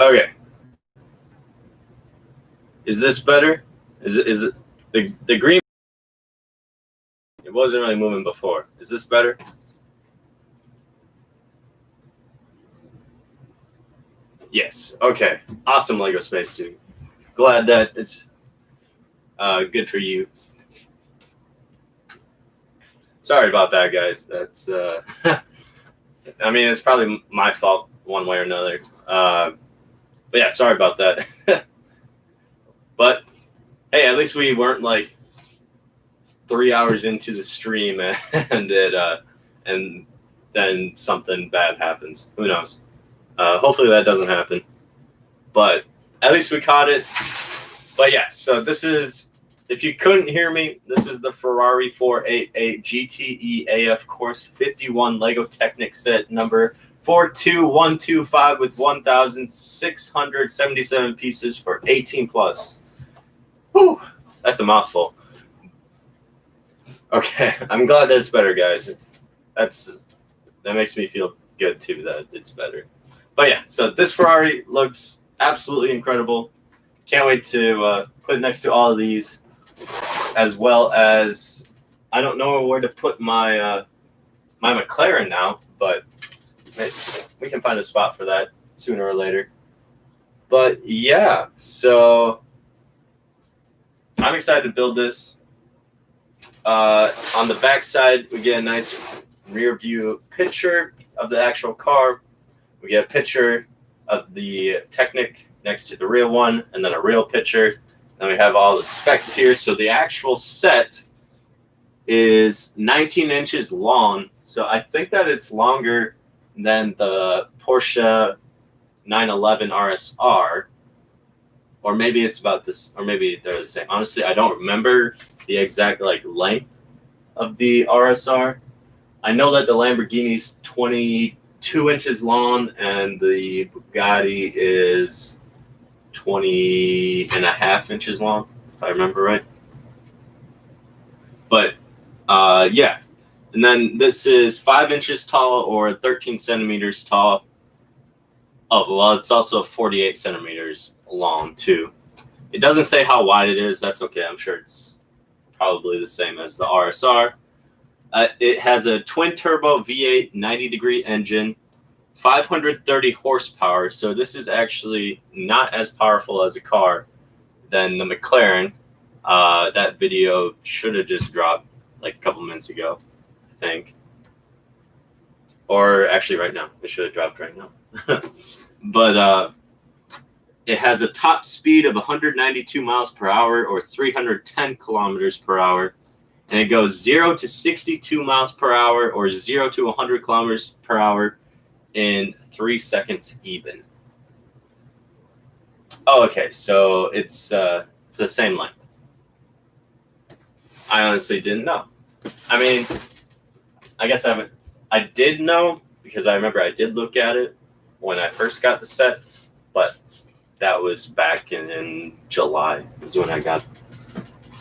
Okay. Is this better? Is it the green? It wasn't really moving before. Is this better? Yes. Okay. Awesome, Lego Space Dude. Glad that it's good for you. Sorry about that, guys. That's I mean, it's probably my fault one way or another. But yeah, sorry about that. But hey, at least we weren't like 3 hours into the stream and then something bad happens. Who knows? Hopefully that doesn't happen. But at least we caught it. But yeah, so this is, if you couldn't hear me, this is the Ferrari 488 GTE AF Course 51 Lego Technic set number 42125 with 1,677 pieces for 18 plus. Whew, that's a mouthful. Okay, I'm glad that's better, guys. That makes me feel good too that it's better. But yeah, so this Ferrari looks absolutely incredible. Can't wait to put it next to all of these, as well as I don't know where to put my my McLaren now, but we can find a spot for that sooner or later. But yeah, so I'm excited to build this. On the back side, we get a nice rear view picture of the actual car. We get a picture of the Technic next to the real one, and then a real picture. And we have all the specs here. So the actual set is 19 inches long. So I think that it's longer than the Porsche 911 RSR. Or maybe it's about this, or maybe they're the same. Honestly, I don't remember the exact length of the RSR. I know that the Lamborghini's 22 inches long and the Bugatti is 20.5 inches long, if I remember right. But yeah, and then this is 5 inches tall or 13 centimeters tall. Oh, well, it's also 48 centimeters long too. It doesn't say how wide it is. That's okay. I'm sure it's probably the same as the RSR. It has a twin turbo V8 90-degree engine, 530 horsepower. So this is actually not as powerful as a car than the McLaren. That video should have just dropped like a couple minutes ago, I think. Or actually right now. It should have dropped right now. But it has a top speed of 192 miles per hour or 310 kilometers per hour. And it goes 0 to 62 miles per hour or 0 to 100 kilometers per hour in 3 seconds even. Oh, okay. So it's the same length. I honestly didn't know. I mean, I guess I did know because I remember I did look at it when I first got the set, but that was back in July is when I got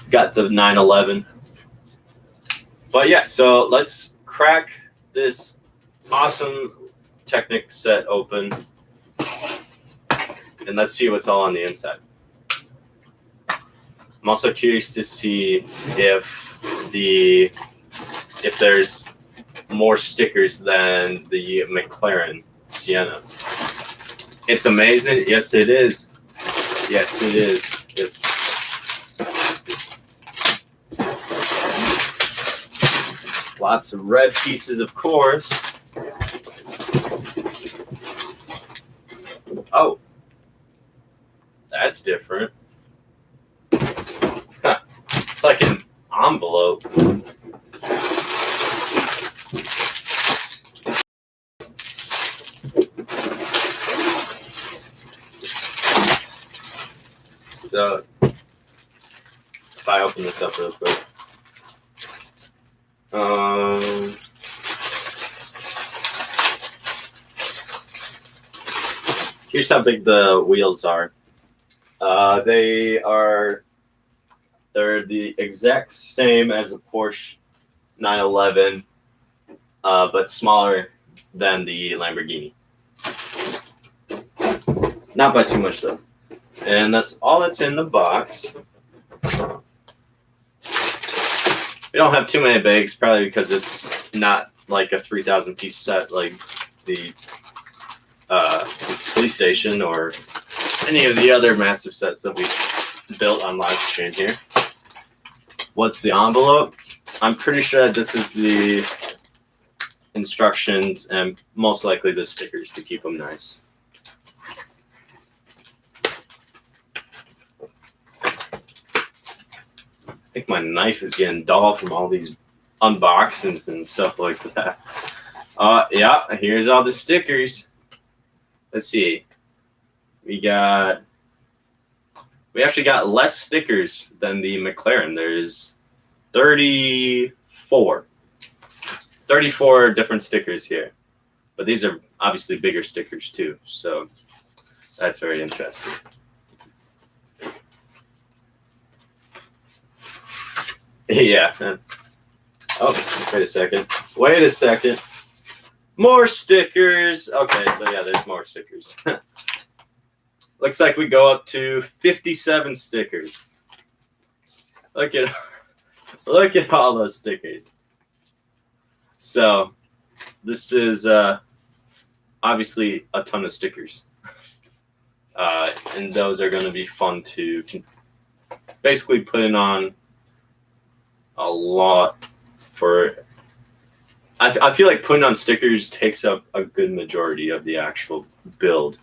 the 911. But yeah, so let's crack this awesome Technic set open and let's see what's all on the inside. I'm also curious to see if there's more stickers than the McLaren Sienna. It's amazing. Yes, it is. Yes, it is. Lots of red pieces, of course. Oh, that's different. Huh. It's like an envelope. So, if I open this up real quick. Here's how big the wheels are. They're the exact same as a Porsche 911, but smaller than the Lamborghini. Not by too much though. And that's all that's in the box. We don't have too many bags, probably because it's not like a 3,000 piece set like the police station or any of the other massive sets that we built on live stream here. What's the envelope? I'm pretty sure that this is the instructions and most likely the stickers to keep them nice. I think my knife is getting dull from all these unboxings and stuff like that. Yeah, here's all the stickers. Let's see. We actually got less stickers than the McLaren. There's 34 different stickers here. But these are obviously bigger stickers too, so that's very interesting. Yeah. Oh, wait a second. More stickers. Okay, so yeah, there's more stickers. Looks like we go up to 57 stickers. Look at all those stickers. So this is obviously a ton of stickers. And those are going to be fun to basically put on a lot for. I feel like putting on stickers takes up a good majority of the actual build.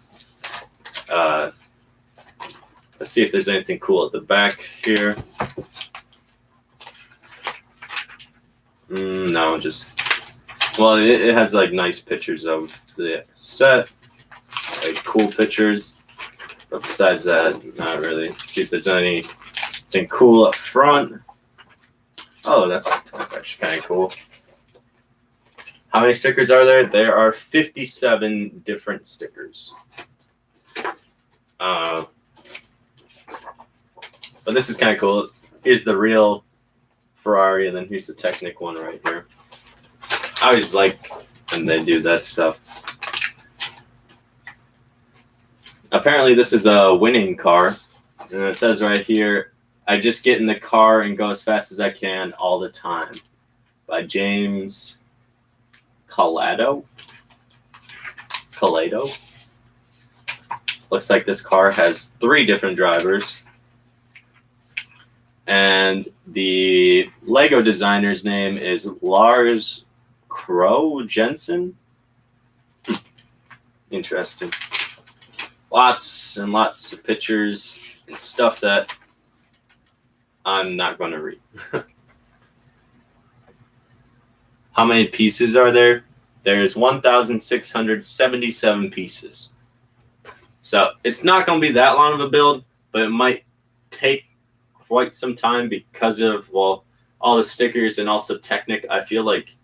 Let's see if there's anything cool at the back here. No, well, it has like nice pictures of the set, like cool pictures. But besides that, not really. Let's see if there's anything cool up front. Oh, that's actually kind of cool. How many stickers are there? There are 57 different stickers. But this is kind of cool. Here's the real Ferrari, and then here's the Technic one right here. I always like when they do that stuff. Apparently, this is a winning car. And it says right here, I just get in the car and go as fast as I can all the time. By James Collado. Looks like this car has 3 different drivers. And the Lego designer's name is Lars Kroh Jensen. Interesting. Lots and lots of pictures and stuff that I'm not going to read. How many pieces are there? There's 1,677 pieces. So it's not going to be that long of a build, but it might take quite some time because of, well, all the stickers and also Technic. I feel like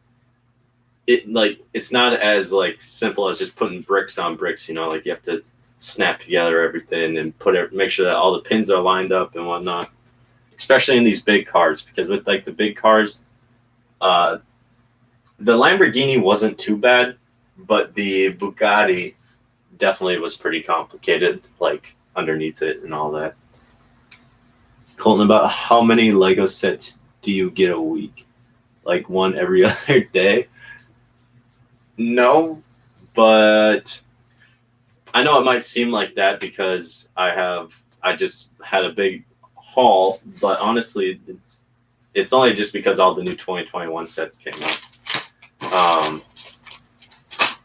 it's not as like simple as just putting bricks on bricks, you know, like you have to snap together everything and make sure that all the pins are lined up and whatnot, especially in these big cars, because with like the big cars, the Lamborghini wasn't too bad, but the Bugatti definitely was pretty complicated, like underneath it and all that. Colton, about how many Lego sets do you get a week? Like one every other day? No, but I know it might seem like that because I just had a big haul, but honestly, it's only just because all the new 2021 sets came out.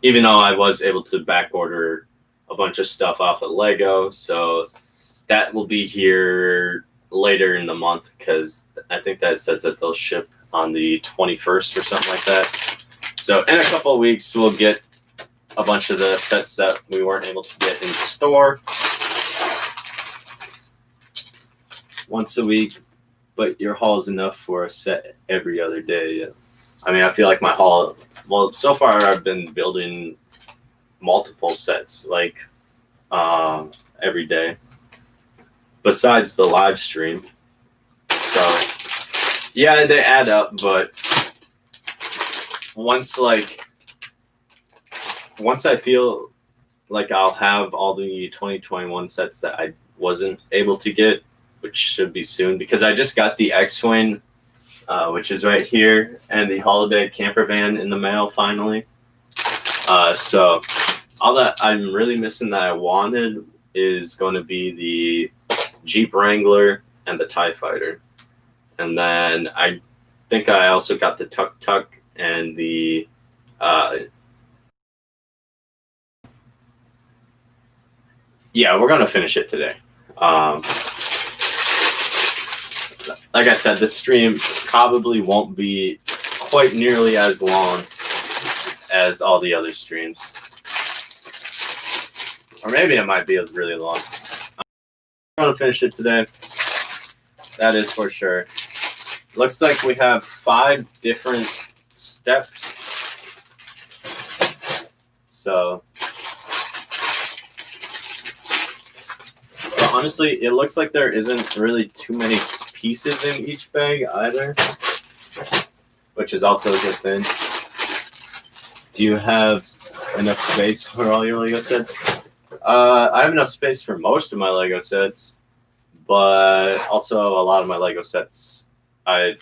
Even though I was able to back order a bunch of stuff off of Lego, so that will be here later in the month because I think that says that they'll ship on the 21st or something like that. So in a couple of weeks, we'll get a bunch of the sets that we weren't able to get in store once a week, but your haul is enough for a set every other day. I mean, I feel like my haul, well, so far I've been building multiple sets, like every day, besides the live stream. So, yeah, they add up, but once I feel like I'll have all the 2021 sets that I wasn't able to get, which should be soon, because I just got the X-Wing, which is right here, and the holiday camper van in the mail finally. So all that I'm really missing that I wanted is going to be the Jeep Wrangler and the TIE Fighter. And then I think I also got the Tuk Tuk and the yeah, we're gonna finish it today. Like I said, this stream probably won't be quite nearly as long as all the other streams, or maybe it might be really long. I'm gonna finish it today. That is for sure. Looks like we have 5 different steps. So, but honestly, it looks like there isn't really too many pieces in each bag either, which is also a good thing. Do you have enough space for all your Lego sets? I have enough space for most of my Lego sets, but also a lot of my Lego sets I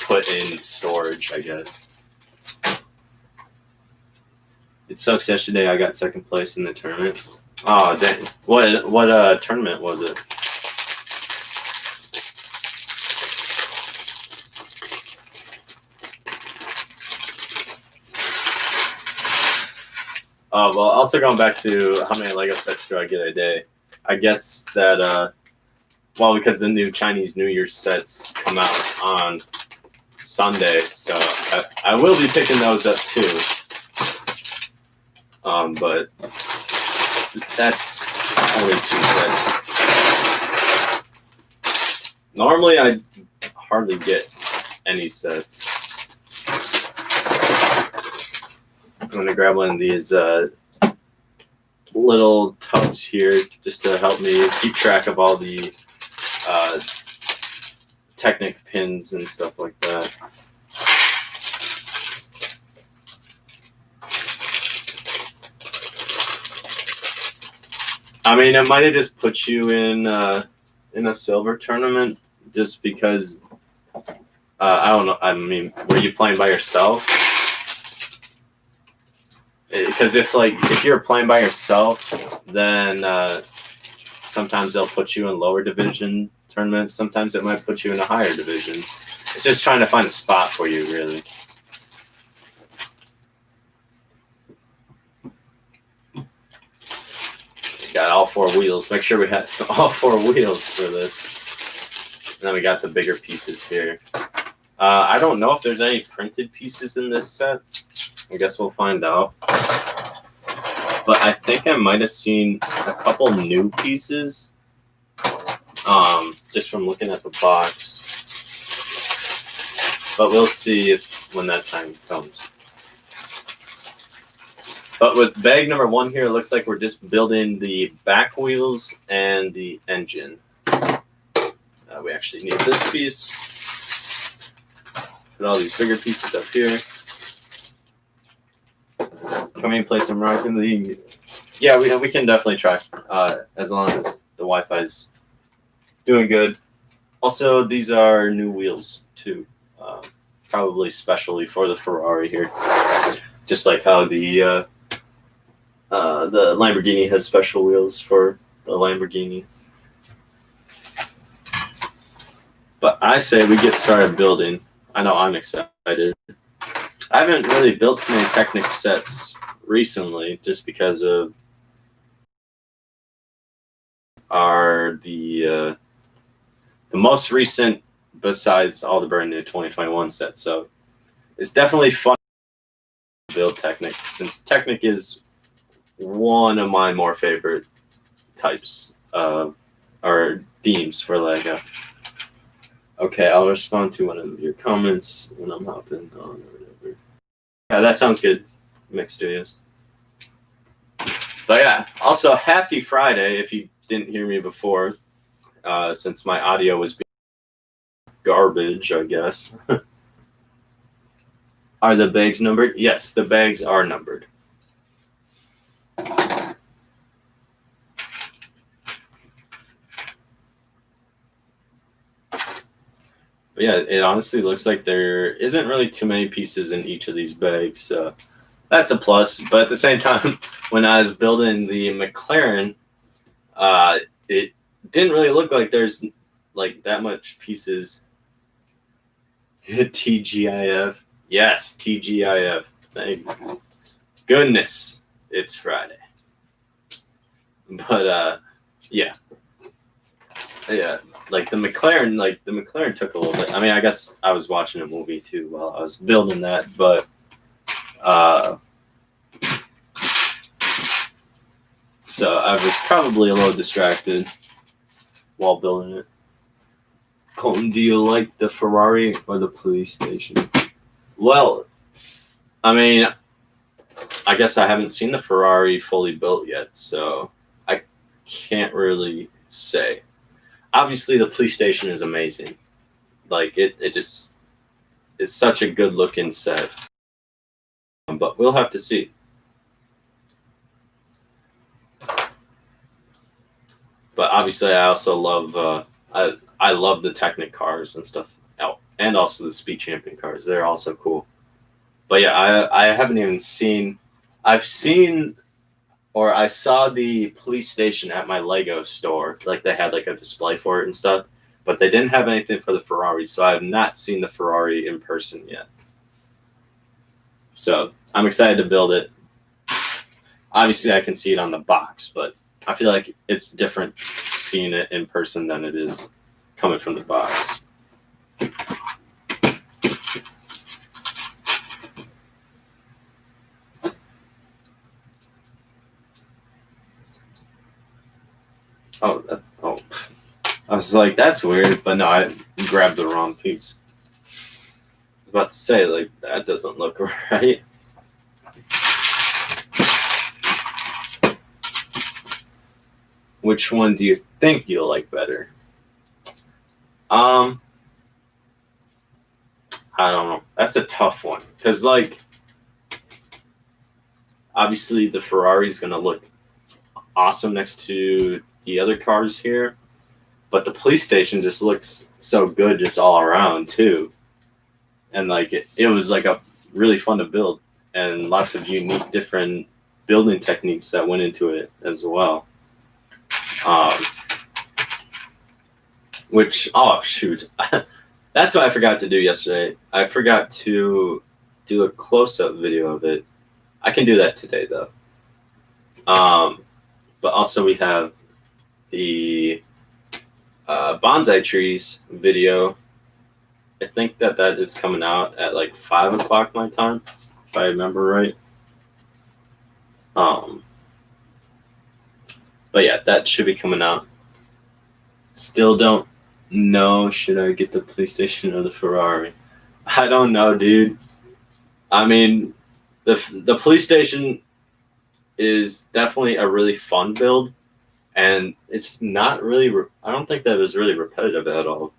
put in storage, I guess. It sucks yesterday I got second place in the tournament. Oh, dang. What tournament was it? Oh, well, also going back to how many Lego sets do I get a day? I guess that, well, because the new Chinese New Year sets come out on Sunday, so I will be picking those up too. But that's only 2 sets. Normally, I hardly get any sets. I'm going to grab one of these little tubs here just to help me keep track of all the Technic pins and stuff like that. I mean, it might have just put you in a silver tournament just because I don't know. I mean, were you playing by yourself? Because if you're playing by yourself, then sometimes they'll put you in lower division tournaments. Sometimes it might put you in a higher division. It's just trying to find a spot for you, really. Got all 4 wheels. Make sure we have all 4 wheels for this. And then we got the bigger pieces here. I don't know if there's any printed pieces in this set. I guess we'll find out. But I think I might have seen a couple new pieces just from looking at the box. But we'll see when that time comes. But with bag number 1 here, it looks like we're just building the back wheels and the engine. We actually need this piece. Put all these bigger pieces up here. Can we play some Rocket League? Yeah, we can definitely try, as long as the Wi-Fi is doing good. Also, these are new wheels too, probably specially for the Ferrari here, just like how the Lamborghini has special wheels for the Lamborghini. But I say we get started building. I know I'm excited. I haven't really built too many Technic sets recently, just because of the most recent, besides all the brand new 2021 sets. So it's definitely fun to build Technic, since Technic is one of my more favorite types or themes for Lego. Okay, I'll respond to one of your comments when I'm hopping on or whatever. Yeah, that sounds good. Mix Studios. But yeah, also happy Friday if you didn't hear me before, since my audio was being garbage, I guess. Are the bags numbered? Yes, the bags are numbered. But yeah, it honestly looks like there isn't really too many pieces in each of these bags, so that's a plus. But at the same time, when I was building the McLaren, it didn't really look like there's like that much pieces. TGIF. Yes, TGIF. Thank goodness it's Friday. But yeah. Yeah. Like the McLaren took a little bit. I mean, I guess I was watching a movie too while I was building that, but so I was probably a little distracted while building it. Colton, do you like the Ferrari or the police station? Well, I mean, I guess I haven't seen the Ferrari fully built yet, so I can't really say. Obviously, the police station is amazing. Like, it just is such a good looking set. But we'll have to see. But obviously, I also love I love the Technic cars and stuff, and also the Speed Champion cars. They're also cool. But yeah, I haven't even seen. I saw the police station at my Lego store. Like they had like a display for it and stuff, but they didn't have anything for the Ferrari. So I have not seen the Ferrari in person yet. So I'm excited to build it. Obviously, I can see it on the box, but I feel like it's different seeing it in person than it is coming from the box. Oh, I was like, that's weird, but no, I grabbed the wrong piece. I was about to say, like, that doesn't look right. Which one do you think you'll like better? I don't know. That's a tough one. Because, like, obviously the Ferrari's going to look awesome next to the other cars here. But the police station just looks so good just all around, too. And, like, it was, like, a really fun to build. And lots of unique different building techniques that went into it as well. Which, oh, shoot. That's what I forgot to do yesterday. I forgot to do a close-up video of it. I can do that today, though. But also we have the bonsai trees video. I think that is coming out at like 5 o'clock my time, if I remember right. But yeah, that should be coming out. Still don't know, should I get the police station or the Ferrari? I don't know, dude. I mean, the police station is definitely a really fun build, and it's not really. I don't think that it was really repetitive at all.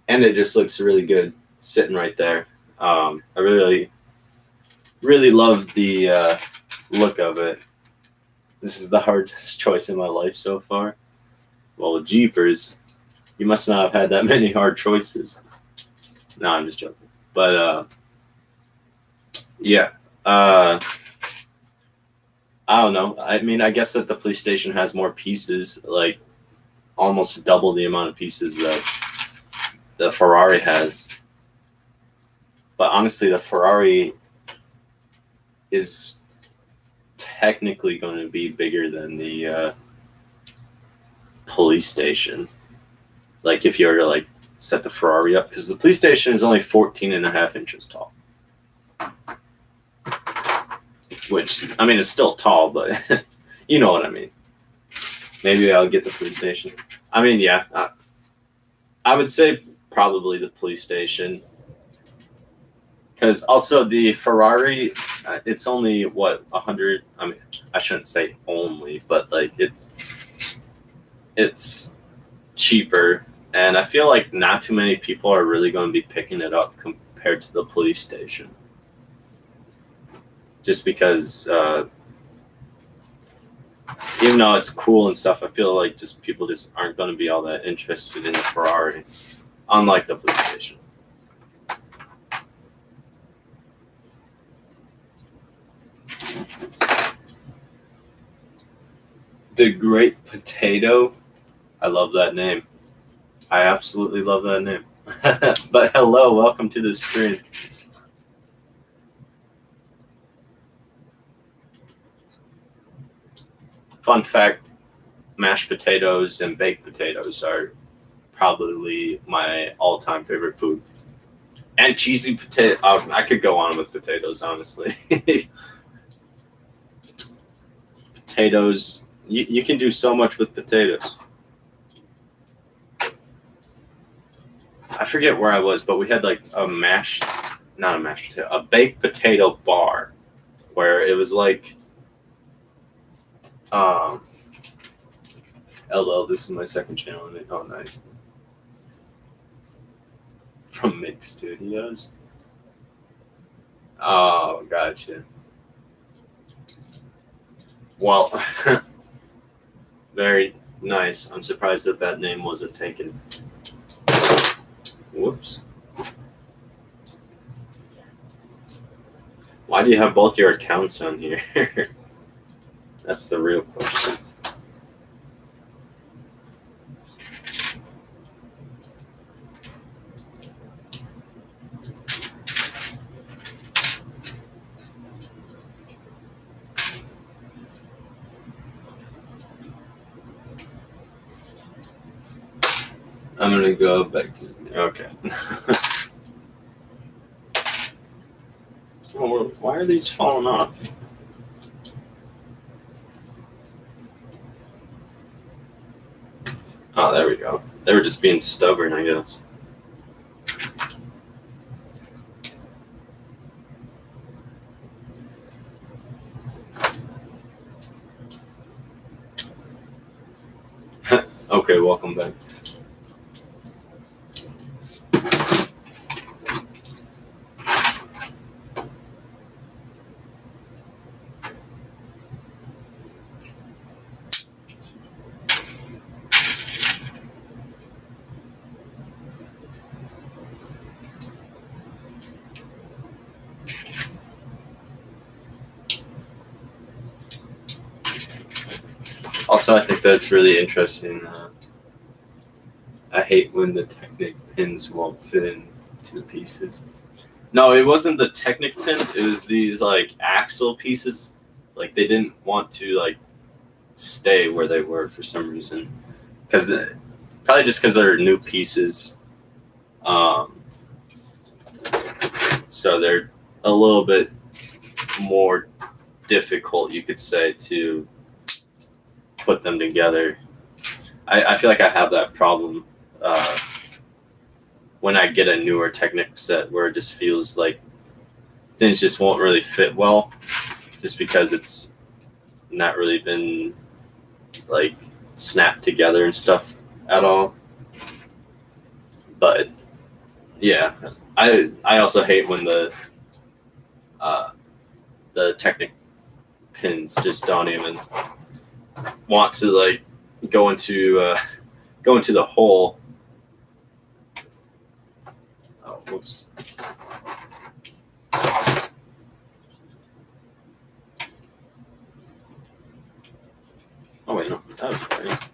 And it just looks really good sitting right there. I really, really love the look of it. This is the hardest choice in my life so far. Well, jeepers, you must not have had that many hard choices. No, I'm just joking. But yeah, I don't know. I mean, I guess that the police station has more pieces, like almost double the amount of pieces that the Ferrari has. But honestly, the Ferrari is technically going to be bigger than the police station. Like if you were to like set the Ferrari up, because the police station is only 14.5 inches tall. Which, I mean, it's still tall, but you know what I mean. Maybe I'll get the police station. I mean, yeah, I would say probably the police station. Because also the Ferrari, it's only, what, 100? I mean, I shouldn't say only, but like it's cheaper. And I feel like not too many people are really going to be picking it up compared to the police station. Just because even though it's cool and stuff, I feel like just people just aren't going to be all that interested in the Ferrari, unlike the PlayStation. The Great Potato. I love that name. I absolutely love that name. But hello, welcome to the stream. Fun fact, mashed potatoes and baked potatoes are probably my all-time favorite food. And cheesy potato. I could go on with potatoes, honestly. Potatoes. You can do so much with potatoes. I forget where I was, but we had like a baked potato bar, where it was like, LL, this is my second channel. Oh, nice. From Make Studios. Oh, gotcha. Well, very nice. I'm surprised that name wasn't taken. Whoops. Why do you have both your accounts on here? That's the real question. I'm gonna go back to okay. Oh, why are these falling off? Oh, there we go. They were just being stubborn, I guess. Okay, welcome back. Also, I think that's really interesting. I hate when the Technic pins won't fit into the pieces. No, it wasn't the Technic pins. It was these like axle pieces. Like they didn't want to like stay where they were for some reason. Probably just because they're new pieces. So they're a little bit more difficult, you could say, to put them together. I feel like I have that problem when I get a newer Technic set where it just feels like things just won't really fit well, just because it's not really been like snapped together and stuff at all. But yeah, I also hate when the Technic pins just don't even want to like go into the hole. Oh, whoops. Oh wait, no, that was right.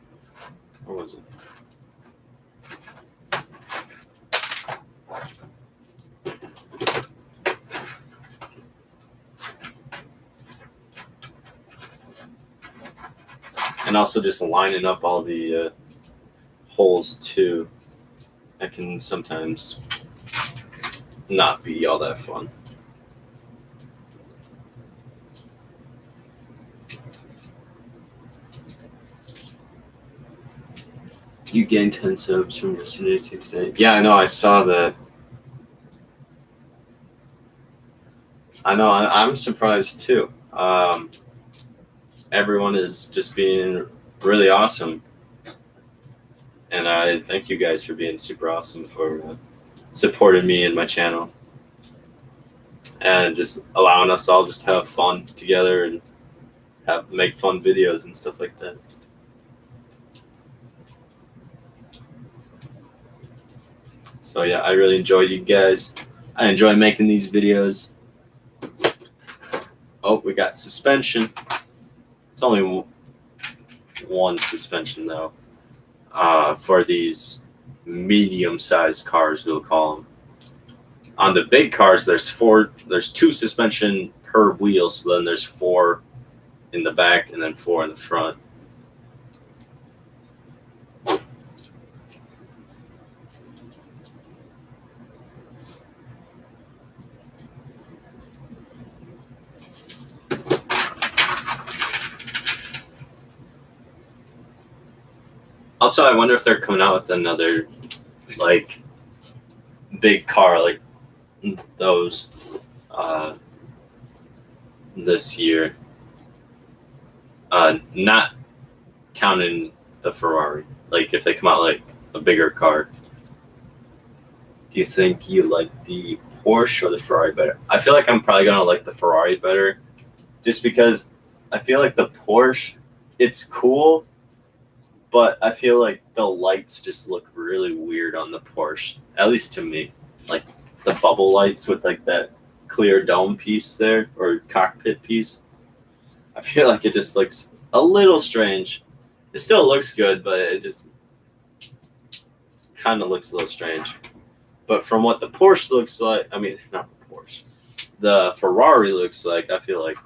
Or was it? And also just lining up all the holes too. That can sometimes not be all that fun. You gained 10 subs from yesterday to today. Yeah, I know. I saw that. I know. I'm surprised too. Everyone is just being really awesome. And I thank you guys for being super awesome, for supporting me and my channel. And just allowing us all just to have fun together and make fun videos and stuff like that. So yeah, I really enjoyed you guys. I enjoy making these videos. Oh, we got suspension. It's only one suspension though. For these medium-sized cars, we'll call them. On the big cars, there's two suspension per wheel, so then there's 4 in the back and then 4 in the front. Also, I wonder if they're coming out with another like big car like those this year. Not counting the Ferrari. Like if they come out like a bigger car. Do you think you like the Porsche or the Ferrari better? I feel like I'm probably gonna like the Ferrari better, just because I feel like the Porsche, it's cool, but I feel like the lights just look really weird on the Porsche, at least to me. Like the bubble lights with like that clear dome piece there, or cockpit piece. I feel like it just looks a little strange. It still looks good, but it just kind of looks a little strange. But from what the Porsche looks like, I mean, not the Porsche, the Ferrari looks like, I feel like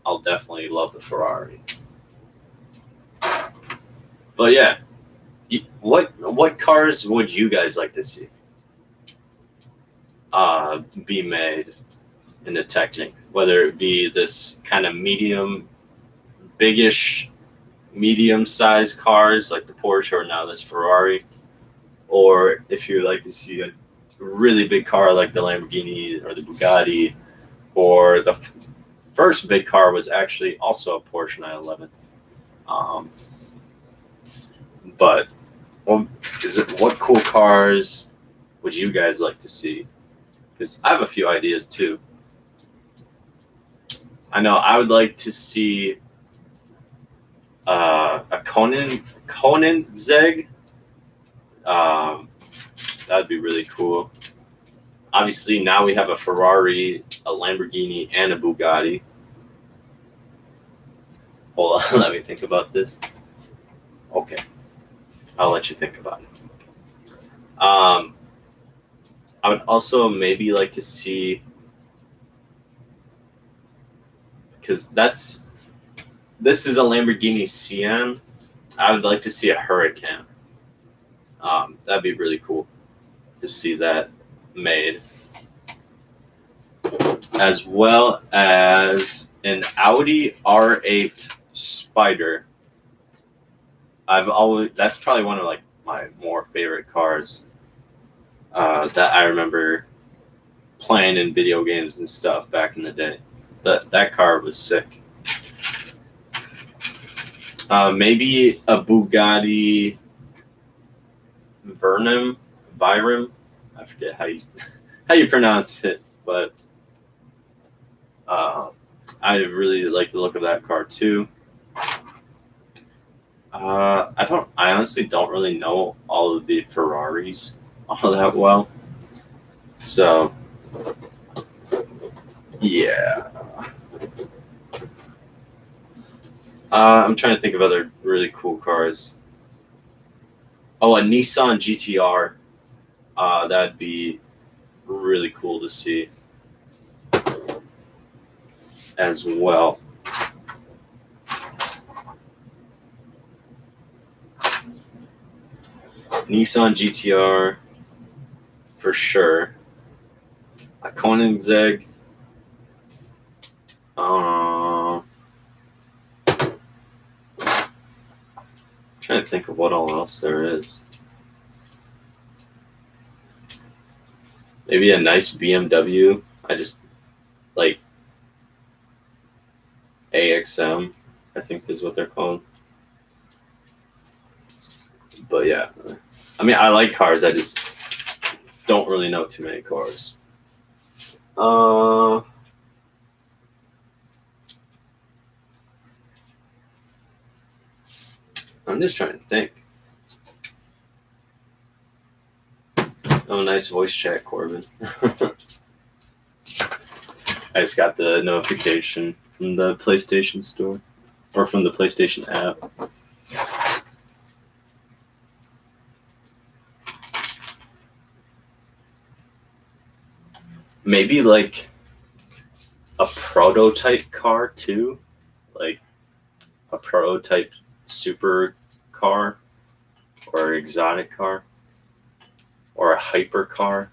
I'll definitely love the Ferrari. But yeah, what cars would you guys like to see be made in the Technic? Whether it be this kind of biggish, medium-sized cars like the Porsche or now this Ferrari, or if you like to see a really big car like the Lamborghini or the Bugatti, or the first big car was actually also a Porsche 911. But what cool cars would you guys like to see? Because I have a few ideas too. I know I would like to see a Koenigsegg. That'd be really cool. Obviously, now we have a Ferrari, a Lamborghini, and a Bugatti. Hold on, let me think about this. Okay, I'll let you think about it. I would also maybe like to see, because this is a Lamborghini Sian. I would like to see a Huracan. That'd be really cool to see that made, as well as an Audi R8 Spider. That's probably one of like my more favorite cars that I remember playing in video games and stuff back in the day. That car was sick. Maybe a Bugatti Veyron. I forget how you pronounce it, but I really like the look of that car too. I honestly don't really know all of the Ferraris all that well, so yeah. I'm trying to think of other really cool cars. Oh, a Nissan GTR. That'd be really cool to see as well. Nissan GTR for sure. A Koenigsegg. Trying to think of what all else there is. Maybe a nice BMW. I just like AXM, I think is what they're called. But yeah, I mean, I like cars. I just don't really know too many cars. I'm just trying to think. Oh, nice voice chat, Corbin. I just got the notification from the PlayStation Store, or from the PlayStation app. Maybe like a prototype car too, like a prototype super car or exotic car or a hyper car.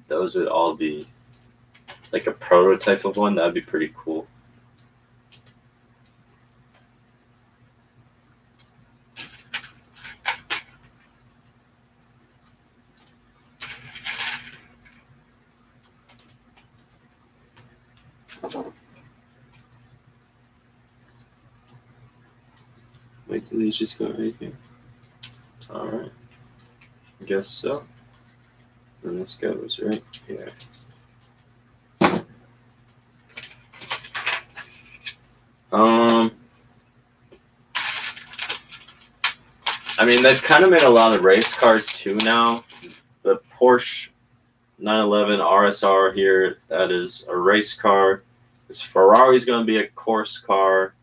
Those would all be like a prototype of one. That'd be pretty cool. Wait, do these just go right here? All right, I guess so. And this goes right here. I mean, they've kind of made a lot of race cars too now. The Porsche 911 RSR here, that is a race car. This Ferrari's going to be a course car,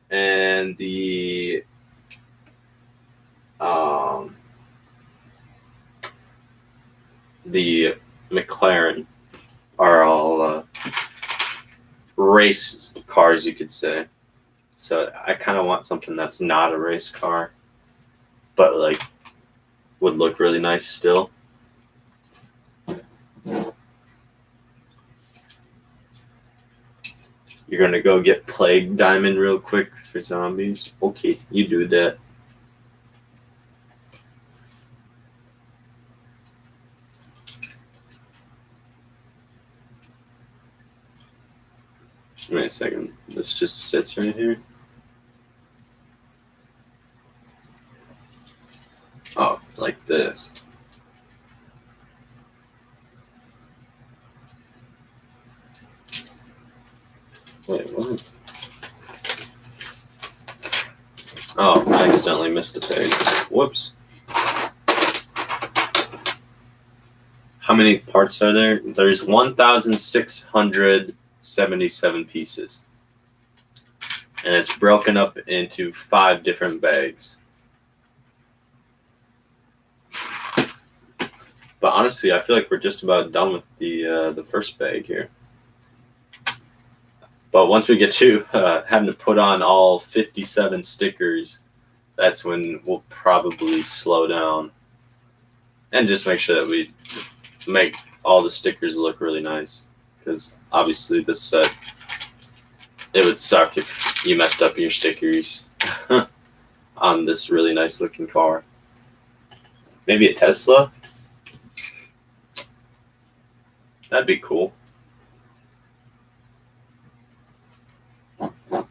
and the McLaren are all race cars, you could say. So I kind of want something that's not a race car, but like would look really nice still. You're gonna go get Plague Diamond real quick for zombies? Okay, you do that. Wait a second. This just sits right here. Oh, like this. Wait, what? Oh, I accidentally missed a page. Whoops. How many parts are there? There's 1,677 pieces. And it's broken up into 5 different bags. But honestly, I feel like we're just about done with the first bag here. But once we get to having to put on all 57 stickers, that's when we'll probably slow down and just make sure that we make all the stickers look really nice. Because obviously this set, it would suck if you messed up your stickers on this really nice looking car. Maybe a Tesla? That'd be cool.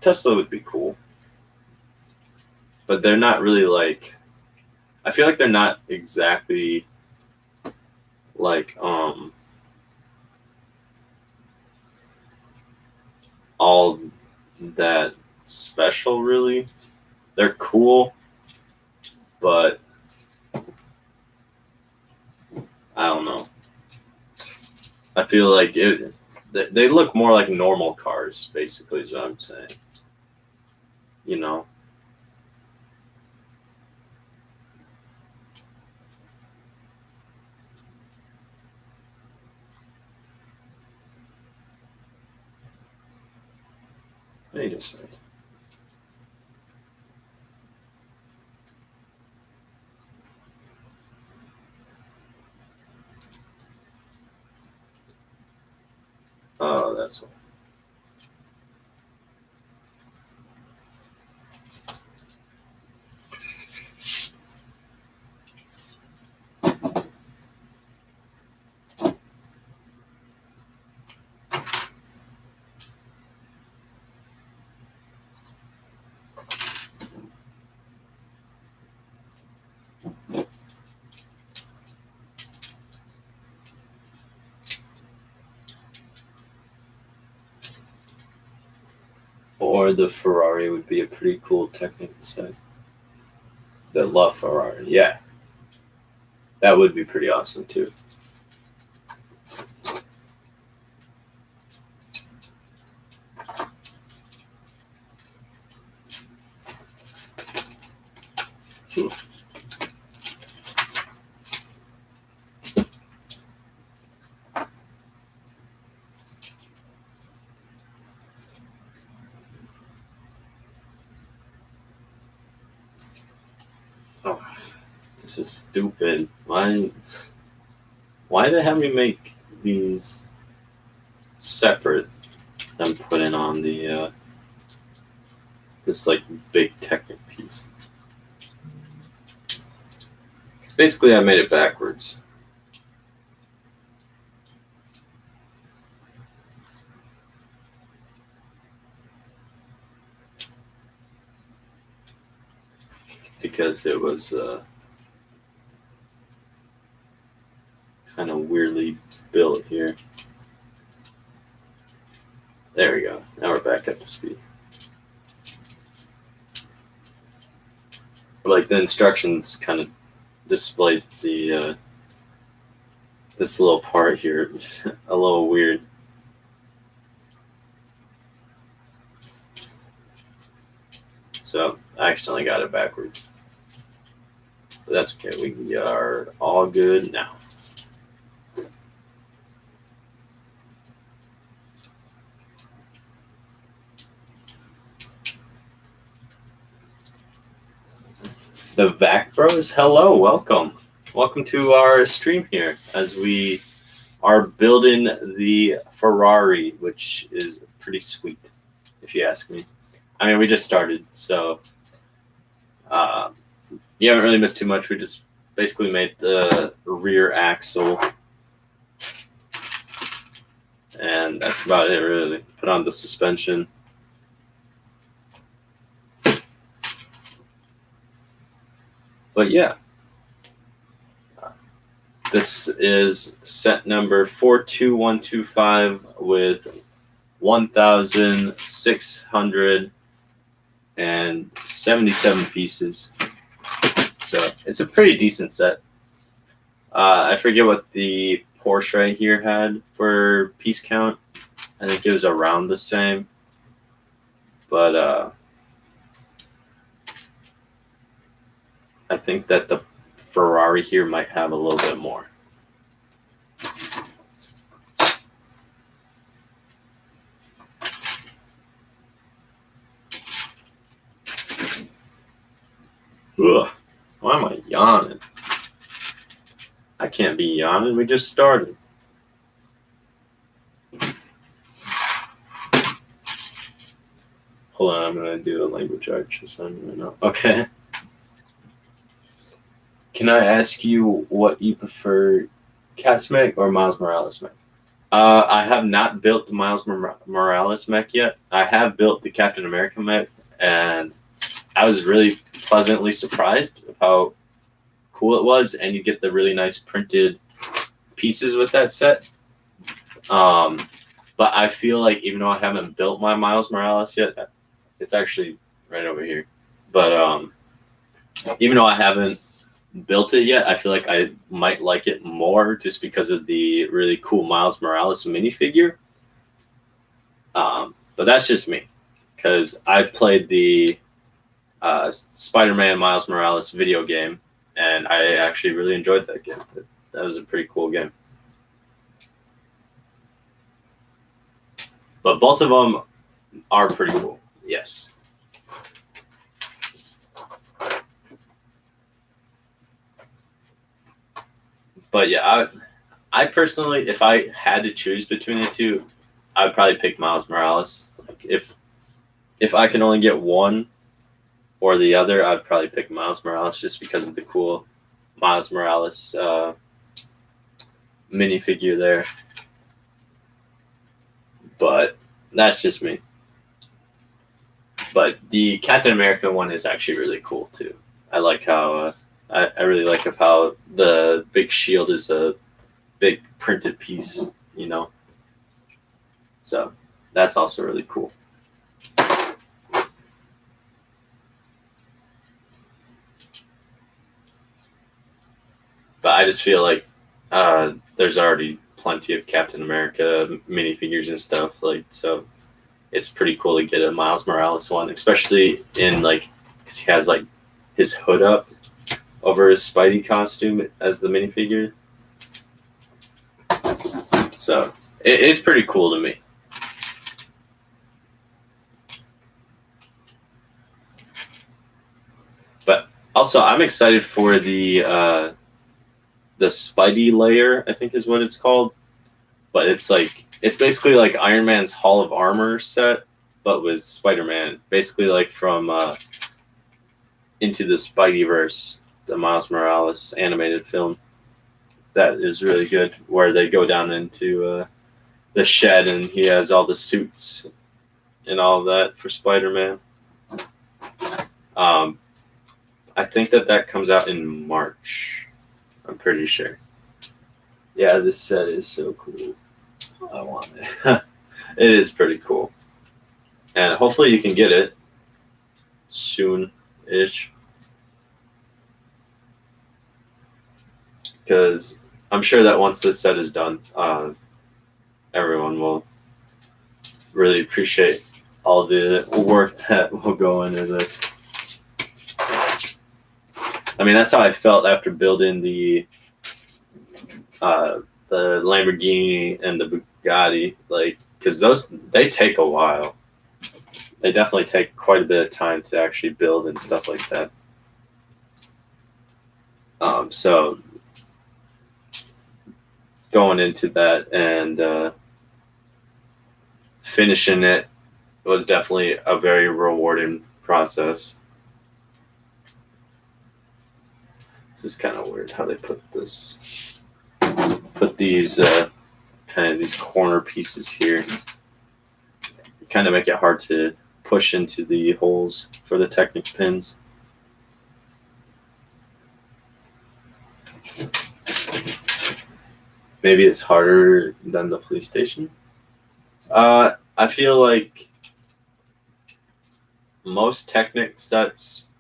Tesla would be cool. But they're not really like, I feel like they're not exactly like all that special really. They're cool, but I don't know. I feel like they look more like normal cars, basically, is what I'm saying. You know? Wait a second. Oh, that's what. Or the Ferrari would be a pretty cool technical set. The love Ferrari. Yeah, that would be pretty awesome too. Oh, this is stupid. Why did they have me make these separate and put in on the this like big Technic piece? It's basically I made it backwards. Because it was kind of weirdly built here. There we go. Now we're back up to speed. Like the instructions kind of displayed the this little part here a little weird. So I accidentally got it backwards. But that's okay. We are all good now. The Vac Bros, hello, welcome. Welcome to our stream here as we are building the Ferrari, which is pretty sweet, if you ask me. I mean, we just started, so you haven't really missed too much. We just basically made the rear axle, and that's about it, really. Put on the suspension. But yeah, this is set number 42125 with 1,677 pieces. So it's a pretty decent set. I forget what the Porsche right here had for piece count. I think it was around the same. But I think that the Ferrari here might have a little bit more. Ugh, why am I yawning? I can't be yawning. We just started. Hold on, I'm going to do a language arch assignment right now. Okay. Can I ask you what you prefer, Cass mech or Miles Morales mech? I have not built the Miles Morales mech yet. I have built the Captain America mech, and I was really pleasantly surprised of how cool it was, and you get the really nice printed pieces with that set. But I feel like even though I haven't built my Miles Morales yet, it's actually right over here. But even though I haven't built it yet, I feel like I might like it more just because of the really cool Miles Morales minifigure. But that's just me, because I played the Spider-Man Miles Morales video game, and I actually really enjoyed that game. That was a pretty cool game. But both of them are pretty cool, yes. But yeah, I personally, if I had to choose between the two, I'd probably pick Miles Morales. Like if I can only get one or the other, I'd probably pick Miles Morales just because of the cool Miles Morales minifigure there. But that's just me. But the Captain America one is actually really cool too. I like how I really like how the big shield is a big printed piece, you know. So that's also really cool. But I just feel like there's already plenty of Captain America minifigures and stuff, like, so it's pretty cool to get a Miles Morales one, especially in like, because he has like his hood up over his Spidey costume as the minifigure. So it is pretty cool to me. But also, I'm excited for the Spidey layer, I think is what it's called. But it's basically like Iron Man's Hall of Armor set, but with Spider-Man. Basically like from Into the Spideyverse, the Miles Morales animated film. That is really good, where they go down into the shed and he has all the suits and all of that for Spider-Man. I think that comes out in March. I'm pretty sure. Yeah, this set is so cool. I want it. It is pretty cool. And hopefully you can get it soon-ish. Because I'm sure that once this set is done, everyone will really appreciate all the work that will go into this. I mean, that's how I felt after building the Lamborghini and the Bugatti, like, because they take a while. They definitely take quite a bit of time to actually build and stuff like that. So going into that and finishing it was definitely a very rewarding process. This is kind of weird how they put these kind of these corner pieces here. Kind of make it hard to push into the holes for the Technic pins. Maybe it's harder than the police station. I feel like most Technic sets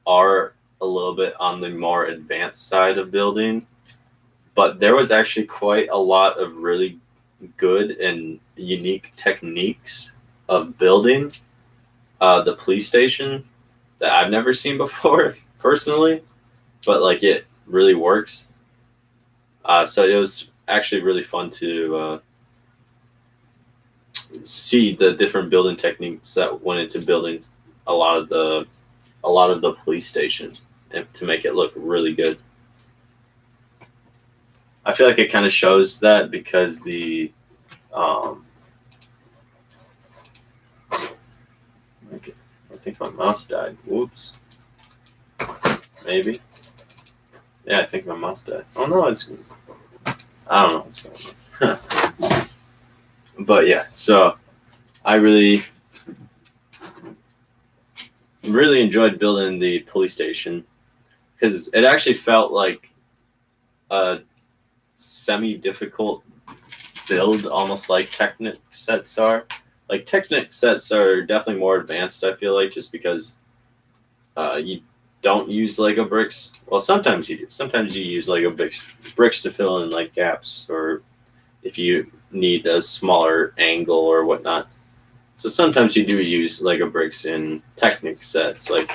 are a little bit on the more advanced side of building, but there was actually quite a lot of really good and unique techniques of building the police station that I've never seen before personally, but like it really works. So it was actually really fun to see the different building techniques that went into building a lot of the police station and to make it look really good. I feel like it kind of shows that because I think my mouse died. Whoops. Maybe. Yeah, I think my mouse died. Oh no, I don't know what's going on. But yeah, so I really enjoyed building the police station because it actually felt like a semi-difficult build, almost like Technic sets are. Like Technic sets are definitely more advanced, I feel like, just because you don't use Lego bricks. Well, sometimes you do. Sometimes you use Lego bricks to fill in like gaps, or if you need a smaller angle or whatnot. So sometimes you do use Lego bricks in Technic sets. Like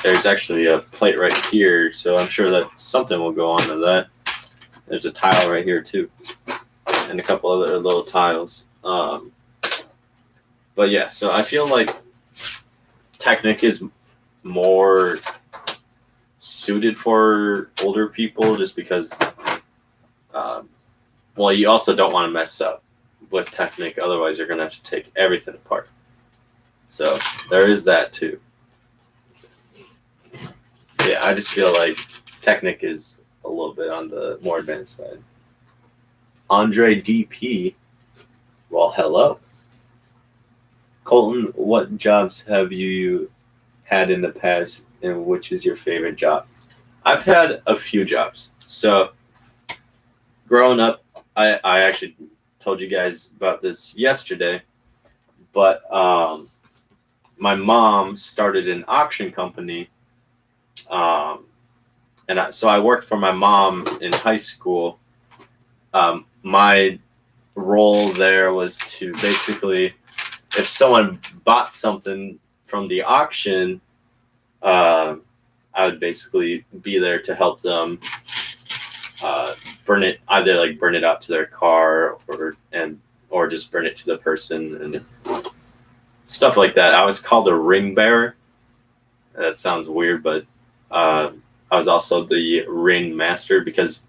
there's actually a plate right here, so I'm sure that something will go onto that. There's a tile right here too, and a couple other little tiles. But yeah, so I feel like Technic is more suited for older people just because, well, you also don't want to mess up with Technic, otherwise you're going to have to take everything apart. So there is that too. Yeah, I just feel like Technic is a little bit on the more advanced side. Andre DP, well, hello. Colton, what jobs have you had in the past, and which is your favorite job? I've had a few jobs. So growing up, I actually told you guys about this yesterday, but my mom started an auction company, and so I worked for my mom in high school. My role there was to basically, if someone bought something from the auction, I would basically be there to help them burn it, either like burn it out to their car or just burn it to the person and stuff like that. I was called a ring bearer. That sounds weird, but I was also the ring master because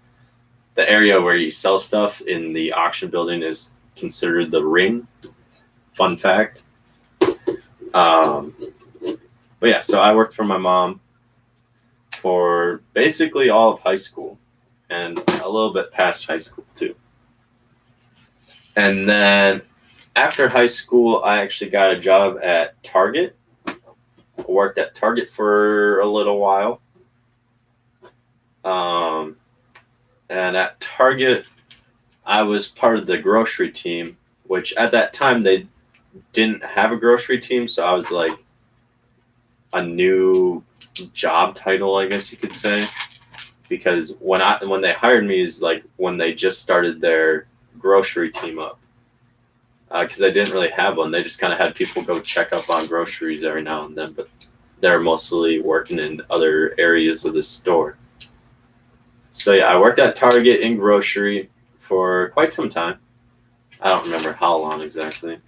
the area where you sell stuff in the auction building is considered the ring. Fun fact. But yeah, so I worked for my mom for basically all of high school and a little bit past high school too. And then after high school, I actually got a job at Target. I worked at Target for a little while. And at Target, I was part of the grocery team, which at that time they didn't have a grocery team. So I was like a new job title, I guess you could say, because when they hired me is like when they just started their grocery team up, because they didn't really have one. They just kind of had people go check up on groceries every now and then, but they're mostly working in other areas of the store. So yeah, I worked at Target in grocery for quite some time. I don't remember how long exactly.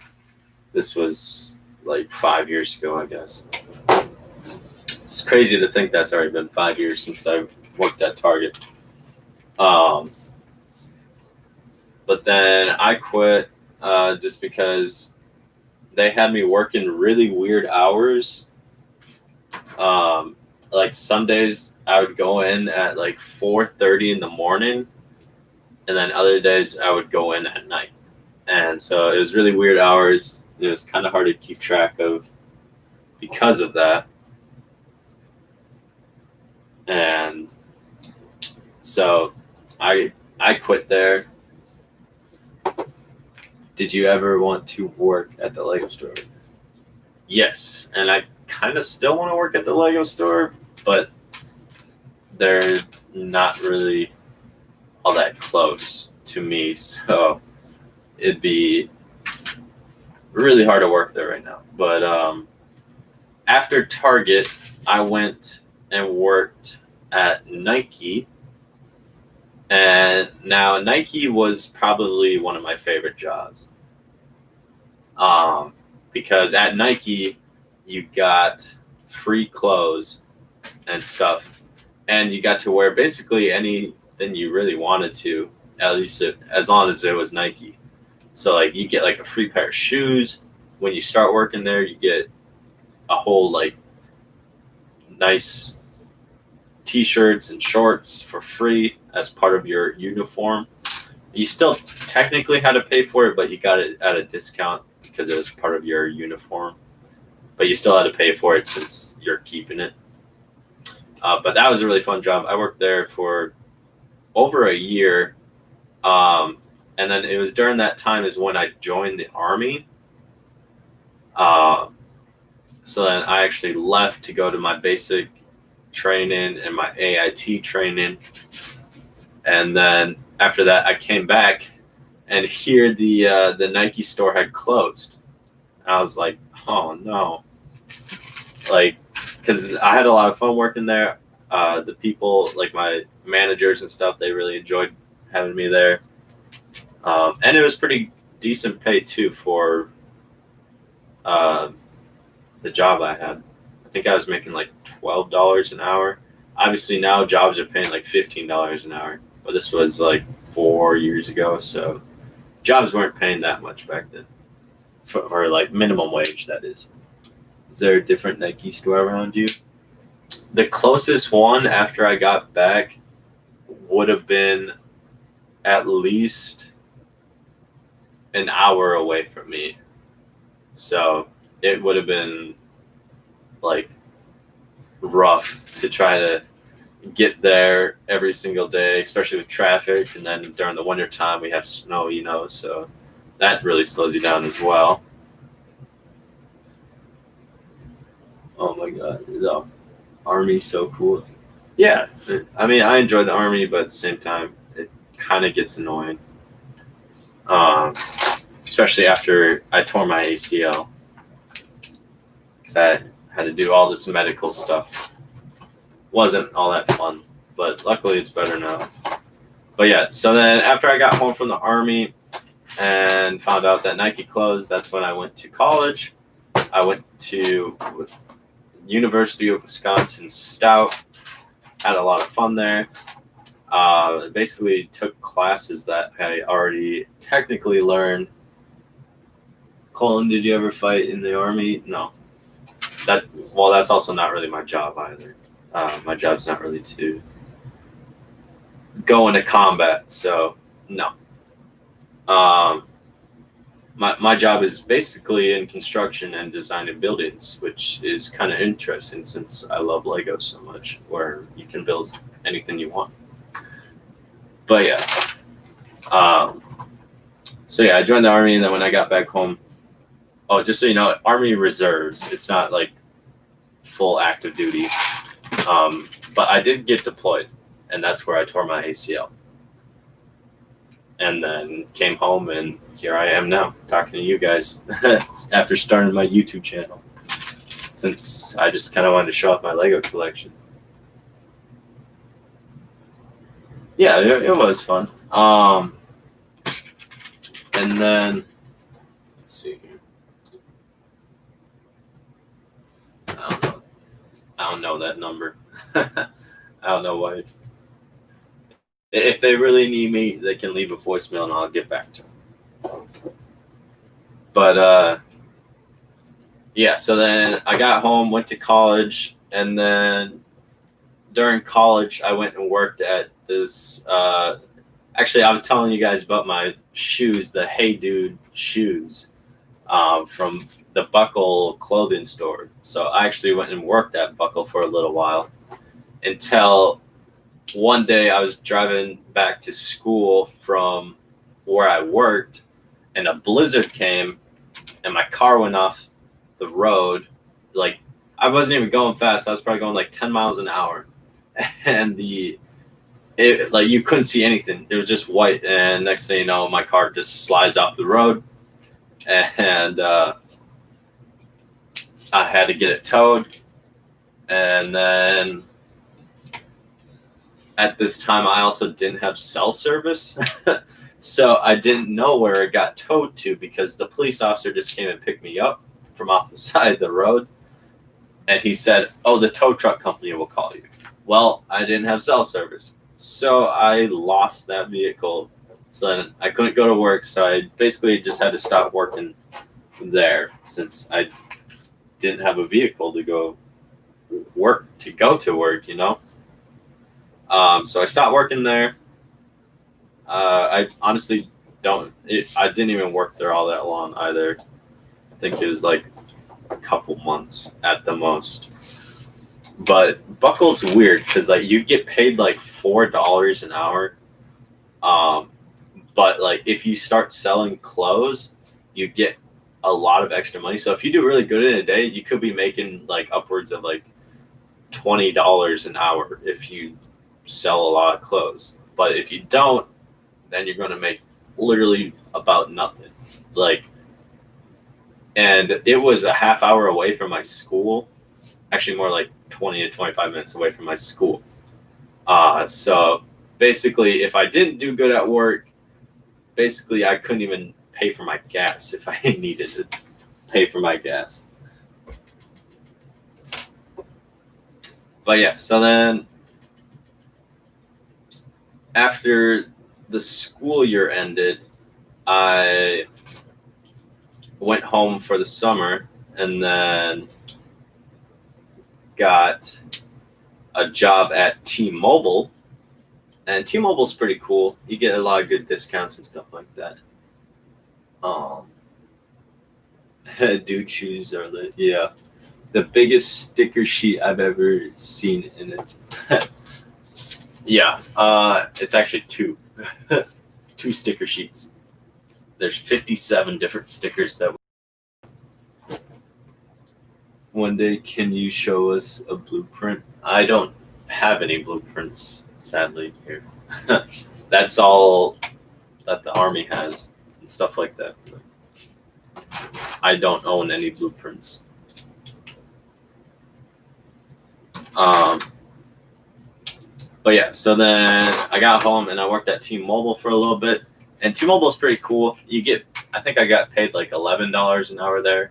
This was like 5 years ago, I guess. It's crazy to think that's already been 5 years since I worked at Target. But then I quit just because they had me working really weird hours. Like some days I would go in at like 4:30 in the morning, and then other days I would go in at night. And so it was really weird hours. It was kind of hard to keep track of because of that. And so I quit there. Did you ever want to work at the Lego store? Yes, and I kind of still want to work at the Lego store, but they're not really all that close to me, so it'd be really hard to work there right now. But after Target, I went and worked at Nike, and now Nike was probably one of my favorite jobs, because at Nike you got free clothes and stuff, and you got to wear basically anything you really wanted to, at least as long as it was Nike. So like you get like a free pair of shoes when you start working there. You get a whole like nice t-shirts and shorts for free as part of your uniform. You still technically had to pay for it, but you got it at a discount because it was part of your uniform. But you still had to pay for it since you're keeping it. But that was a really fun job. I worked there for over a year. And then it was during that time is when I joined the Army. So then I actually left to go to my basic training and my AIT training. And then after that, I came back, and here the Nike store had closed. I was like, oh no. Like, because I had a lot of fun working there. The people, like my managers and stuff, they really enjoyed having me there. And it was pretty decent pay too for the job I had. I think I was making like $12 an hour. Obviously now jobs are paying like $15 an hour, but this was like 4 years ago, so jobs weren't paying that much back then, for like minimum wage, that is. Is there a different Nike store around you? The closest one after I got back would have been at least an hour away from me. So it would have been like rough to try to get there every single day, especially with traffic. And then during the winter time, we have snow, so that really slows you down as well. Oh my God, the Army's so cool. Yeah, I mean, I enjoy the Army, but at the same time, it kind of gets annoying. Um, Especially after I tore my ACL, because I had to do all this medical stuff. Wasn't all that fun, but luckily it's better now. But yeah, so then after I got home from the Army and found out that Nike closed, that's when I went to college. I went to University of Wisconsin Stout. Had a lot of fun there. Basically took classes that I already technically learned. Colin, did you ever fight in the Army? No. That's also not really my job either. My job's not really to go into combat, so no. Um, my job is basically in construction and designing buildings, which is kind of interesting since I love Lego so much, where you can build anything you want. But yeah. So yeah, I joined the Army, and then when I got back home, oh, just so you know, Army Reserves. It's not like full active duty. But I did get deployed, and that's where I tore my ACL. And then came home, and here I am now, talking to you guys after starting my YouTube channel, since I just kind of wanted to show off my Lego collections. Yeah, it was fun. And then, let's see here. I don't know that number. I don't know why. If they really need me, they can leave a voicemail and I'll get back to them. But yeah, so then I got home, went to college, and then during college, I went and worked at this. Actually, I was telling you guys about my shoes, the Hey Dude shoes from the Buckle clothing store. So I actually went and worked at Buckle for a little while until one day I was driving back to school from where I worked, and a blizzard came, and my car went off the road. Like, I wasn't even going fast. I was probably going like 10 miles an hour. And like, you couldn't see anything. It was just white. And next thing you know, my car just slides off the road. And I had to get it towed. And then at this time, I also didn't have cell service. So I didn't know where it got towed to, because the police officer just came and picked me up from off the side of the road. And he said, "Oh, the tow truck company will call you." Well, I didn't have cell service. So I lost that vehicle. So then I couldn't go to work. So I basically just had to stop working there, since I didn't have a vehicle to go to work, you know? So I stopped working there. I honestly I didn't even work there all that long either. I think it was like a couple months at the most. But Buckle's weird, because like you get paid like $4 an hour. But like if you start selling clothes, you get a lot of extra money. So if you do really good in a day, you could be making like upwards of like $20 an hour if you sell a lot of clothes. But if you don't, then you're going to make literally about nothing. Like, and it was a half hour away from my school. Actually, more like 20 to 25 minutes away from my school. So basically, if I didn't do good at work, basically I couldn't even pay for my gas if I needed to pay for my gas. But yeah, so then after the school year ended, I went home for the summer, and then got a job at T-Mobile. And T-Mobile's pretty cool. You get a lot of good discounts and stuff like that. Dude shoes are lit. Yeah. The biggest sticker sheet I've ever seen in it. Yeah. It's actually two. Two sticker sheets. There's 57 different stickers that. One day, can you show us a blueprint? I don't have any blueprints, sadly, here. That's all that the Army has and stuff like that. I don't own any blueprints. But yeah, so then I got home and I worked at T-Mobile for a little bit. And T-Mobile is pretty cool. I think I got paid like $11 an hour there.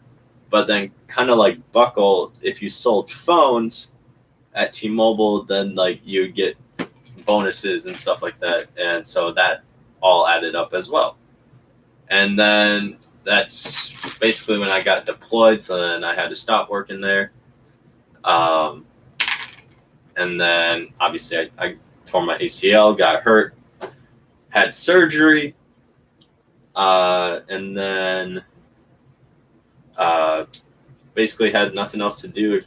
But then kind of like Buckle, if you sold phones at T-Mobile, then like you get bonuses and stuff like that. And so that all added up as well. And then that's basically when I got deployed. So then I had to stop working there. And then obviously I tore my ACL, got hurt, had surgery, and then basically had nothing else to do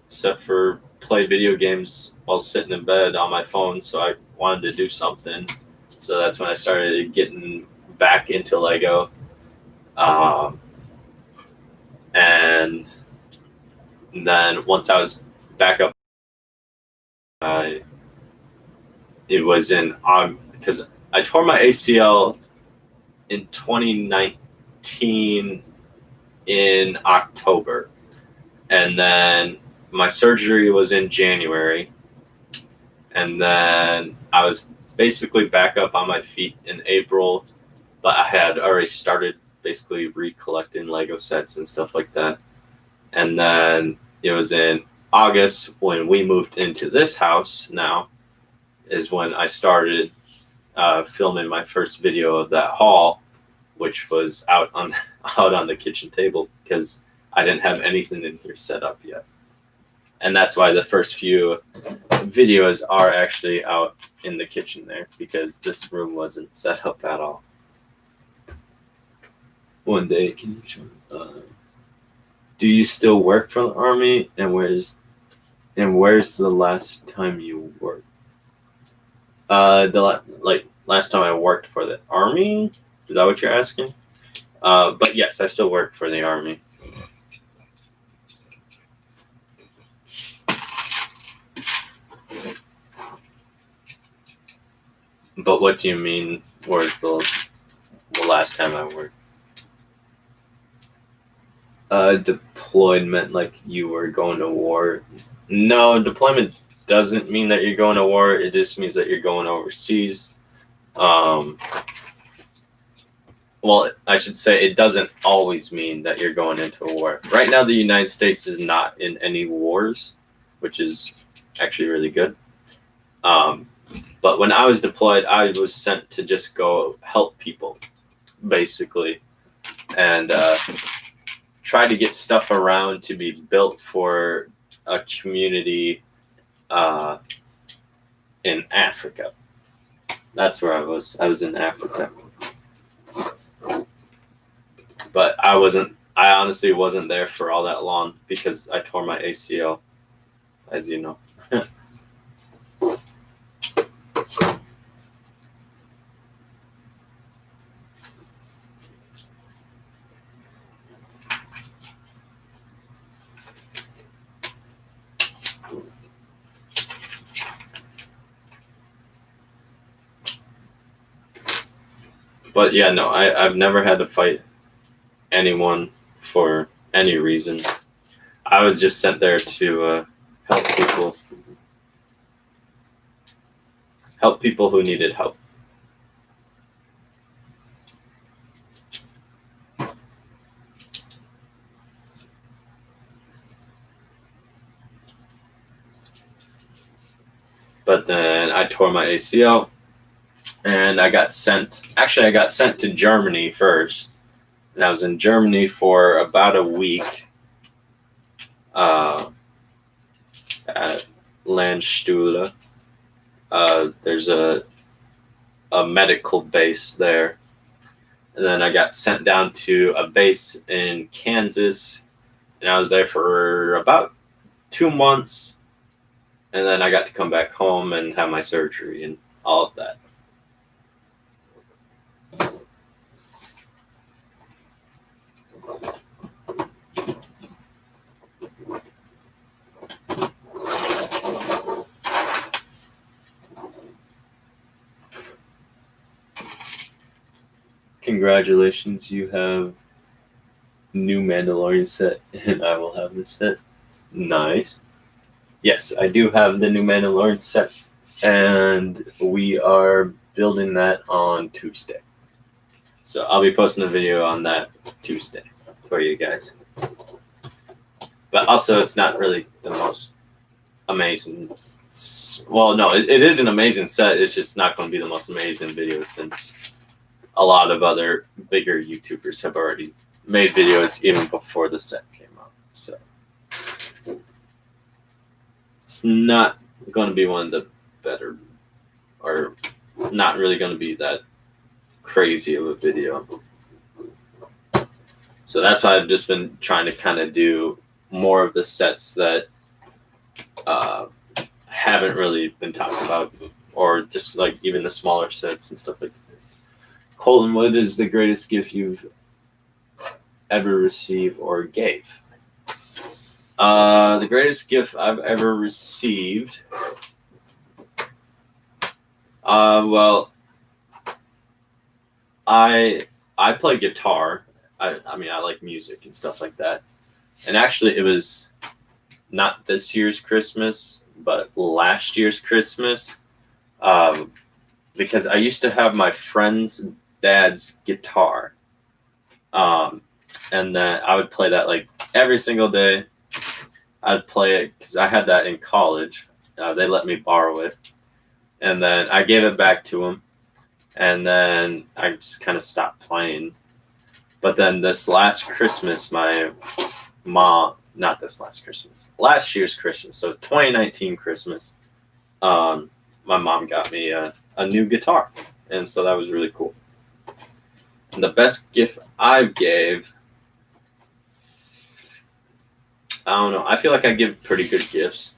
except for play video games while sitting in bed on my phone. So I wanted to do something. So that's when I started getting back into Lego. And then once I was back up, it was in August, because I tore my ACL in 2019 in October, and then my surgery was in January, and then I was basically back up on my feet in April, but I had already started basically recollecting Lego sets and stuff like that. And then it was in August when we moved into this house now is when I started filming my first video of that haul, which was out on the kitchen table because I didn't have anything in here set up yet. And that's why the first few videos are actually out in the kitchen there, because this room wasn't set up at all. One day, can you show me? Do you still work for the Army? And where's the last time you worked? Last time I worked for the Army? Is that what you're asking? But yes, I still work for the Army. But what do you mean? Where's the last time I worked? Deployment, like you were going to war. No, deployment doesn't mean that you're going to war. It just means that you're going overseas. Well, I should say it doesn't always mean that you're going into a war. Right now, the United States is not in any wars, which is actually really good. But when I was deployed, I was sent to just go help people, basically, and try to get stuff around to be built for a community in Africa. That's where I was. I was in Africa. But I honestly wasn't there for all that long because I tore my ACL, as you know. But yeah, no, I've never had to fight anyone for any reason. I was just sent there to help people who needed help. But then I tore my ACL. And I got sent to Germany first. And I was in Germany for about a week at Landstuhle. There's a medical base there. And then I got sent down to a base in Kansas. And I was there for about 2 months. And then I got to come back home and have my surgery and all of that. Congratulations, you have new Mandalorian set, and I will have this set. Nice. Yes, I do have the new Mandalorian set, and we are building that on Tuesday. So I'll be posting a video on that Tuesday for you guys. But also, it's not really the most amazing. Well, no, it is an amazing set. It's just not going to be the most amazing video since a lot of other bigger YouTubers have already made videos even before the set came out. So it's not going to be one of the better, or not really going to be that crazy of a video. So that's why I've just been trying to kind of do more of the sets that haven't really been talked about, or just like even the smaller sets and stuff like that. Colton, what is the greatest gift you've ever received or gave? The greatest gift I've ever received. Well, I play guitar. I mean, I like music and stuff like that. And actually, it was not this year's Christmas, but last year's Christmas. Because I used to have my friend's dad's guitar. And then I would play that like every single day. I'd play it because I had that in college. They let me borrow it. And then I gave it back to him. And then I just kind of stopped playing. But then this last Christmas, my mom, not this last Christmas, last year's Christmas, so 2019 Christmas, my mom got me a new guitar. And so that was really cool. And the best gift I gave, I don't know. I feel like I give pretty good gifts.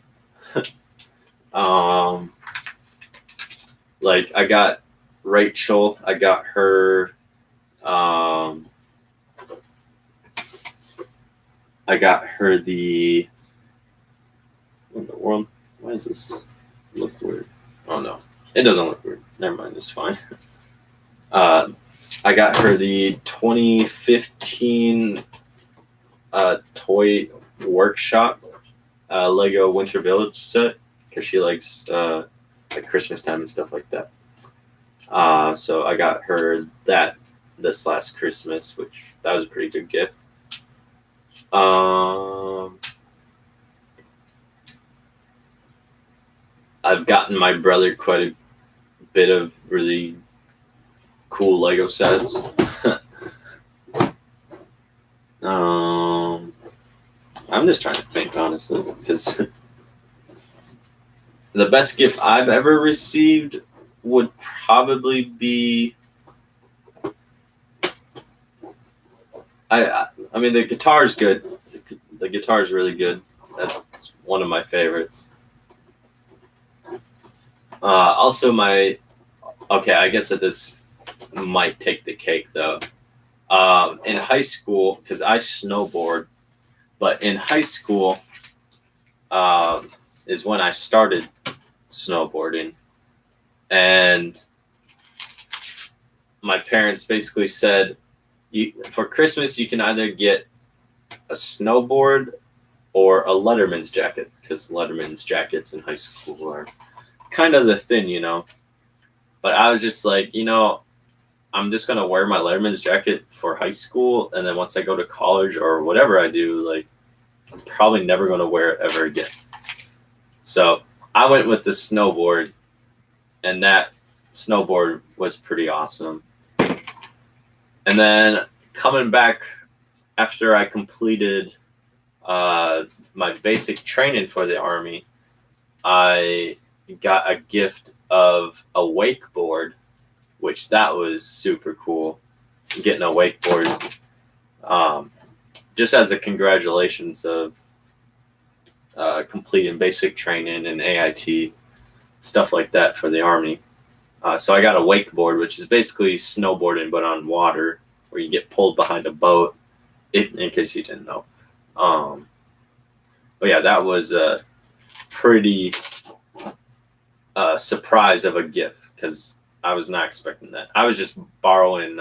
Like I got Rachel, I got her, I got her the, what in the world? Why does this look weird? Oh no, it doesn't look weird. Never mind, it's fine. I got her the 2015 Toy Workshop Lego Winter Village set because she likes like Christmas time and stuff like that. So I got her that this last Christmas, which that was a pretty good gift. I've gotten my brother quite a bit of really cool Lego sets. I'm just trying to think, honestly, because the best gift I've ever received would probably be, I mean, the guitar's good. The guitar's really good. That's one of my favorites. Also, okay, I guess that this might take the cake, though. In high school, because I snowboard, but in high school is when I started snowboarding. And my parents basically said, for Christmas, you can either get a snowboard or a Letterman's jacket, because Letterman's jackets in high school are kind of the thing, you know. But I was just like, you know, I'm just going to wear my Letterman's jacket for high school, and then once I go to college or whatever I do, like, I'm probably never going to wear it ever again. So I went with the snowboard, and that snowboard was pretty awesome. And then coming back after I completed my basic training for the Army, I got a gift of a wakeboard, which that was super cool. Getting a wakeboard, just as a congratulations of completing basic training and AIT, stuff like that for the Army. So I got a wakeboard, which is basically snowboarding but on water, where you get pulled behind a boat, in case you didn't know. But yeah, that was a pretty surprise of a gift, because I was not expecting that. I was just borrowing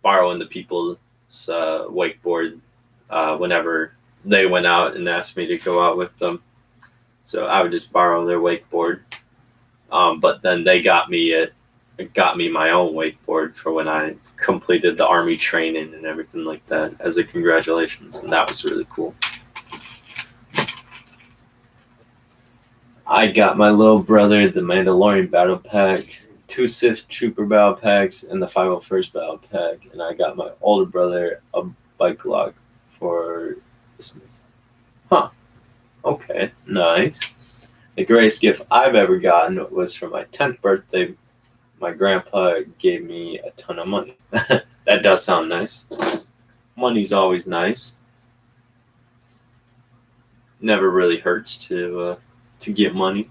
borrowing the people's wakeboard whenever they went out and asked me to go out with them. So I would just borrow their wakeboard. But then they got me my own wakeboard for when I completed the Army training and everything like that as a congratulations, and that was really cool. I got my little brother the Mandalorian battle pack, 2 Sith Trooper battle packs, and the 501st battle pack, and I got my older brother a bike lock for Christmas. Huh. Okay, nice. The greatest gift I've ever gotten was for my 10th birthday. My grandpa gave me a ton of money. That does sound nice. Money's always nice. Never really hurts to get money.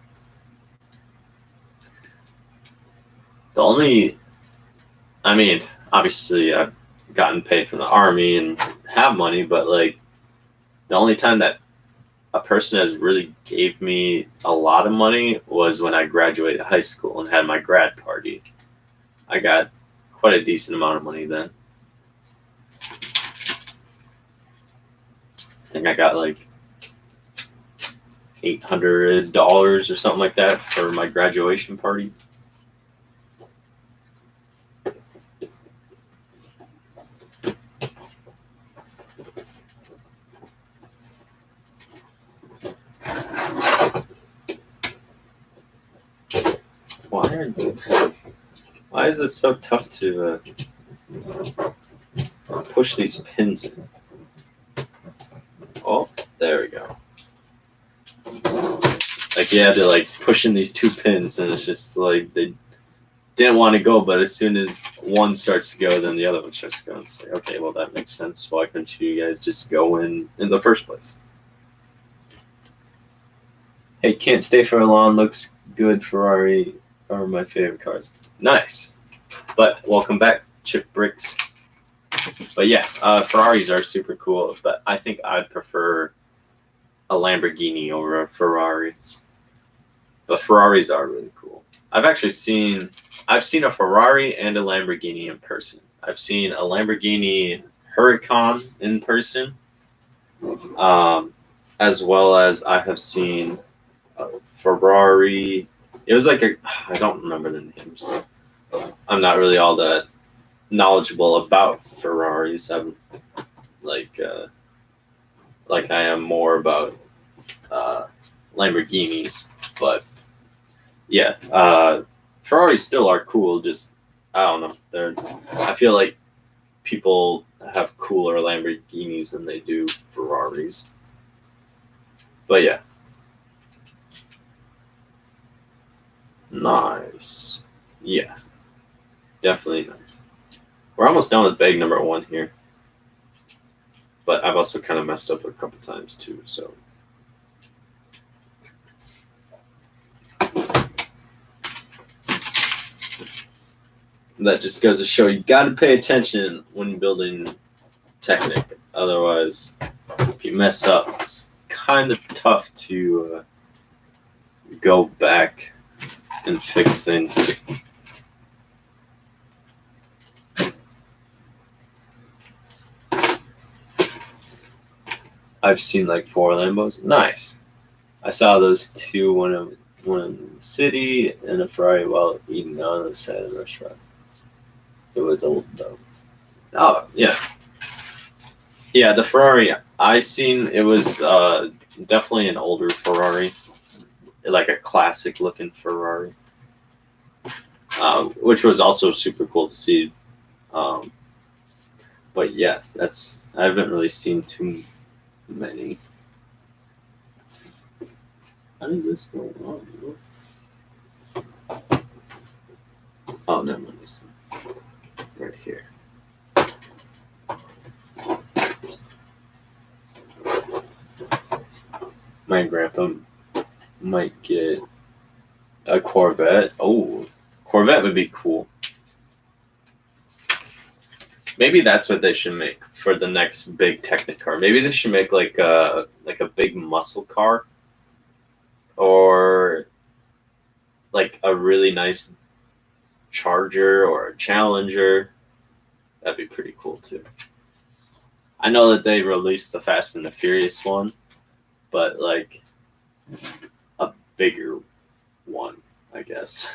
Obviously I've gotten paid from the Army and have money, but like the only time that a person has really gave me a lot of money was when I graduated high school and had my grad party. I got quite a decent amount of money then. I think I got like $800 or something like that for my graduation party. Why is this so tough to push these pins in? Oh, there we go. Like you had to like push in these 2 pins, and it's just like they didn't want to go, but as soon as one starts to go, then the other one starts to go. And it's like, okay, well that makes sense. Why couldn't you guys just go in the first place? Hey, can't stay for long. Looks good. Ferrari are my favorite cars. Nice. But welcome back, Chip Bricks. But yeah, Ferraris are super cool, but I think I'd prefer a Lamborghini over a Ferrari. But Ferraris are really cool. I've seen a Ferrari and a Lamborghini in person. I've seen a Lamborghini Huracan in person, as well as I have seen a Ferrari. It was like I don't remember the names. I'm not really all that knowledgeable about Ferraris. I'm like I am more about Lamborghinis, but yeah, Ferraris still are cool. Just I don't know. I feel like people have cooler Lamborghinis than they do Ferraris. But yeah, nice. Yeah, definitely nice. We're almost done with bag number 1 here, but I've also kind of messed up a couple times too. So. That just goes to show you got to pay attention when building Technic. Otherwise, if you mess up, it's kind of tough to go back and fix things. I've seen like 4 Lambos. Nice. I saw those 2, one in the city and a Ferrari while eating on the side of the restaurant. It was old though. Oh yeah, yeah. The Ferrari I seen, it was definitely an older Ferrari, like a classic looking Ferrari, which was also super cool to see. But yeah, I haven't really seen too many. How does this go on? Oh, never mind. This one. Right here. My grandpa might get a Corvette. Oh, Corvette would be cool. Maybe that's what they should make for the next big Technic car. Maybe they should make like a big muscle car, or like a really nice Charger or a Challenger. That'd be pretty cool too. I know that they released the Fast and the Furious one, but like a bigger one, I guess.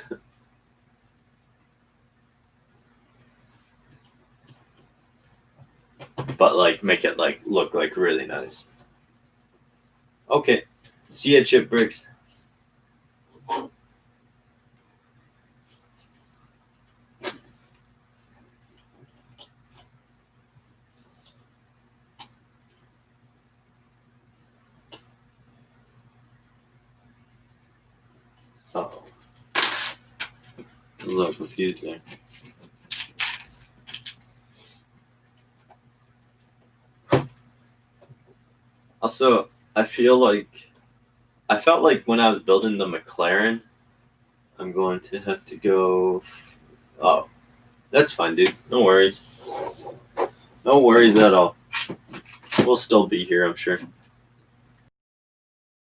But like make it like look like really nice. Okay. See ya, Chip Bricks. Uh-oh. I'm a little confused there. Also, I felt like when I was building the McLaren, I'm going to have to go. Oh, that's fine, dude. No worries. No worries at all. We'll still be here, I'm sure.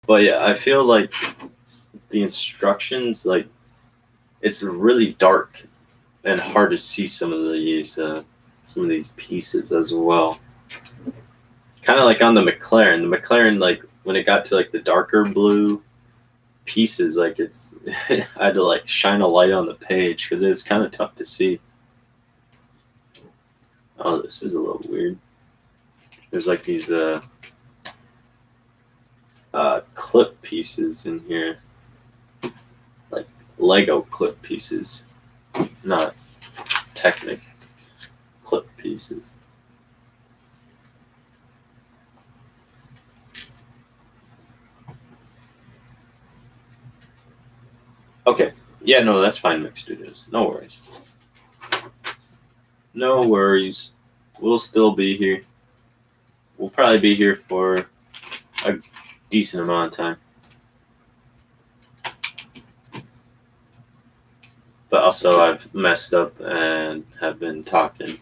But yeah, I feel like the instructions, like, it's really dark and hard to see some of these pieces as well. Kind of like on the McLaren. The McLaren, like, when it got to like the darker blue pieces, like I had to like shine a light on the page because it's kind of tough to see. Oh, this is a little weird. There's like these clip pieces in here, like Lego clip pieces, not Technic clip pieces. Okay. Yeah, no, that's fine, Mixed Studios. No worries. No worries. We'll still be here. We'll probably be here for a decent amount of time. But also, I've messed up and have been talking.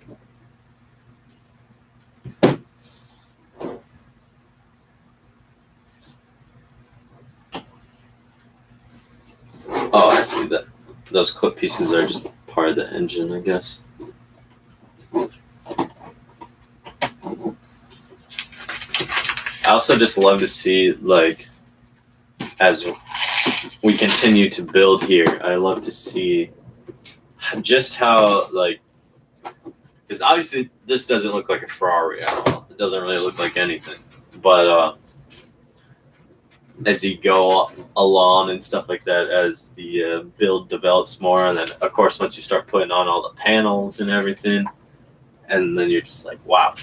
Oh, I see that. Those clip pieces are just part of the engine, I guess. I also just love to see, like, as we continue to build here, I love to see just how, like, because obviously this doesn't look like a Ferrari at all. It doesn't really look like anything. But as you go along and stuff like that, as the build develops more, and then of course once you start putting on all the panels and everything, and then you're just like, wow,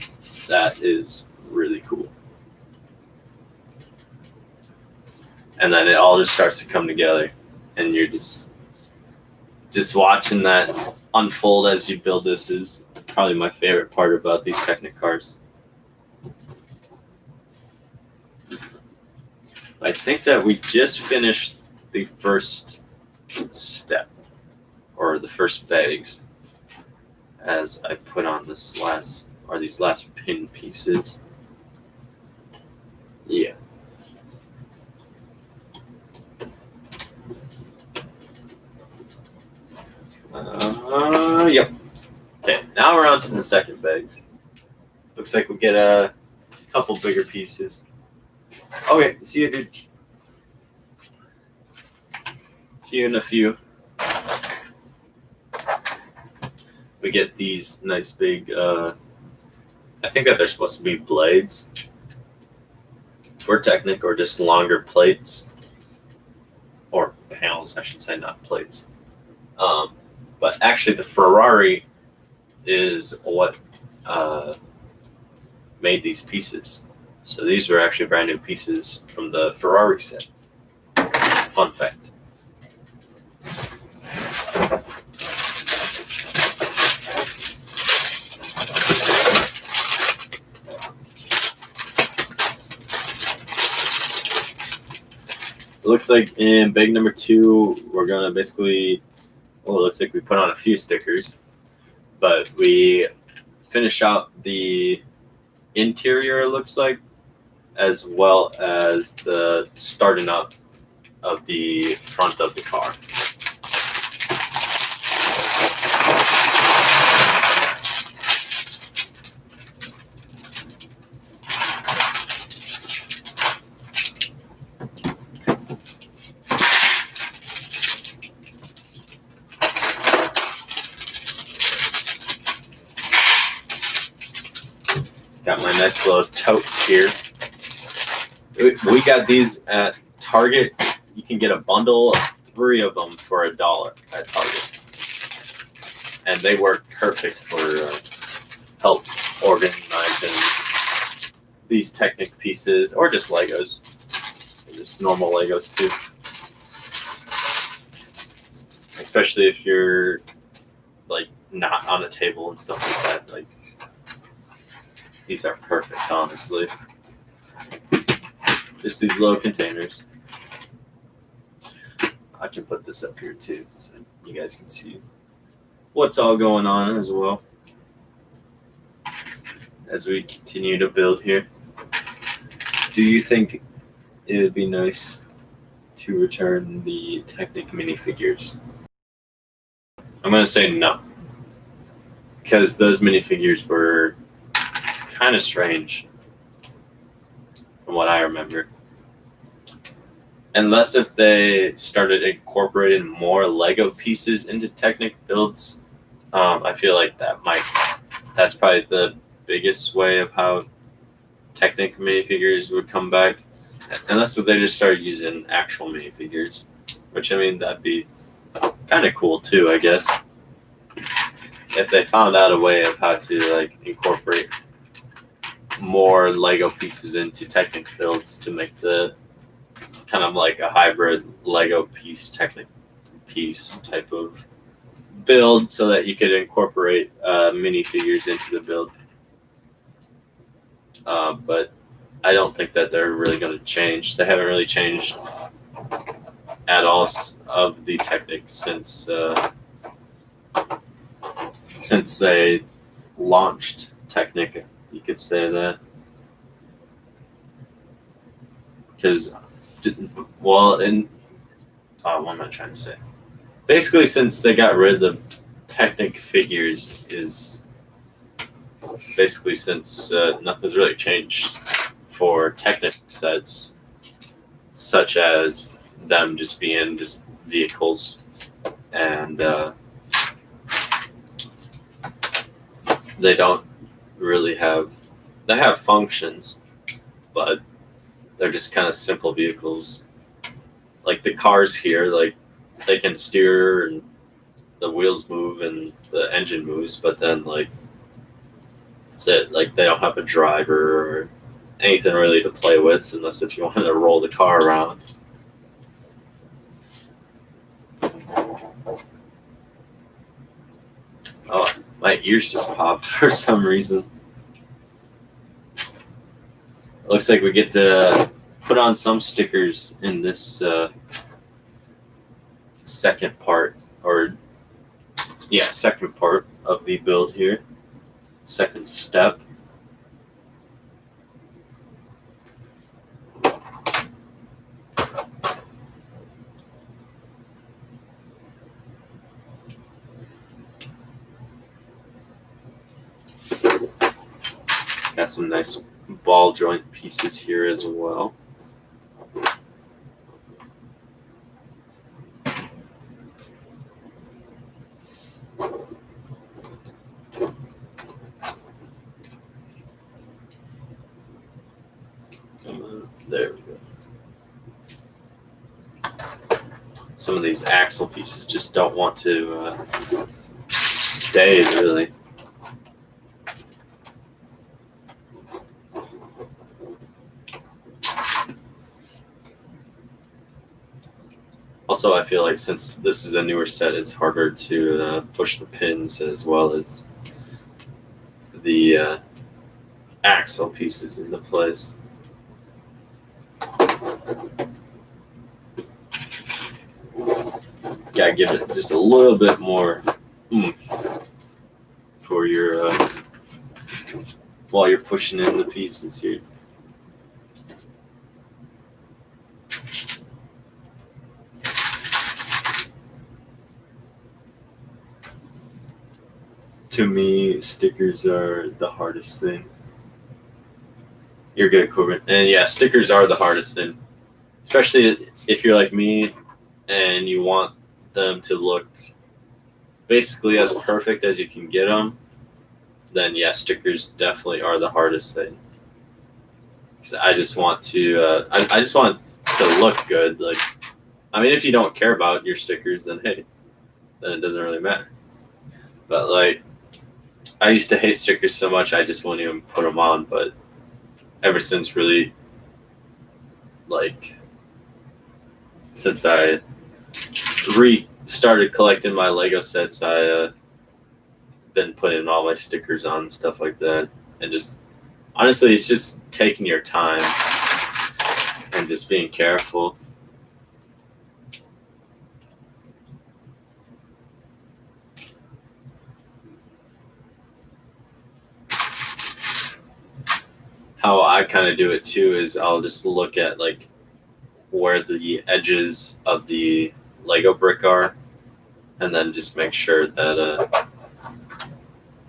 that is really cool. And then it all just starts to come together, and you're just watching that unfold as you build. This is probably my favorite part about these Technic cars. I think that we just finished the first step, or the first bags, as I put on these last pin pieces. Yeah. Yep. Okay, now we're on to the second bags. Looks like we get a couple bigger pieces. Okay, see you, dude. See you in a few. We get these nice big, I think that they're supposed to be blades for Technic, or just longer plates. Or panels, I should say, not plates. But actually the Ferrari is what made these pieces. So these were actually brand new pieces from the Ferrari set. Fun fact. It looks like in bag number 2, we're gonna basically, well, it looks like we put on a few stickers, but we finish out the interior, it looks like, as well as the starting up of the front of the car. Got my nice little totes here. We got these at Target. You can get a bundle of 3 of them for $1 at Target. And they work perfect for help organizing these Technic pieces, or just Legos. Just normal Legos too. Especially if you're like not on a table and stuff like that. Like, these are perfect, honestly. Just these little containers. I can put this up here too, so you guys can see what's all going on as well as we continue to build here. Do you think it would be nice to return the Technic minifigures? I'm going to say no, because those minifigures were kind of strange from what I remember. Unless if they started incorporating more Lego pieces into Technic builds, I feel like that's probably the biggest way of how Technic minifigures would come back. Unless if they just started using actual minifigures, which, I mean, that'd be kind of cool too, I guess. If they found out a way of how to like incorporate more Lego pieces into Technic builds to make the kind of like a hybrid Lego piece Technic piece type of build, so that you could incorporate minifigures into the build. But I don't think that they're really going to change. They haven't really changed at all of the Technic since they launched Technic. You could say that. Because, well, what am I trying to say? Basically, since they got rid of Technic figures, is basically since nothing's really changed for Technic sets, such as them just being just vehicles, and they don't really have, they have functions, but they're just kind of simple vehicles. Like the cars here, like they can steer and the wheels move and the engine moves, but then like that's it. Like they don't have a driver or anything really to play with, unless if you wanted to roll the car around. Oh, my ears just popped for some reason. It looks like we get to put on some stickers in this second part of the build here. Second step. Got some nice ball joint pieces here as well. There we go. Some of these axle pieces just don't want to stay, really. Also, I feel like since this is a newer set, it's harder to push the pins as well as the axle pieces into place. Gotta give it just a little bit more oomph for your while you're pushing in the pieces here. To me, stickers are the hardest thing. You're good, Corbin. And yeah, stickers are the hardest thing. Especially if you're like me and you want them to look basically as perfect as you can get them. then yeah, stickers definitely are the hardest thing. 'Cause I just want to, I just want to look good. Like, I mean, if you don't care about your stickers, then hey, then it doesn't really matter. But like, I used to hate stickers so much I just wouldn't even put them on. But ever since really, like, since I restarted collecting my Lego sets, I been putting all my stickers on and stuff like that, and just honestly, it's just taking your time and just being careful. How I kind of do it too is I'll just look at like where the edges of the Lego brick are, and then just make sure that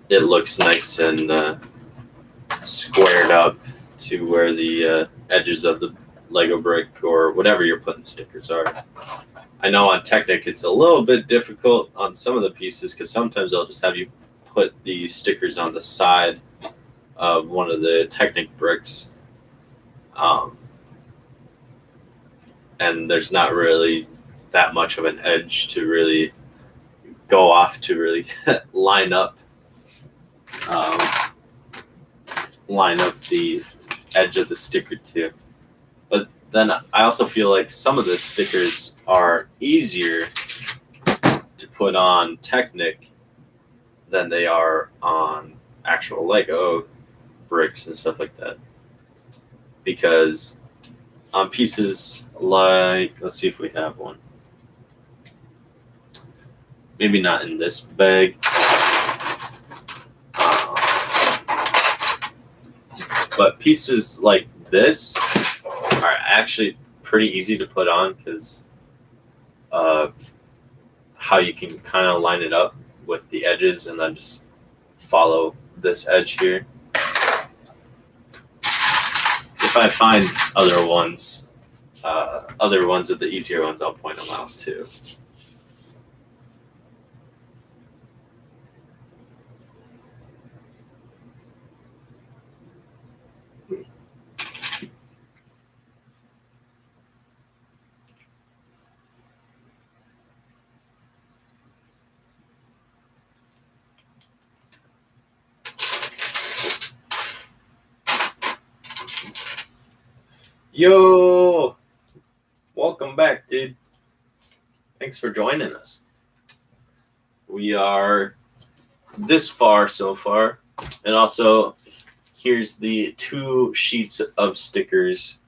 it looks nice and squared up to where the edges of the Lego brick or whatever you're putting stickers are. I know on Technic it's a little bit difficult on some of the pieces because sometimes I'll just have you put the stickers on the side of one of the Technic bricks. And there's not really that much of an edge to really go off to really line up the edge of the sticker too. But then I also feel like some of the stickers are easier to put on Technic than they are on actual Lego bricks and stuff like that. Because on pieces like, let's see if we have one. Maybe not in this bag. But pieces like this are actually pretty easy to put on because of how you can kind of line it up with the edges and then just follow this edge here. If I find other ones of the easier ones, I'll point them out too. Yo, welcome back, dude. Thanks for joining us. We are this far so far, and also here's the 2 sheets of stickers.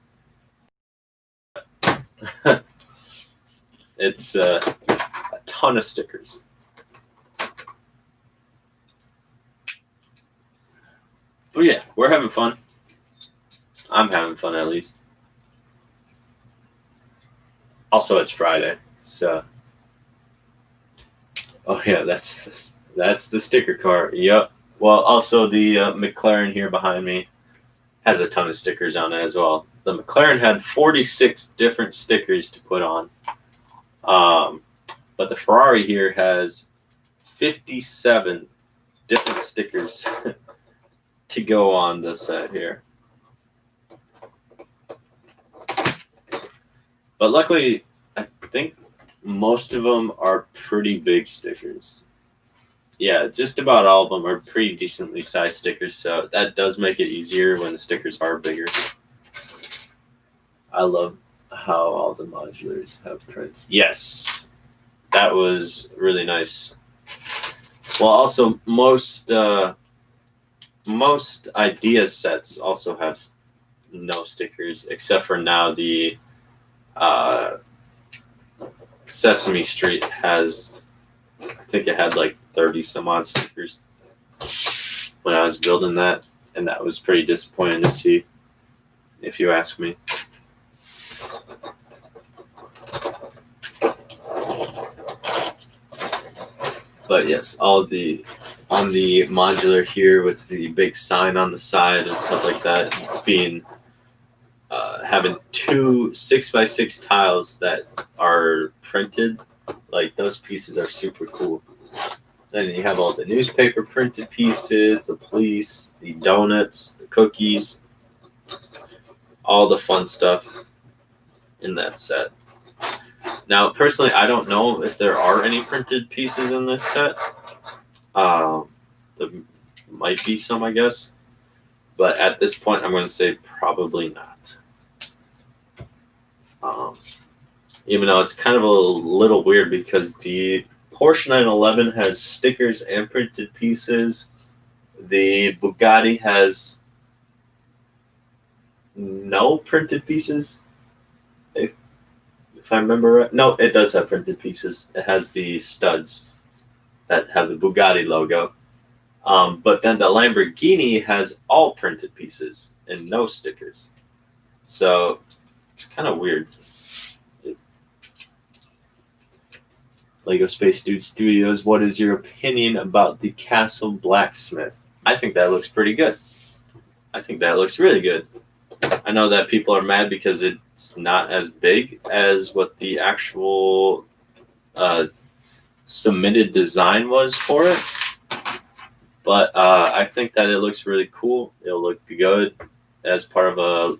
It's a ton of stickers. But yeah, we're having fun. I'm having fun at least. Also, it's Friday, so. Oh yeah, that's the sticker car. Yep. Well, also the McLaren here behind me has a ton of stickers on it as well. The McLaren had 46 different stickers to put on, but the Ferrari here has 57 different stickers to go on the set here. But luckily, I think most of them are pretty big stickers. Yeah, just about all of them are pretty decently sized stickers, so that does make it easier when the stickers are bigger. I love how all the modulars have prints. Yes, that was really nice. Well, also most idea sets also have no stickers, except for now the Sesame Street has, I think it had like 30 some odd stickers when I was building that, and that was pretty disappointing to see, if you ask me. But yes, all the on the modular here with the big sign on the side and stuff like that, being having 2 6x6 tiles that are printed, like those pieces are super cool. Then you have all the newspaper printed pieces, the police, the donuts, the cookies, all the fun stuff in that set. Now, personally, I don't know if there are any printed pieces in this set. There might be some, I guess. But at this point, I'm going to say probably not. Even though it's kind of a little weird because the Porsche 911 has stickers and printed pieces. The Bugatti has no printed pieces. If I remember right. No, it does have printed pieces. It has the studs that have the Bugatti logo. But then the Lamborghini has all printed pieces and no stickers. So it's kind of weird. Lego Space Dude Studios, what is your opinion about the Castle Blacksmith? I think that looks pretty good. I think that looks really good. I know that people are mad because it's not as big as what the actual submitted design was for it. But I think that it looks really cool. It'll look good as part of a,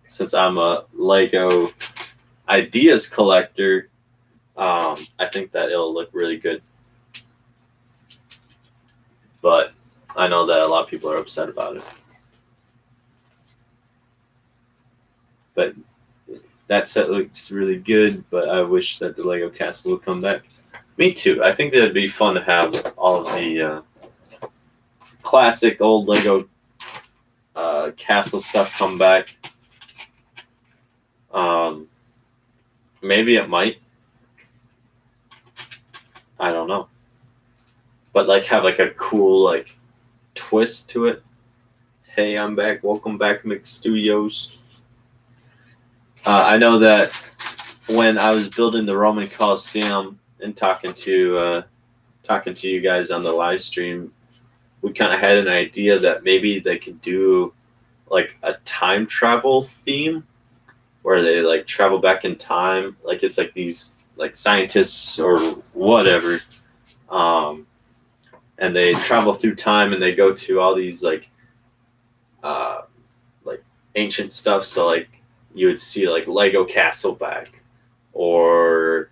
since I'm a Lego ideas collector, I think that it'll look really good. But I know that a lot of people are upset about it. But that set looks really good, but I wish that the Lego Castle would come back. Me too. I think that it'd be fun to have all of the classic old Lego castle stuff come back. Maybe it might. I don't know. But like have like a cool like twist to it. Hey, I'm back. Welcome back, McStudios. I know that when I was building the Roman Colosseum and talking to you guys on the live stream, we kind of had an idea that maybe they could do like a time travel theme where they like travel back in time. Like it's like these like scientists or whatever. And they travel through time and they go to all these like ancient stuff. So like you would see like Lego Castle back or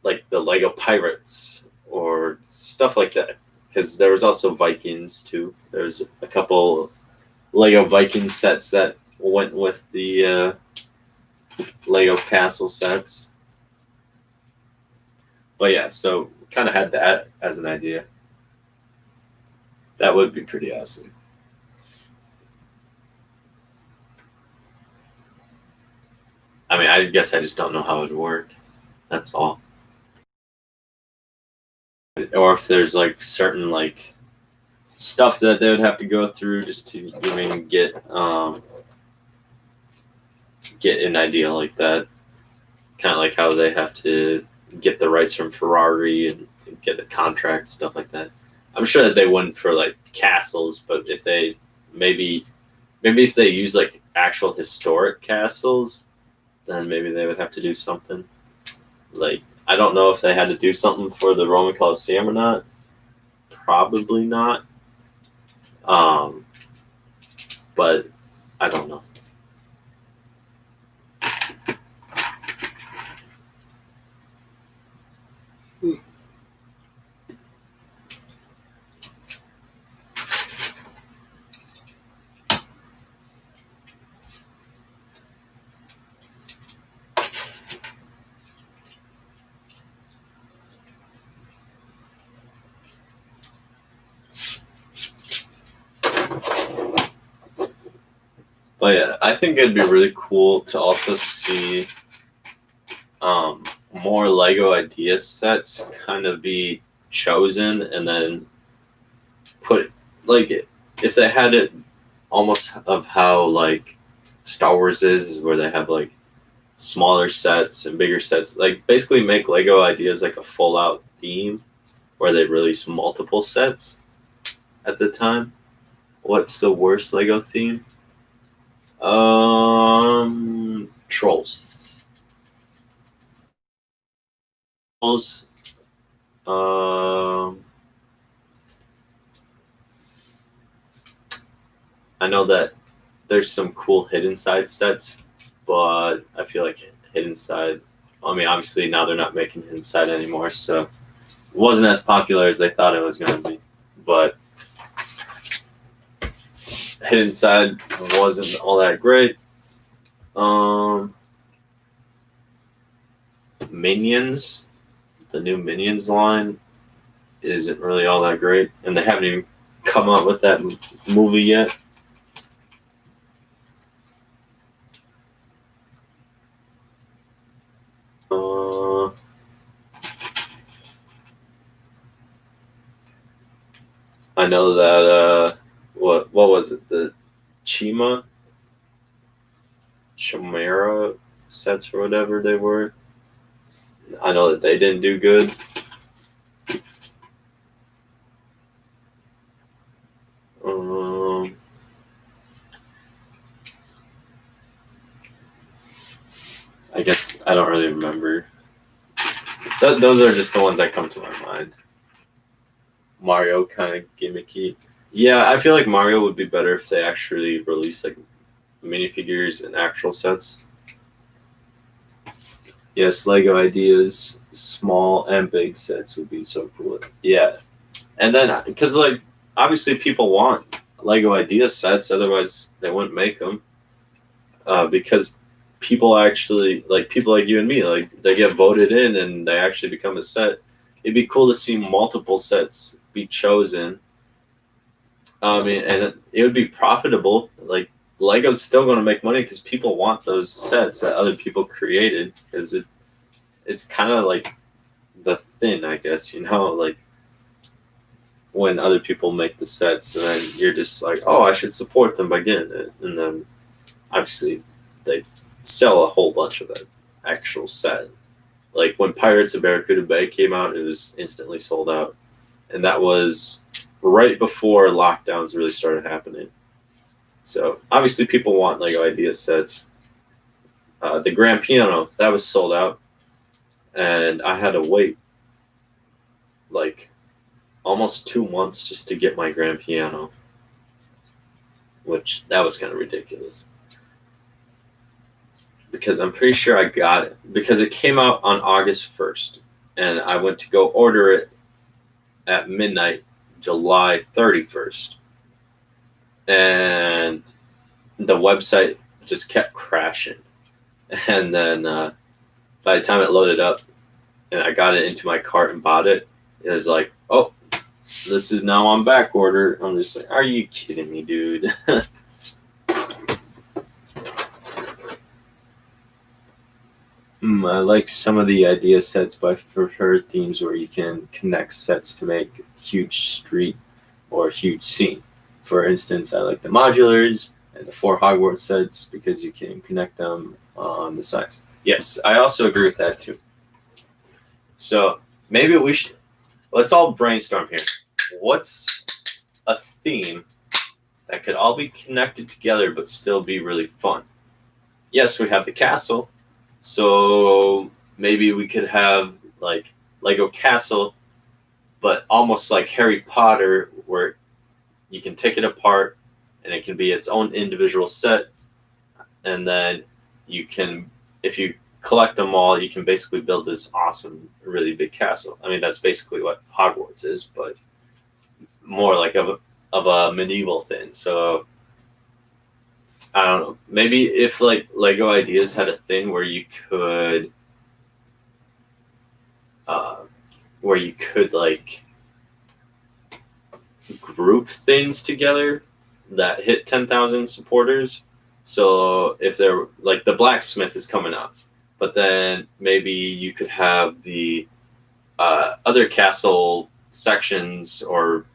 like the Lego Pirates or stuff like that. Because there was also Vikings too. There's a couple Lego Viking sets that went with the Lego Castle sets. But yeah, so kind of had that as an idea. That would be pretty awesome. I mean, I guess I just don't know how it would work. That's all. Or if there's like certain like stuff that they would have to go through just to even get an idea like that. Kind of like how they have to get the rights from Ferrari and get a contract, stuff like that. I'm sure that they wouldn't for like castles, but if they maybe if they use like actual historic castles, then maybe they would have to do something. Like I don't know if they had to do something for the Roman Colosseum or not. Probably not. But I don't know. But yeah, I think it'd be really cool to also see more Lego idea sets kind of be chosen and then put like if they had it almost of how like Star Wars is where they have like smaller sets and bigger sets, like basically make Lego ideas like a full out theme where they release multiple sets at the time. What's the worst Lego theme? Trolls. I know that there's some cool hidden side sets, but I feel like hidden side. I mean, obviously now they're not making hidden side anymore, so it wasn't as popular as they thought it was going to be. But hidden side wasn't all that great. Minions, the new Minions line, isn't really all that great, and they haven't even come out with that movie yet. I know that what was it, the Chimera sets or whatever they were. I know that they didn't do good. I guess I don't really remember. Those are just the ones that come to my mind. Mario kind of gimmicky. Yeah, I feel like Mario would be better if they actually released like minifigures and actual sets. Yes, Lego ideas, small and big sets would be so cool. Yeah, and then because like obviously people want Lego idea sets, otherwise they wouldn't make them. Because people actually like people like you and me, like they get voted in and they actually become a set. It'd be cool to see multiple sets be chosen. I mean, and it would be profitable. Like Lego's still going to make money because people want those sets that other people created. Because it's kind of like the thing, I guess. Like when other people make the sets, and then you're just like, oh, I should support them by getting it, and then obviously they sell a whole bunch of that actual set. Like when Pirates of Barracuda Bay came out, it was instantly sold out, and that was right before lockdowns really started happening. So obviously people want Lego idea sets. The grand piano, that was sold out, and I had to wait like almost 2 months just to get my grand piano, which that was kind of ridiculous. Because I'm pretty sure I got it because it came out on August 1st, and I went to go order it at midnight, July 31st, and the website just kept crashing. And then by the time it loaded up and I got it into my cart and bought it, it was like, oh, this is now on back order. I'm just like, are you kidding me, dude? I like some of the idea sets, but I prefer themes where you can connect sets to make a huge street or a huge scene. For instance, I like the modulars and the 4 Hogwarts sets because you can connect them on the sides. Yes, I also agree with that too. So maybe let's all brainstorm here. What's a theme that could all be connected together but still be really fun? Yes, we have the castle. So maybe we could have like Lego Castle, but almost like Harry Potter, where you can take it apart and it can be its own individual set. And then you can, if you collect them all, you can basically build this awesome, really big castle. I mean, that's basically what Hogwarts is, but more like of a medieval thing. So I don't know. Maybe if like Lego Ideas had a thing where you could, like group things together that hit 10,000 supporters. So if they're like the blacksmith is coming up, but then maybe you could have the other castle sections or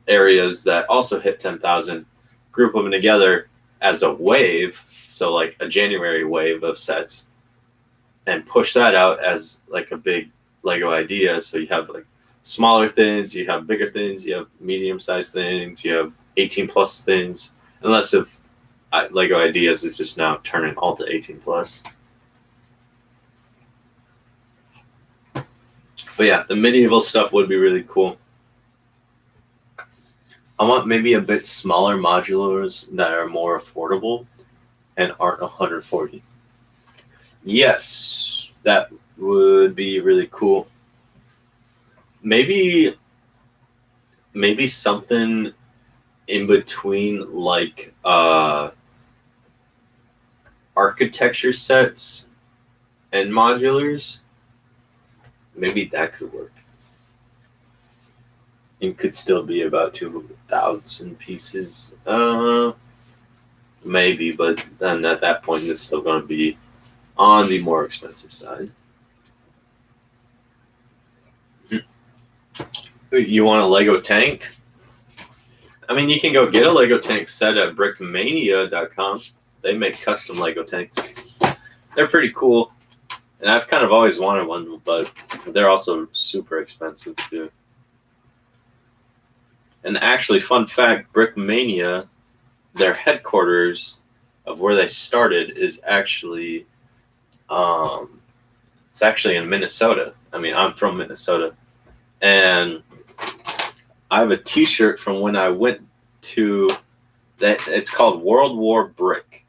areas that also hit 10,000, group them together as a wave, so like a January wave of sets, and push that out as like a big Lego idea. So you have like smaller things, you have bigger things, you have medium-sized things, you have 18 plus things, unless if Lego Ideas is just now turning all to 18 plus. But yeah, the medieval stuff would be really cool. I want maybe a bit smaller modulars that are more affordable and aren't 140. Yes, that would be really cool. Maybe something in between, like architecture sets and modulars. Maybe that could work. It could still be about 2,000 pieces. Maybe, but then at that point, it's still going to be on the more expensive side. You want a Lego tank? I mean, you can go get a Lego tank set at brickmania.com. They make custom Lego tanks. They're pretty cool. And I've kind of always wanted one, but they're also super expensive too. And actually, fun fact, Brickmania, their headquarters of where they started is actually, it's actually in Minnesota. I mean, I'm from Minnesota. And I have a t-shirt from when I went to that. It's called World War Brick.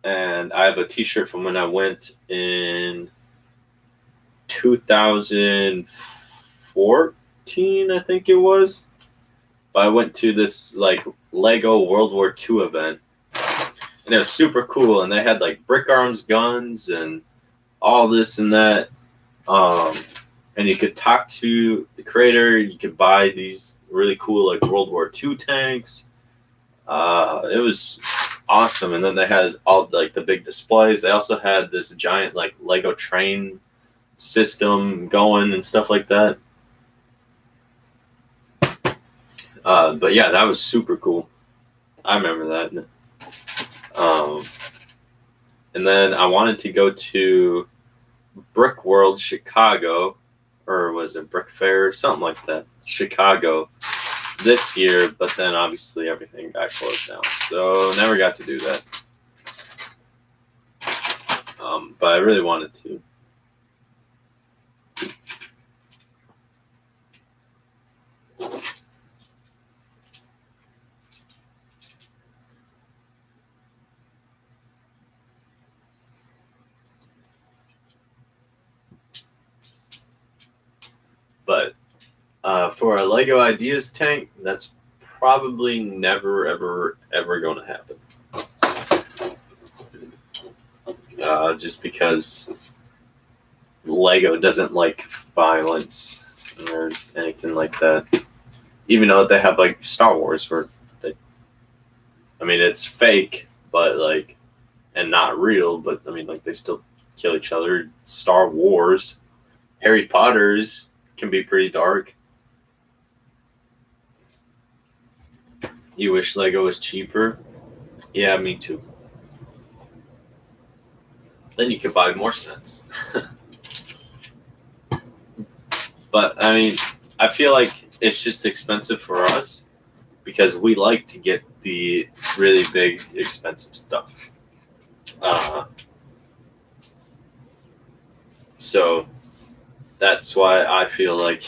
And I have a t-shirt from when I went in 2014, I think it was. But I went to this like Lego World War II event. And it was super cool. And they had like brick arms guns and all this and that. And you could talk to the creator. You could buy these really cool like World War II tanks. It was awesome. And then they had all like the big displays. They also had this giant like Lego train system going and stuff like that. But yeah, that was super cool. I remember that. And then I wanted to go to Brick World Chicago, or was it Brick Fair, something like that, Chicago, this year, but then obviously everything got closed down, so never got to do that. But I really wanted to. But for a Lego Ideas tank, that's probably never, ever going to happen. Just because Lego doesn't like violence or anything like that. Even though they have like Star Wars, where I mean, it's fake, but like, and not real, but I mean, like, they still kill each other. Star Wars, Harry Potter's can be pretty dark. You wish Lego was cheaper? Yeah, me too. Then you could buy more sets. But I mean, I feel like it's just expensive for us because we like to get the really big, expensive stuff. So that's why I feel like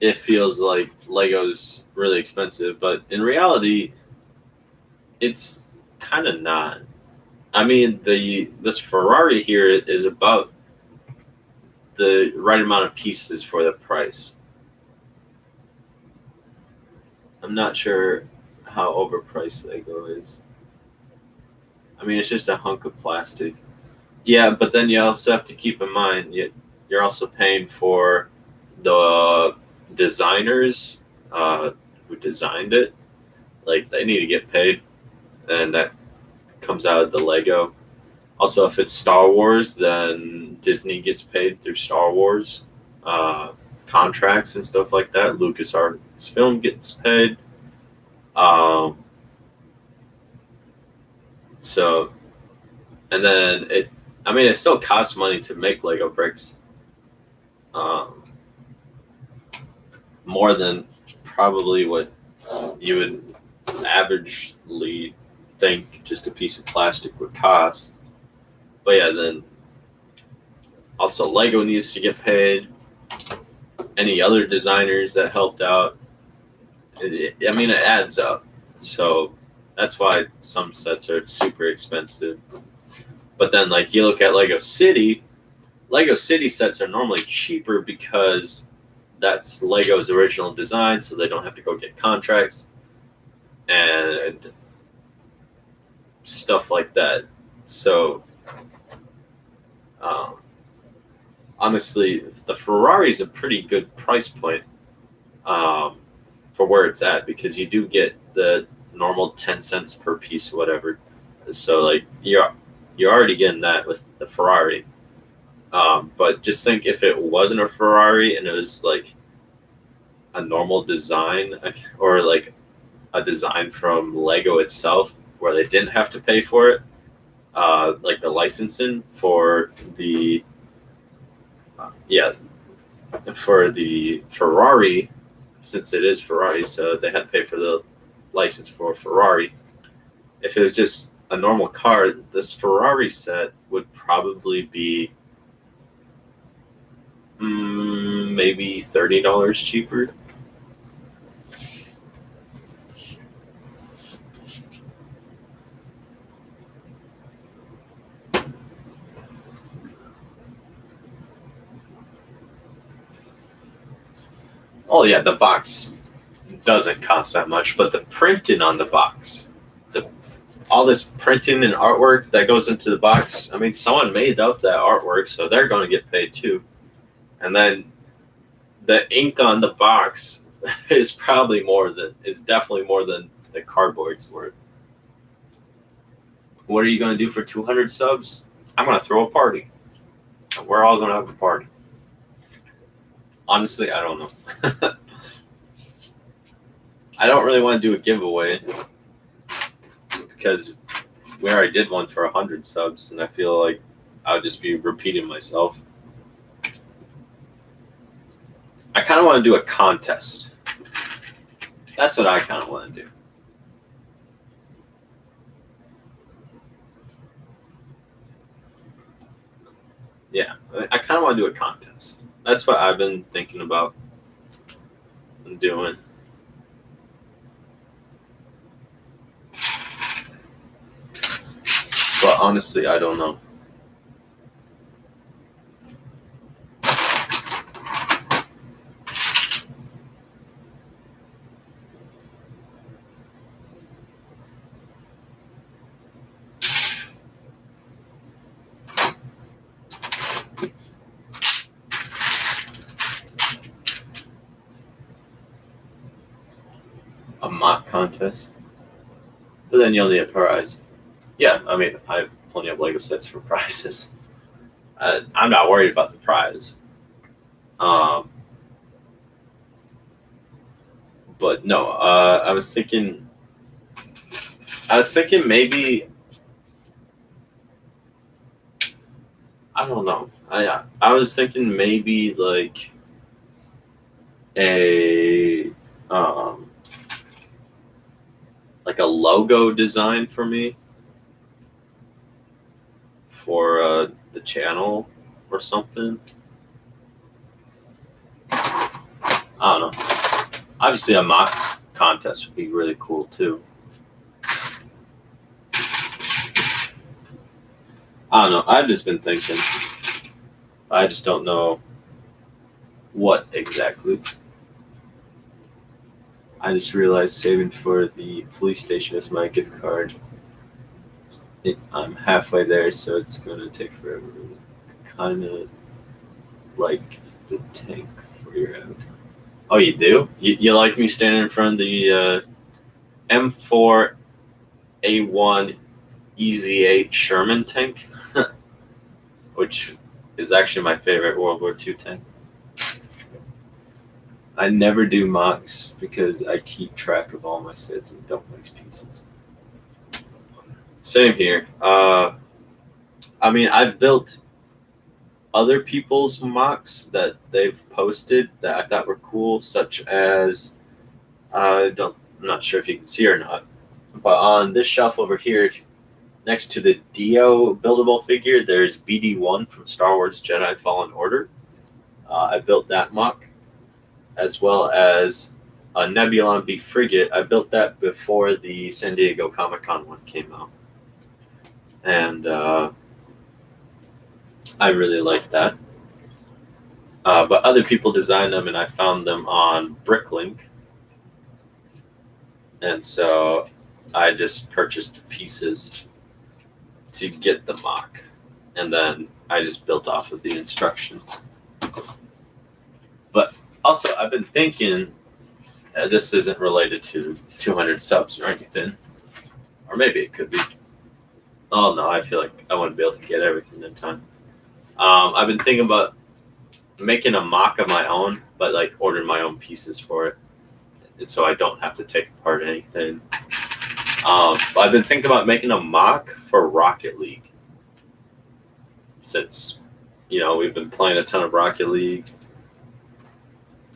it feels like Lego's really expensive, but in reality, it's kind of not. I mean, this Ferrari here is about the right amount of pieces for the price. I'm not sure how overpriced Lego is. I mean, it's just a hunk of plastic. Yeah, but then you also have to keep in mind you're also paying for the designers who designed it. Like, they need to get paid, and that comes out of the Lego. Also, if it's Star Wars, then Disney gets paid through Star Wars contracts and stuff like that. Lucasfilm gets paid. So, and then it still costs money to make Lego bricks. More than probably what you would averagely think just a piece of plastic would cost. But yeah, then also Lego needs to get paid. any other designers that helped out. It adds up. So that's why some sets are super expensive. But then, like, you look at Lego City sets are normally cheaper because that's Lego's original design, so they don't have to go get contracts and stuff like that. So, honestly, the Ferrari is a pretty good price point for where it's at, because you do get the normal 10 cents per piece, whatever. So, like, you're already getting that with the Ferrari. But just think, if it wasn't a Ferrari and it was like a normal design, or like a design from Lego itself, where they didn't have to pay for it, like the licensing for the for the Ferrari, since it is Ferrari, so they had to pay for the license for Ferrari. If it was just a normal car, this Ferrari set would probably be maybe $30 cheaper. Oh yeah, the box doesn't cost that much, but the printing on the box, all this printing and artwork that goes into the box, I mean, someone made up that artwork, so they're going to get paid too. And then the ink on the box is definitely more than the cardboard's worth. What are you going to do for 200 subs? I'm going to throw a party. We're all going to have a party. Honestly, I don't know. I don't really want to do a giveaway because we already did one for 100 subs, and I feel like I would just be repeating myself. I kind of want to do a contest. That's what I kind of want to do. Yeah, I kind of want to do a contest. That's what I've been thinking about doing. But honestly, I don't know. A mock contest, but then you'll need a prize. Yeah, I mean, I have plenty of Lego sets for prizes. I'm not worried about the prize. But no, I was thinking maybe, I don't know. I was thinking maybe like a like a logo design for me for the channel or something. I don't know. Obviously, a mock contest would be really cool too. I don't know. I've just been thinking. I just don't know what exactly. I just realized saving for the police station is my gift card. I'm halfway there, so it's going to take forever. Kind of like the tank for your head. Oh, you do? You like me standing in front of the M4A1 EZ8 Sherman tank? Which is actually my favorite World War II tank. I never do mocks because I keep track of all my sets and don't waste pieces. Same here. I mean, I've built other people's mocks that they've posted that I thought were cool, such as I'm not sure if you can see or not, but on this shelf over here, next to the Dio buildable figure, there's BD1 from Star Wars Jedi Fallen Order. I built that mock. as well as a Nebulon B frigate. I built that before the San Diego Comic-Con one came out. And I really like that. But other people designed them, and I found them on Bricklink. And so I just purchased the pieces to get the mock. And then I just built off of the instructions. But also, I've been thinking, this isn't related to 200 subs or anything. Or maybe it could be. Oh, no, I feel like I wouldn't be able to get everything in time. I've been thinking about making a mock of my own, but like ordering my own pieces for it. And so I don't have to take apart anything. I've been thinking about making a mock for Rocket League. Since, we've been playing a ton of Rocket League.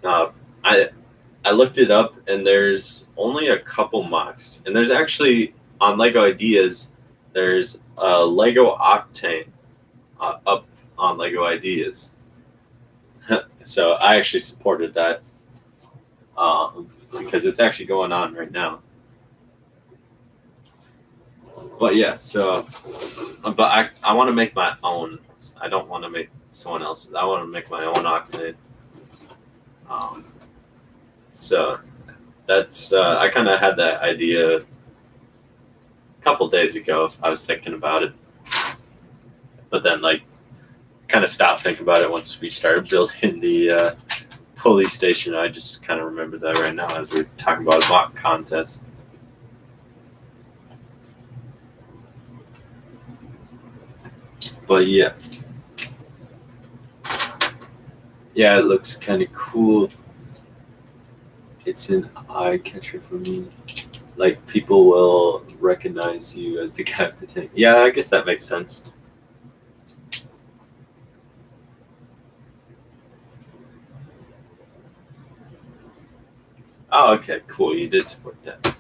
I looked it up, and there's only a couple mocks. And there's actually, on Lego Ideas, there's a Lego Octane up on Lego Ideas. So I actually supported that because it's actually going on right now. But yeah, so, but I want to make my own. I don't want to make someone else's. I want to make my own Octane. So that's, I kind of had that idea a couple days ago. I was thinking about it. But then, kind of stopped thinking about it once we started building the police station. I just kind of remembered that right now as we're talking about a mock contest. But yeah. Yeah, it looks kind of cool. It's an eye catcher for me. Like, people will recognize you as the guy with the tank. Yeah, I guess that makes sense. Oh, okay, cool. You did support that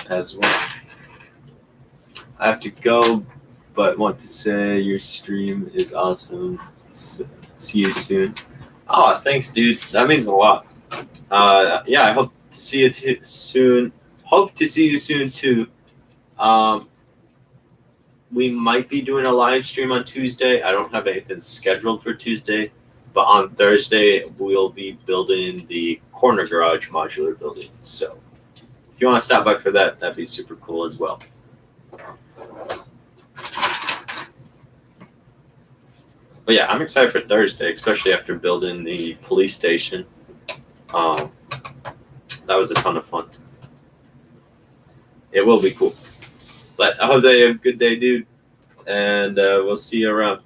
as well. I have to go, but want to say your stream is awesome. See you soon. Oh, thanks, dude. That means a lot. Yeah, I hope to see you soon. Hope to see you soon too. We might be doing a live stream on Tuesday. I don't have anything scheduled for Tuesday, but on Thursday we'll be building the corner garage modular building. So if you want to stop by for that, that'd be super cool as well. But yeah, I'm excited for Thursday, especially after building the police station. That was a ton of fun. It will be cool. But I hope that you have a good day, dude. And we'll see you around.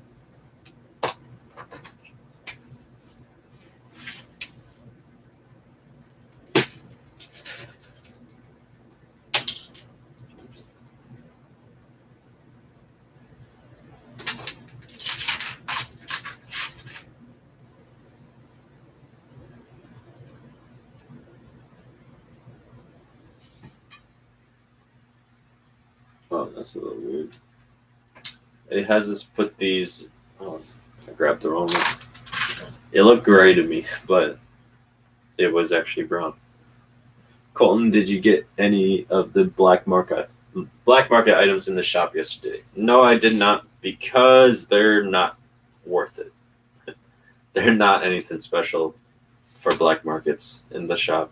Oh, that's a little weird. It has us put these. Oh, I grabbed the wrong one. It looked gray to me, but it was actually brown. Colton, did you get any of the black market items in the shop yesterday? No, I did not, because they're not worth it. They're not anything special for black markets in the shop.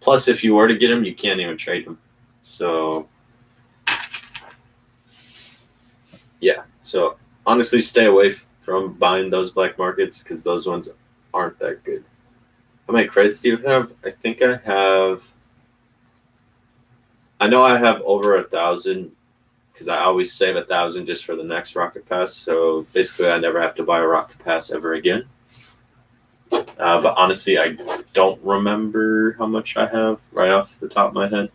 Plus, if you were to get them, you can't even trade them. So yeah, so honestly, stay away from buying those black markets, because those ones aren't that good. How many credits do you have? I know I have over 1,000, because I always save 1,000 just for the next Rocket Pass. So basically, I never have to buy a Rocket Pass ever again. But honestly, I don't remember how much I have right off the top of my head.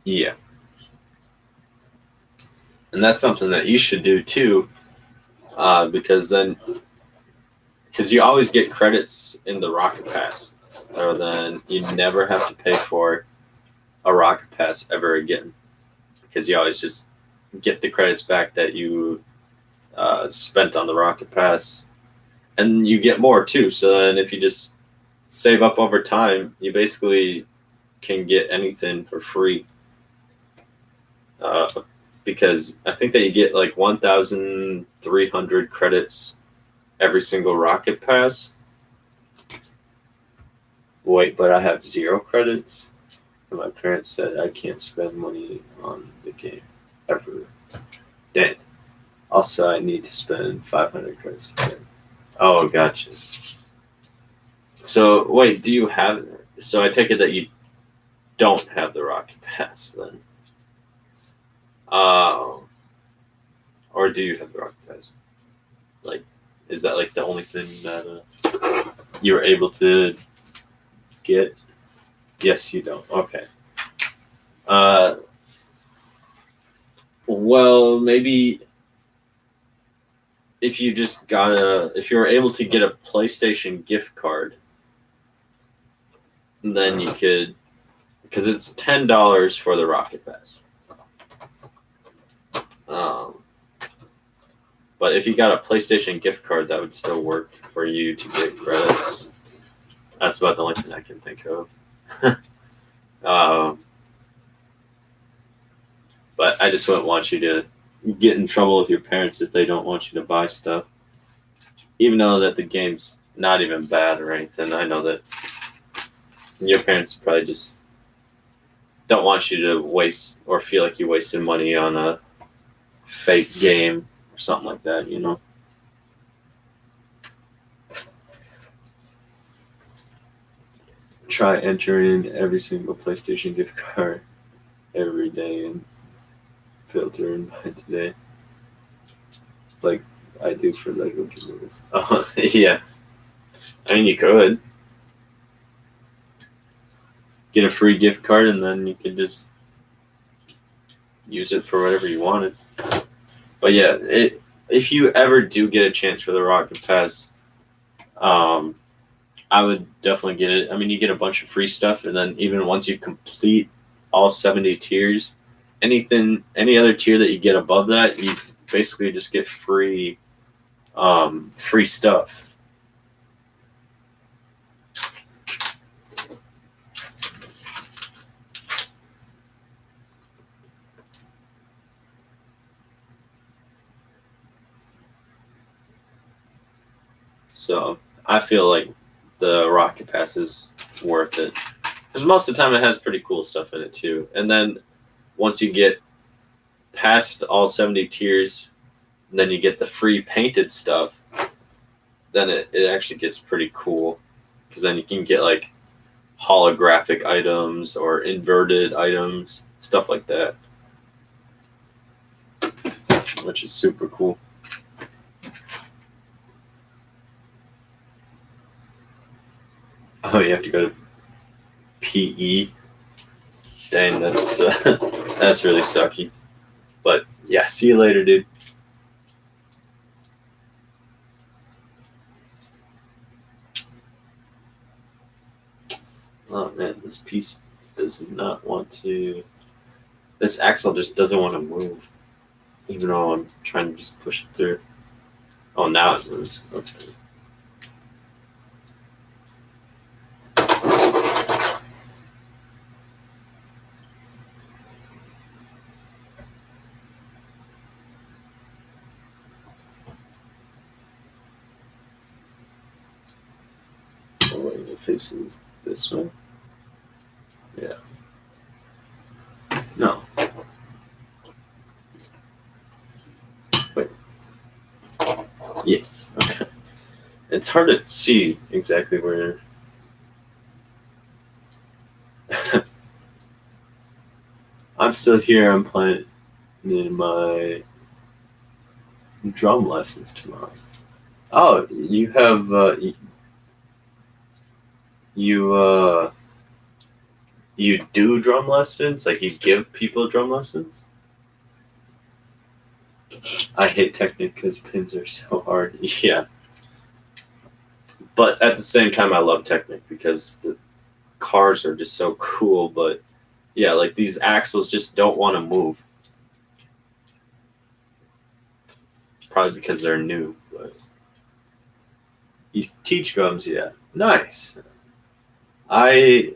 Yeah. And that's something that you should do too, because you always get credits in the Rocket Pass, so then you never have to pay for a Rocket Pass ever again, because you always just get the credits back that you spent on the Rocket Pass, and you get more too. So then if you just save up over time, you basically can get anything for free. Because I think that you get like 1,300 credits every single Rocket Pass. Wait, but I have 0 credits. And my parents said I can't spend money on the game ever. Dang. Also, I need to spend 500 credits. Oh, gotcha. So, wait, do you have... So I take it that you don't have the Rocket Pass then. Or do you have the Rocket Pass? Like, is that like the only thing that you were able to get? Yes, you don't. Okay. Well, maybe if you were able to get a PlayStation gift card, then you could, because it's $10 for the Rocket Pass. But if you got a PlayStation gift card, that would still work for you to get credits. That's about the only thing I can think of. But I just wouldn't want you to get in trouble with your parents if they don't want you to buy stuff. Even though that the game's not even bad or anything, I know that your parents probably just don't want you to waste or feel like you wasted money on a fake game or something like that, you know? Try entering every single PlayStation gift card every day and filter and buy today. Like I do for Lego games. Yeah. I mean, you could get a free gift card and then you could just use it for whatever you wanted. But yeah, if you ever do get a chance for the Rocket Pass, I would definitely get it. I mean, you get a bunch of free stuff, and then even once you complete all 70 tiers, any other tier that you get above that, you basically just get free stuff. So I feel like the Rocket Pass is worth it, because most of the time it has pretty cool stuff in it too. And then once you get past all 70 tiers, and then you get the free painted stuff, then it actually gets pretty cool, because then you can get like holographic items or inverted items, stuff like that, which is super cool. Oh, you have to go to PE. Dang, that's that's really sucky. But yeah, see you later, dude. Oh man, this piece does not want to. This axle just doesn't want to move, even though I'm trying to just push it through. Oh, now it moves. Okay. Oh, wait, it faces this way. Yeah. No. Wait. Yes. Okay. It's hard to see exactly where. I'm still here. I'm playing in my drum lessons tomorrow. Oh, you have you You do drum lessons? Like you give people drum lessons? I hate Technic because pins are so hard. Yeah. But at the same time, I love Technic because the cars are just so cool. But yeah, like these axles just don't want to move. Probably because they're new. But you teach drums, yeah. Nice. I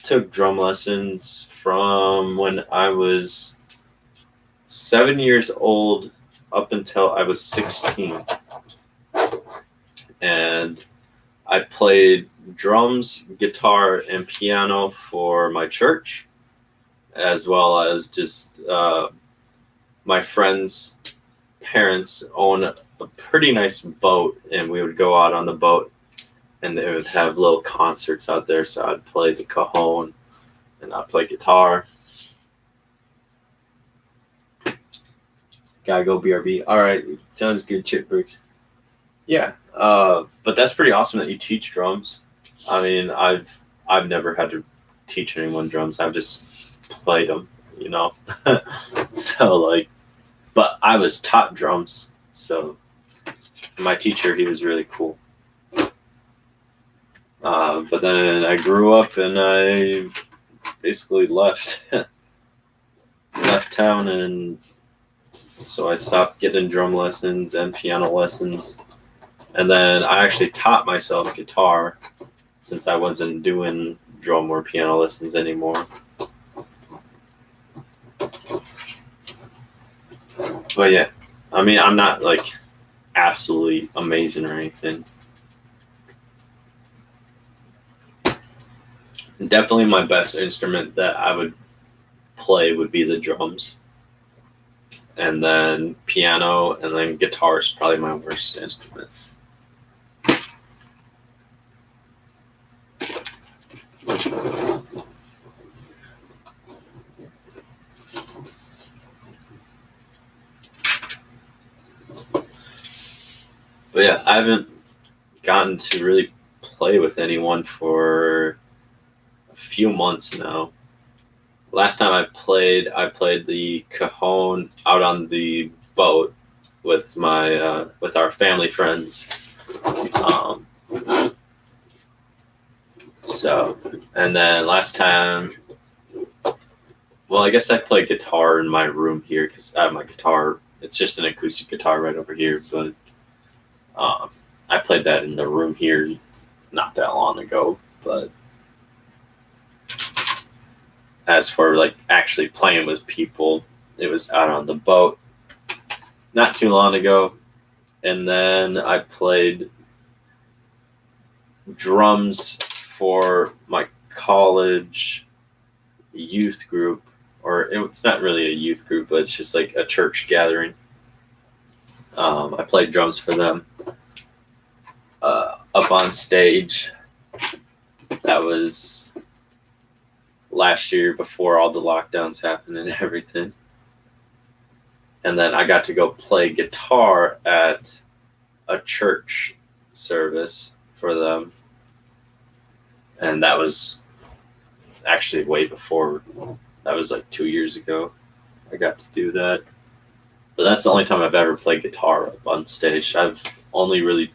took drum lessons from when I was 7 years old up until I was 16. And I played drums, guitar, and piano for my church, as well as just my friends' parents own a pretty nice boat, and we would go out on the boat, and they would have little concerts out there. So I'd play the cajon, and I'd play guitar. Gotta go BRB. All right, sounds good, Chip Bricks. Yeah, but that's pretty awesome that you teach drums. I mean, I've never had to teach anyone drums. I've just played them, you know. So like, but I was taught drums. So my teacher, he was really cool. But then I grew up and I basically left town, and so I stopped getting drum lessons and piano lessons. And then I actually taught myself guitar since I wasn't doing drum or piano lessons anymore. But yeah, I mean, I'm not like absolutely amazing or anything. Definitely my best instrument that I would play would be the drums. And then piano, and then guitar is probably my worst instrument. But yeah, I haven't gotten to really play with anyone for a few months now. Last time I played the cajon out on the boat with my with our family friends. So, and then last time, well, I guess I play guitar in my room here because I have my guitar. It's just an acoustic guitar right over here, but I played that in the room here not that long ago. But as for like actually playing with people, it was out on the boat not too long ago. And then I played drums for my college youth group, or it's not really a youth group, but it's just like a church gathering. I played drums for them up on stage. That was last year before all the lockdowns happened and everything. And then I got to go play guitar at a church service for them. And that was actually way before. That was like 2 years ago. I got to do that. But that's the only time I've ever played guitar up on stage. I've only really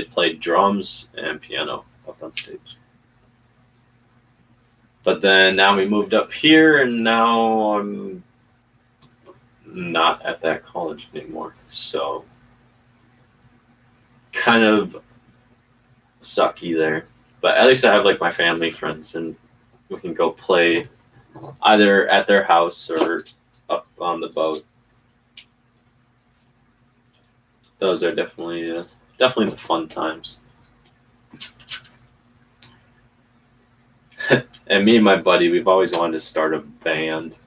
played drums and piano up on stage. But then now we moved up here, and now I'm not at that college anymore. So kind of sucky there. But at least I have like my family friends, and we can go play either at their house or up on the boat. Those are definitely the fun times. And me and my buddy, we've always wanted to start a band.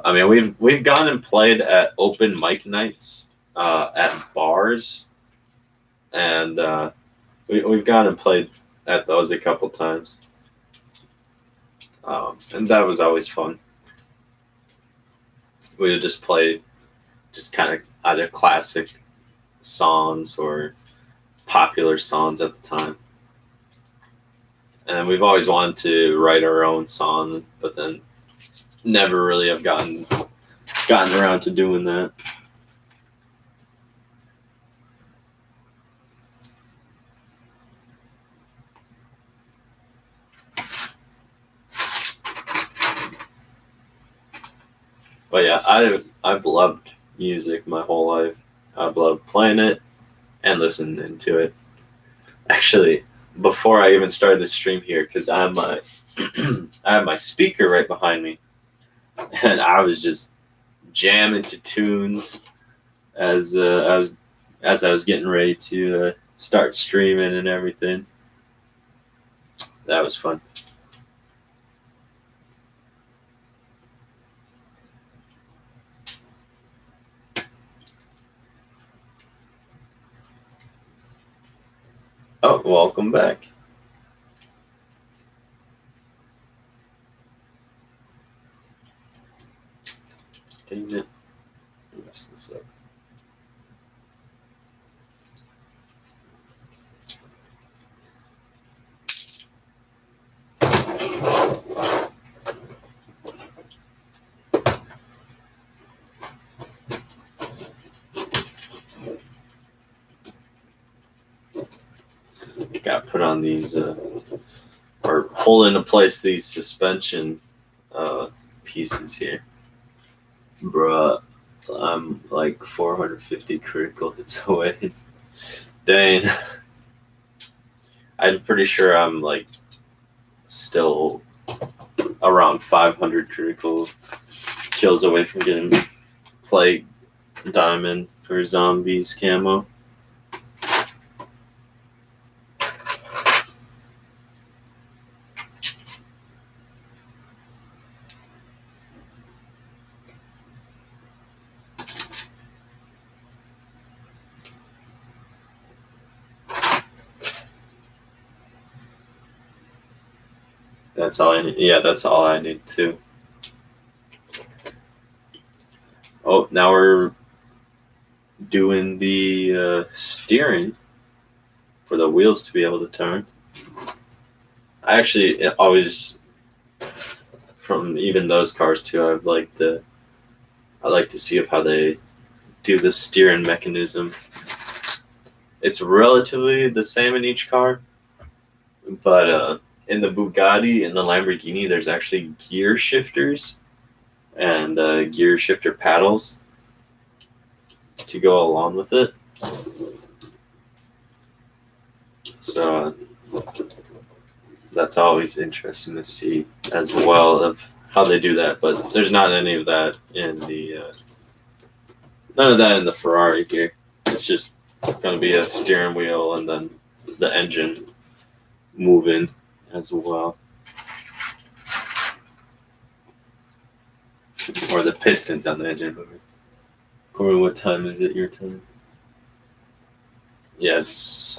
I mean, we've gone and played at open mic nights at bars, and we've gone and played at those a couple times, and that was always fun. We would just play, just kind of either classic songs or popular songs at the time. and we've always wanted to write our own song, but then never really have gotten around to doing that. But yeah, I've loved music my whole life. I've loved playing it and listening to it. Actually, before I even started the stream here, because I have my speaker right behind me, and I was just jamming to tunes as I was getting ready to start streaming and everything. That was fun. Oh, welcome back. Dang it. I messed this up. Got put on these or hold into place these suspension pieces here. Bruh, I'm like 450 critical hits away. Dang. I'm pretty sure I'm like still around 500 critical kills away from getting Plague Diamond for Zombies camo. That's all I need. Yeah, that's all I need too. Oh, now we're doing the steering for the wheels to be able to turn. I actually always, from even those cars too, I like to see how they do the steering mechanism. It's relatively the same in each car, but in the Bugatti and the Lamborghini, there's actually gear shifters and gear shifter paddles to go along with it. So that's always interesting to see as well of how they do that. But there's not any of that in none of that in the Ferrari here. It's just going to be a steering wheel and then the engine moving as well. Or the pistons on the engine moving. Corey, what time is it your time? Yeah, it's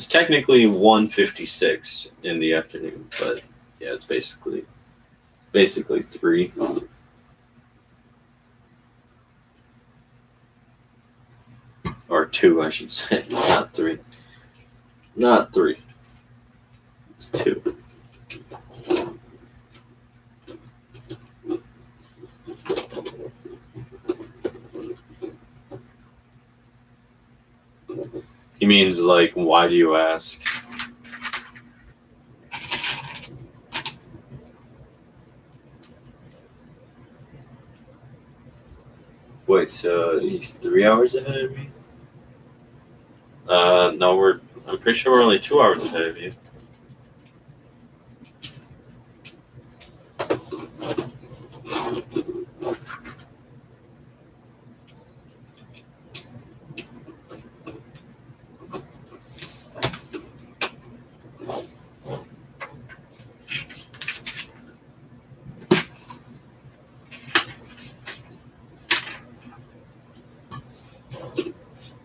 technically 1:56 in the afternoon, but yeah, it's basically 3. Or 2, I should say, not 3. Not 3. It's 2. He means like, why do you ask? Wait, so he's 3 hours ahead of me? No, I'm pretty sure we're only 2 hours ahead of you.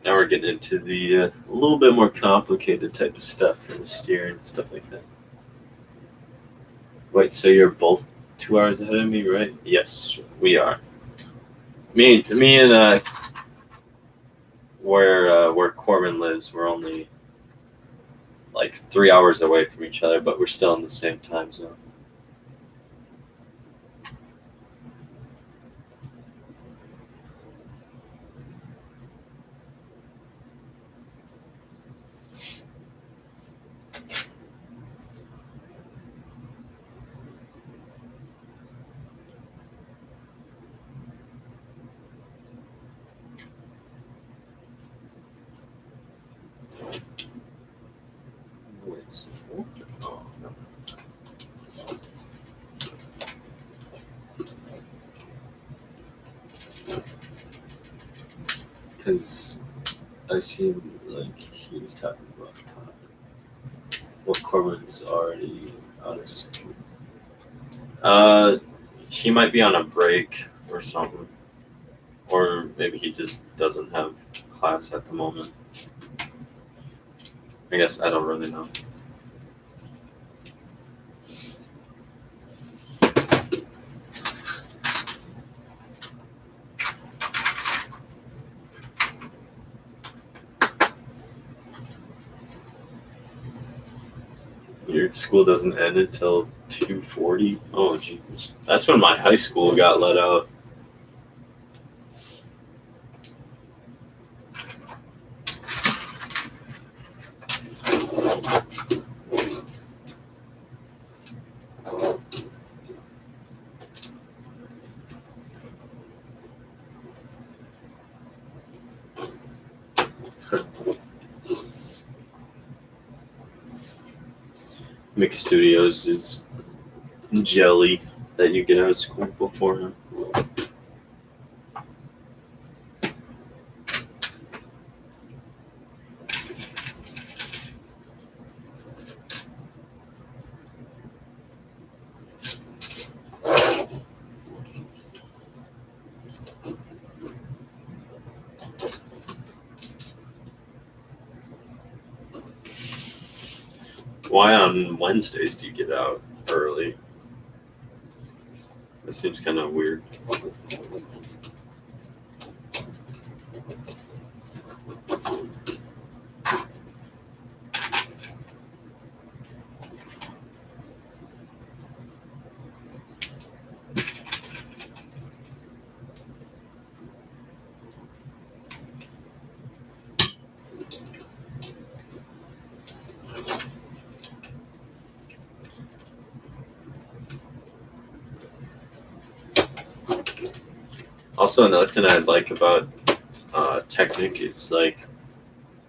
Now we're getting into the a little bit more complicated type of stuff and the steering and stuff like that. Wait, so you're both 2 hours ahead of me, right? Yes, we are. Me and where Corbin lives, we're only like 3 hours away from each other, but we're still in the same time zone. Oh, no. Because I seen like he was talking about well, Corbin's already out of school. He might be on a break or something, or maybe he just doesn't have class at the moment. I guess I don't really know. Your school doesn't end until 2:40. Oh, Jesus. That's when my high school got let out. Mixed Studios is jelly that you get out of school beforehand. Why on Wednesdays do you get out early? That seems kind of weird. Also, another thing I like about Technic is like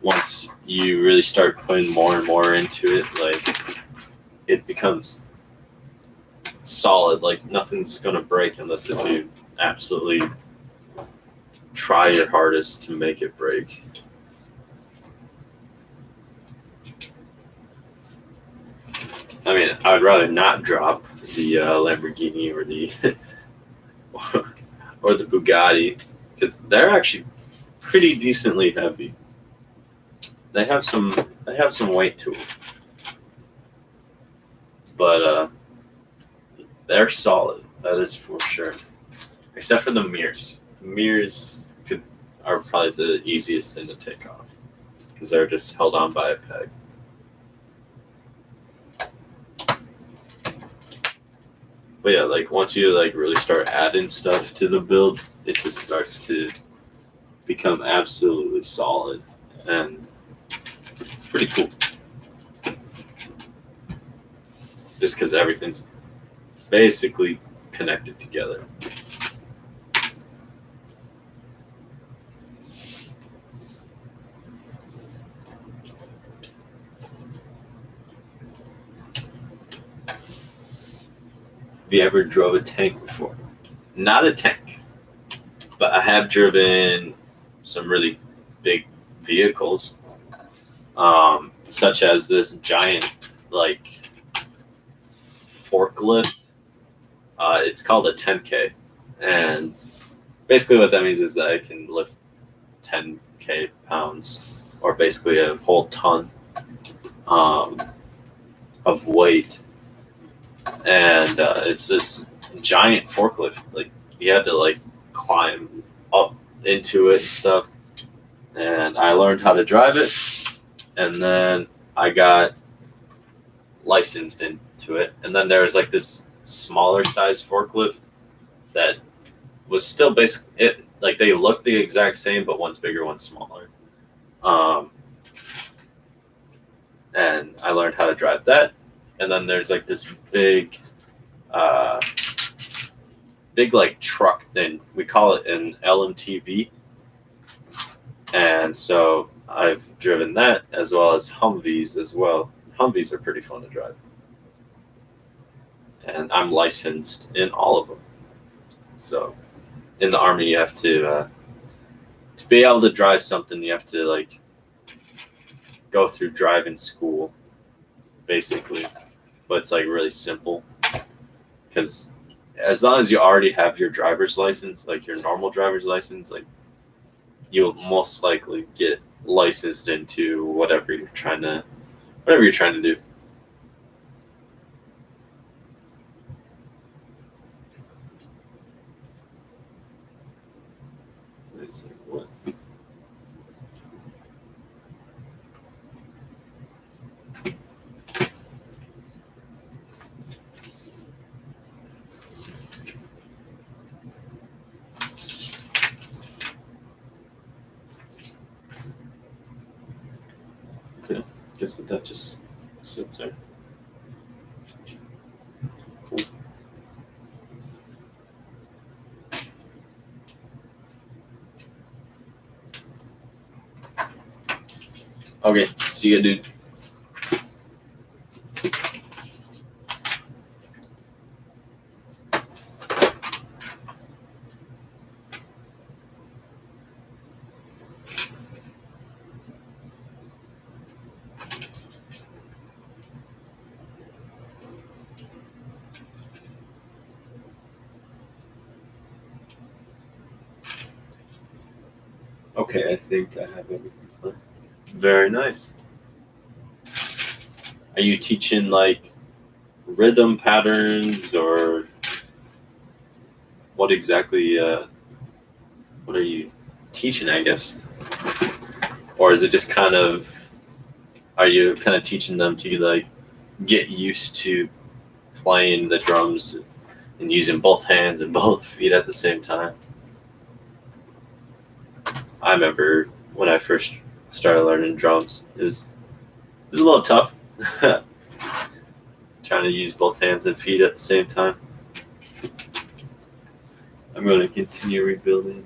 once you really start putting more and more into it, like it becomes solid. Like nothing's gonna break unless if you absolutely try your hardest to make it break. I mean, I would rather not drop the Lamborghini or the or the Bugatti because they're actually pretty decently heavy. They have some weight to them, but they're solid. That is for sure. Except for the mirrors. The mirrors are probably the easiest thing to take off because they're just held on by a peg. But yeah, like once you like really start adding stuff to the build, it just starts to become absolutely solid, and it's pretty cool. Just because everything's basically connected together. Have you ever drove a tank before? Not a tank, but I have driven some really big vehicles, such as this giant like forklift. It's called a 10K, and basically what that means is that I can lift 10K pounds, or basically a whole ton of weight. And it's this giant forklift. Like you had to like climb up into it and stuff. And I learned how to drive it, and then I got licensed into it. And then there was like this smaller size forklift that was still basically it. Like they look the exact same, but one's bigger, one's smaller. And I learned how to drive that. And then there's like this big like truck thing. We call it an LMTV. And so I've driven that as well as Humvees as well. Humvees are pretty fun to drive. And I'm licensed in all of them. So in the Army, you have to be able to drive something, you have to like go through driving school, basically. But it's like really simple because as long as you already have your driver's license, like your normal driver's license, like you'll most likely get licensed into whatever you're trying to do. It's like, what? Okay, guess that just sits there. Cool. Okay, see ya, dude. Okay, I think I have everything planned. Very nice. Are you teaching like rhythm patterns or what exactly? What are you teaching, I guess? Or is it just kind of, are you kind of teaching them to like get used to playing the drums and using both hands and both feet at the same time? I remember when I first started learning drums, it was a little tough. Trying to use both hands and feet at the same time. I'm going to continue rebuilding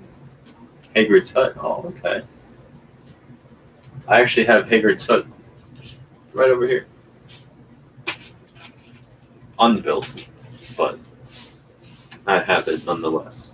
Hagrid's hut. Oh, okay. I actually have Hagrid's hut just right over here. Unbuilt, but I have it nonetheless.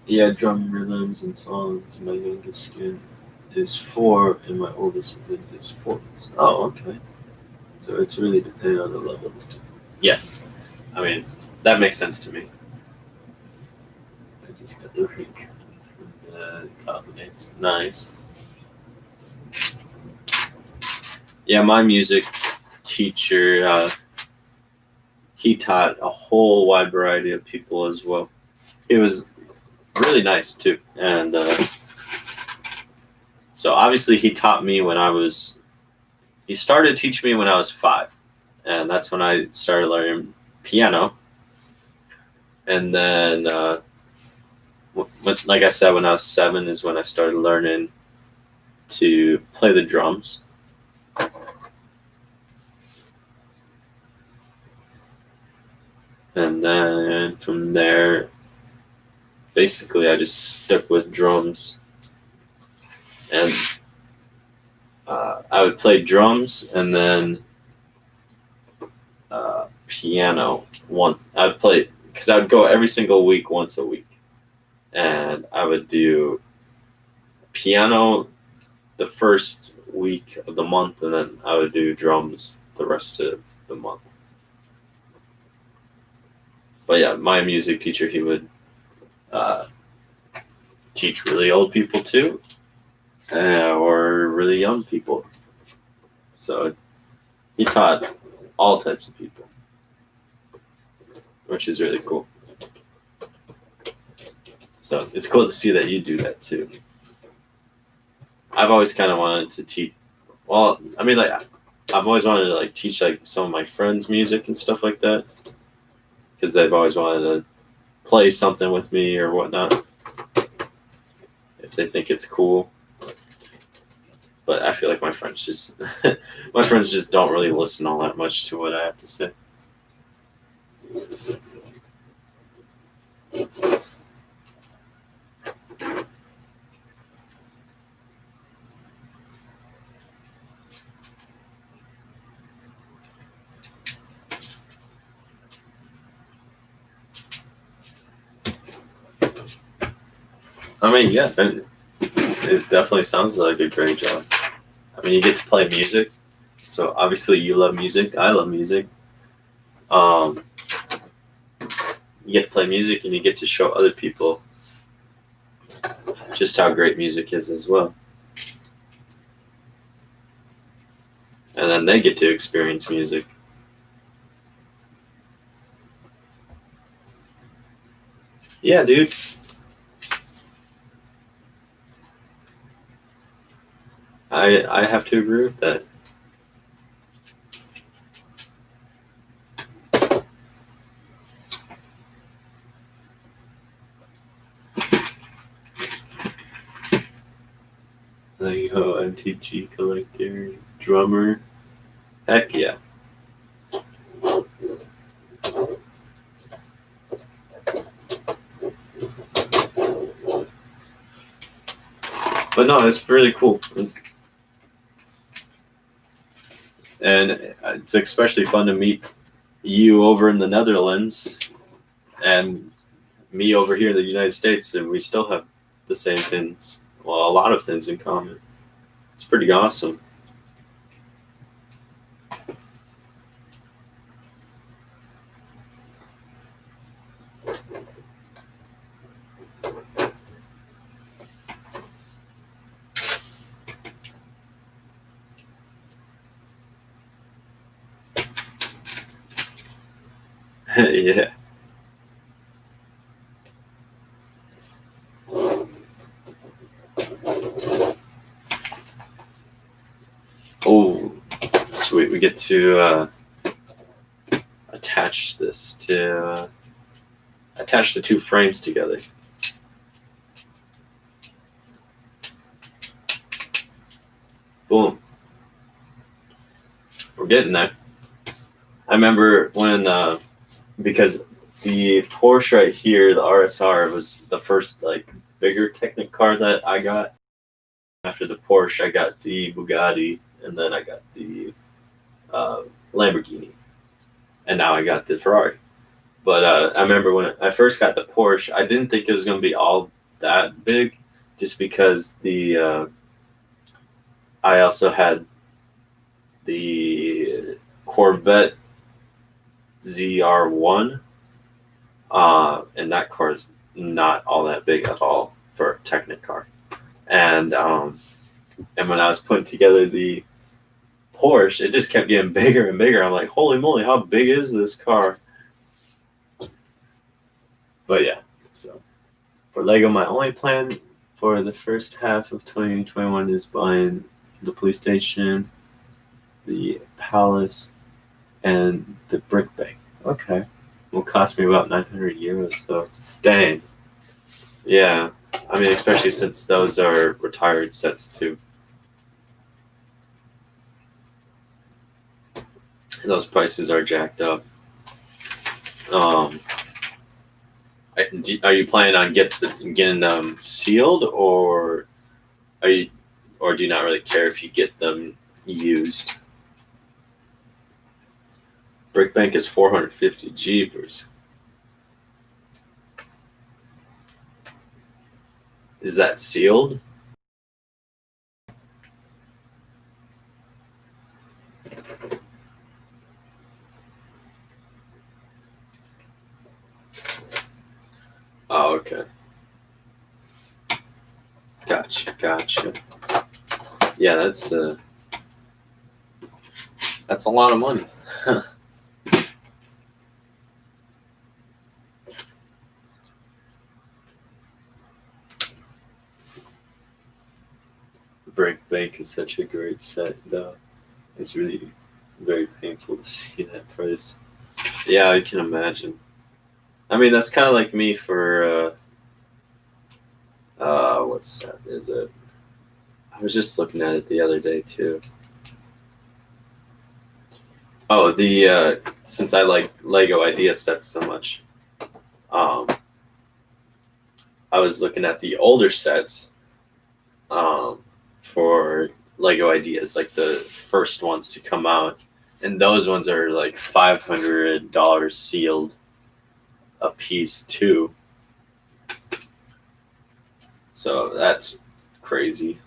Yeah, drum rhythms and songs. My youngest student is 4, and my oldest is in his 40s. Oh, okay. So it's really depending on the level of the student. Yeah, I mean that makes sense to me. I just got the ring from the combinates. Nice. Yeah, my music teacher, he taught a whole wide variety of people as well. He was really nice too, and so obviously he taught me when he started teaching me when I was 5, and that's when I started learning piano. And then like I said, when I was 7 is when I started learning to play the drums. And then from there, basically I just stuck with drums. And I would play drums and then piano once. I would play, because I would go every single week, once a week. And I would do piano the first week of the month, and then I would do drums the rest of the month. But yeah, my music teacher, he would teach really old people too, or really young people. So he taught all types of people, which is really cool. So it's cool to see that you do that too. I've always kind of wanted to teach. Well, I mean, like I've always wanted to like teach like some of my friends' music and stuff like that, because they've always wanted to play something with me or whatnot if they think it's cool. But I feel like my friends just don't really listen all that much to what I have to say. I mean, yeah, it definitely sounds like a great job. I mean, you get to play music, so obviously you love music. I love music. You get to play music, and you get to show other people just how great music is as well. And then they get to experience music. Yeah, dude. I have to agree with that. Like, oh, MTG collector, drummer. Heck yeah. But no, it's really cool. And it's especially fun to meet you over in the Netherlands and me over here in the United States, and we still have the same things. Well, a lot of things in common. It's pretty awesome. Yeah. Oh, sweet. We get to attach this to attach the two frames together. Boom. We're getting there. I remember when because the Porsche right here, the RSR, was the first like bigger Technic car that I got. After the Porsche, I got the Bugatti, and then I got the Lamborghini, and now I got the Ferrari. But I remember when I first got the Porsche, I didn't think it was going to be all that big, just because I also had the Corvette ZR1, and that car is not all that big at all for a Technic car. And when I was putting together the Porsche, it just kept getting bigger and bigger. I'm like, holy moly, how big is this car? But yeah, so for Lego, my only plan for the first half of 2021 is buying the police station, the palace, and the brick bank. Okay. Will cost me about 900 euros, so dang. Yeah. I mean, especially since those are retired sets too. And those prices are jacked up. Are you planning on getting them sealed, or do you not really care if you get them used? Brickbank is 450 Jeepers. Is that sealed? Oh, okay. Gotcha. Yeah, that's a lot of money. Break Bank is such a great set, though. It's really very painful to see that price. Yeah, I can imagine. I mean, that's kind of like me for what set is it? I was just looking at it the other day too. Oh, the since I like Lego idea sets so much, um, I was looking at the older sets for Lego ideas, like the first ones to come out, and those ones are like $500 sealed a piece too. So that's crazy.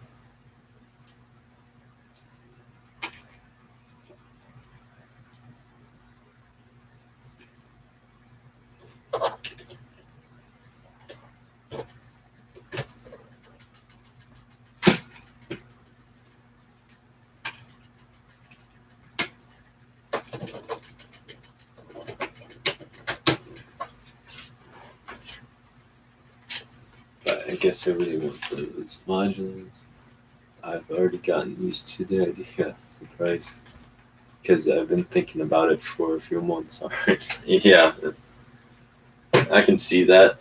But I guess everything with those modulars, I've already gotten used to the idea of the price because I've been thinking about it for a few months already. Yeah, I can see that.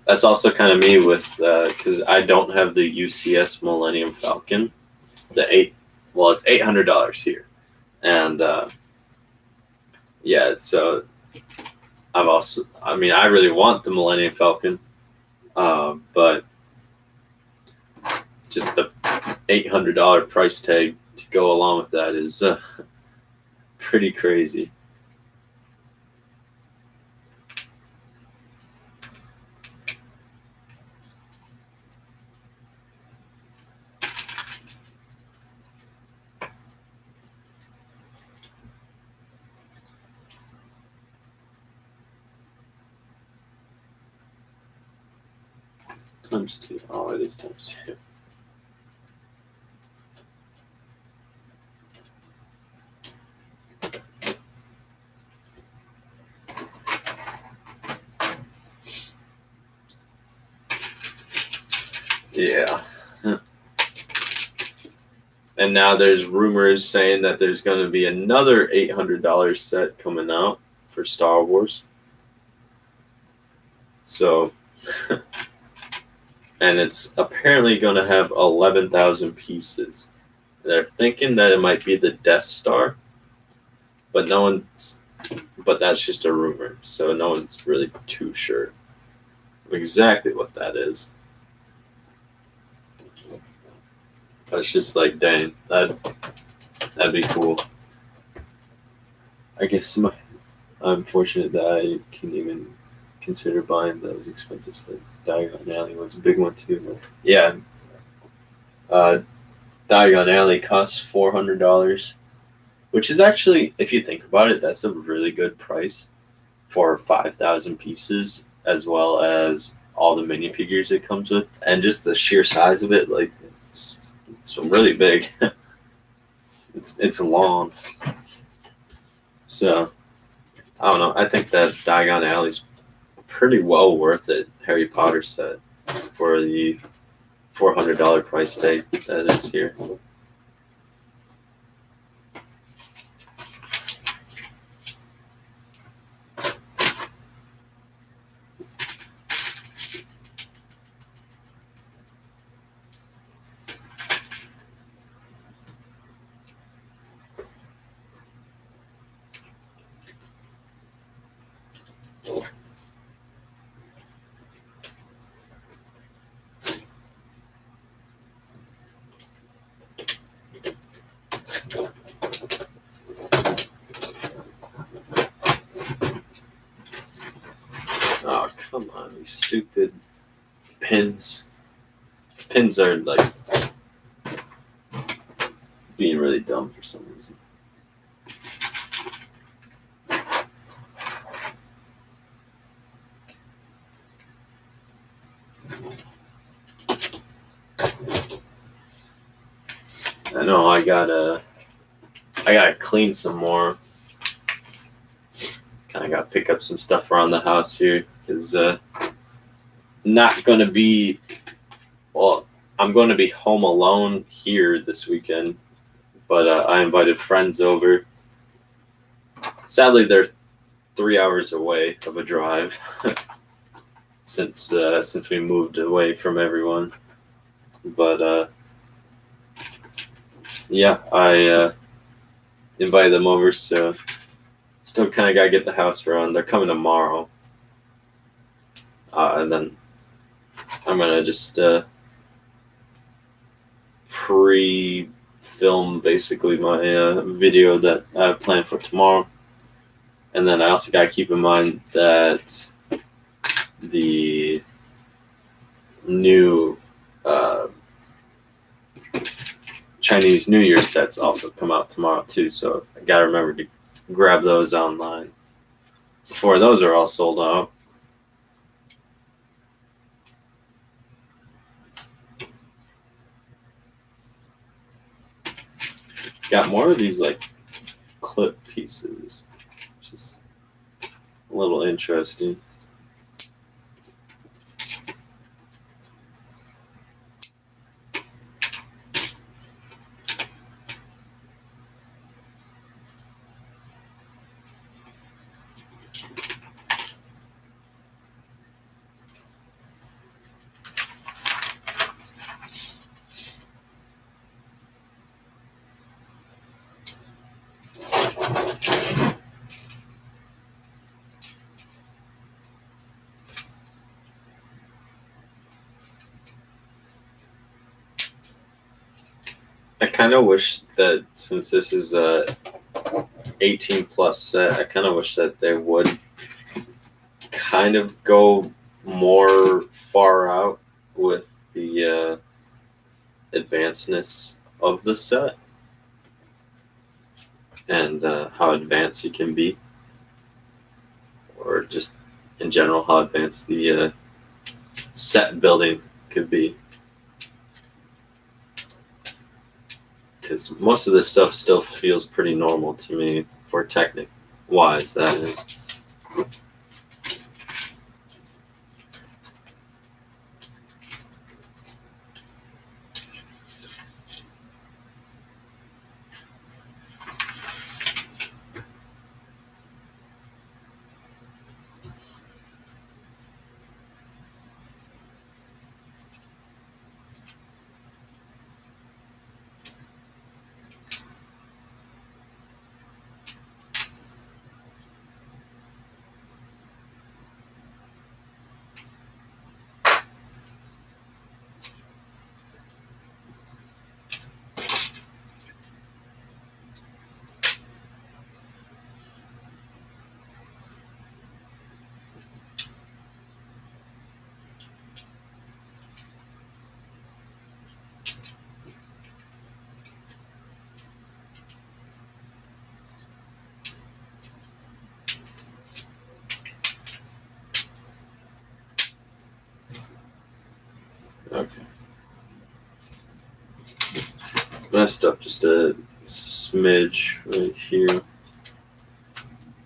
That's also kind of me with because I don't have the UCS Millennium Falcon. It's $800 here, and yeah, so I really want the Millennium Falcon, but just the $800 price tag to go along with that is pretty crazy. Times 2. Oh, it is times 2. Yeah. And now there's rumors saying that there's going to be another $800 set coming out for Star Wars. So, and it's apparently going to have 11,000 pieces. They're thinking that it might be the Death Star, but but that's just a rumor. So no one's really too sure of exactly what that is. It's just like, dang, that'd be cool. I guess I'm fortunate that I can even consider buying those expensive things. Diagon Alley was a big one too. Yeah, Diagon Alley costs $400, which is actually, if you think about it, that's a really good price for 5,000 pieces, as well as all the mini figures it comes with, and just the sheer size of it. Like, it's really big. it's long. So I don't know. I think that Diagon Alley's pretty well worth it. Harry Potter set for the $400 price tag that is here. Oh, come on, you stupid pins. Pins are like being really dumb for some reason. gotta clean some more. Kind of gotta pick up some stuff around the house here because not gonna be. Well, I'm going to be home alone here this weekend, but I invited friends over. Sadly, they're 3 hours away of a drive since we moved away from everyone. But yeah, I invited them over, so still kind of gotta get the house around. They're coming tomorrow, and then I'm gonna just pre-film basically my video that I have planned for tomorrow. And then I also got to keep in mind that the new Chinese New Year sets also come out tomorrow too, so I got to remember to grab those online before those are all sold out. Got more of these like clip pieces, which is a little interesting. I kind of wish that since this is a 18 plus set, I kind of wish that they would kind of go more far out with the advancedness of the set and how advanced you can be, or just in general how advanced the set building could be. Because most of this stuff still feels pretty normal to me, for Technic wise, that is. Okay. Messed up just a smidge right here.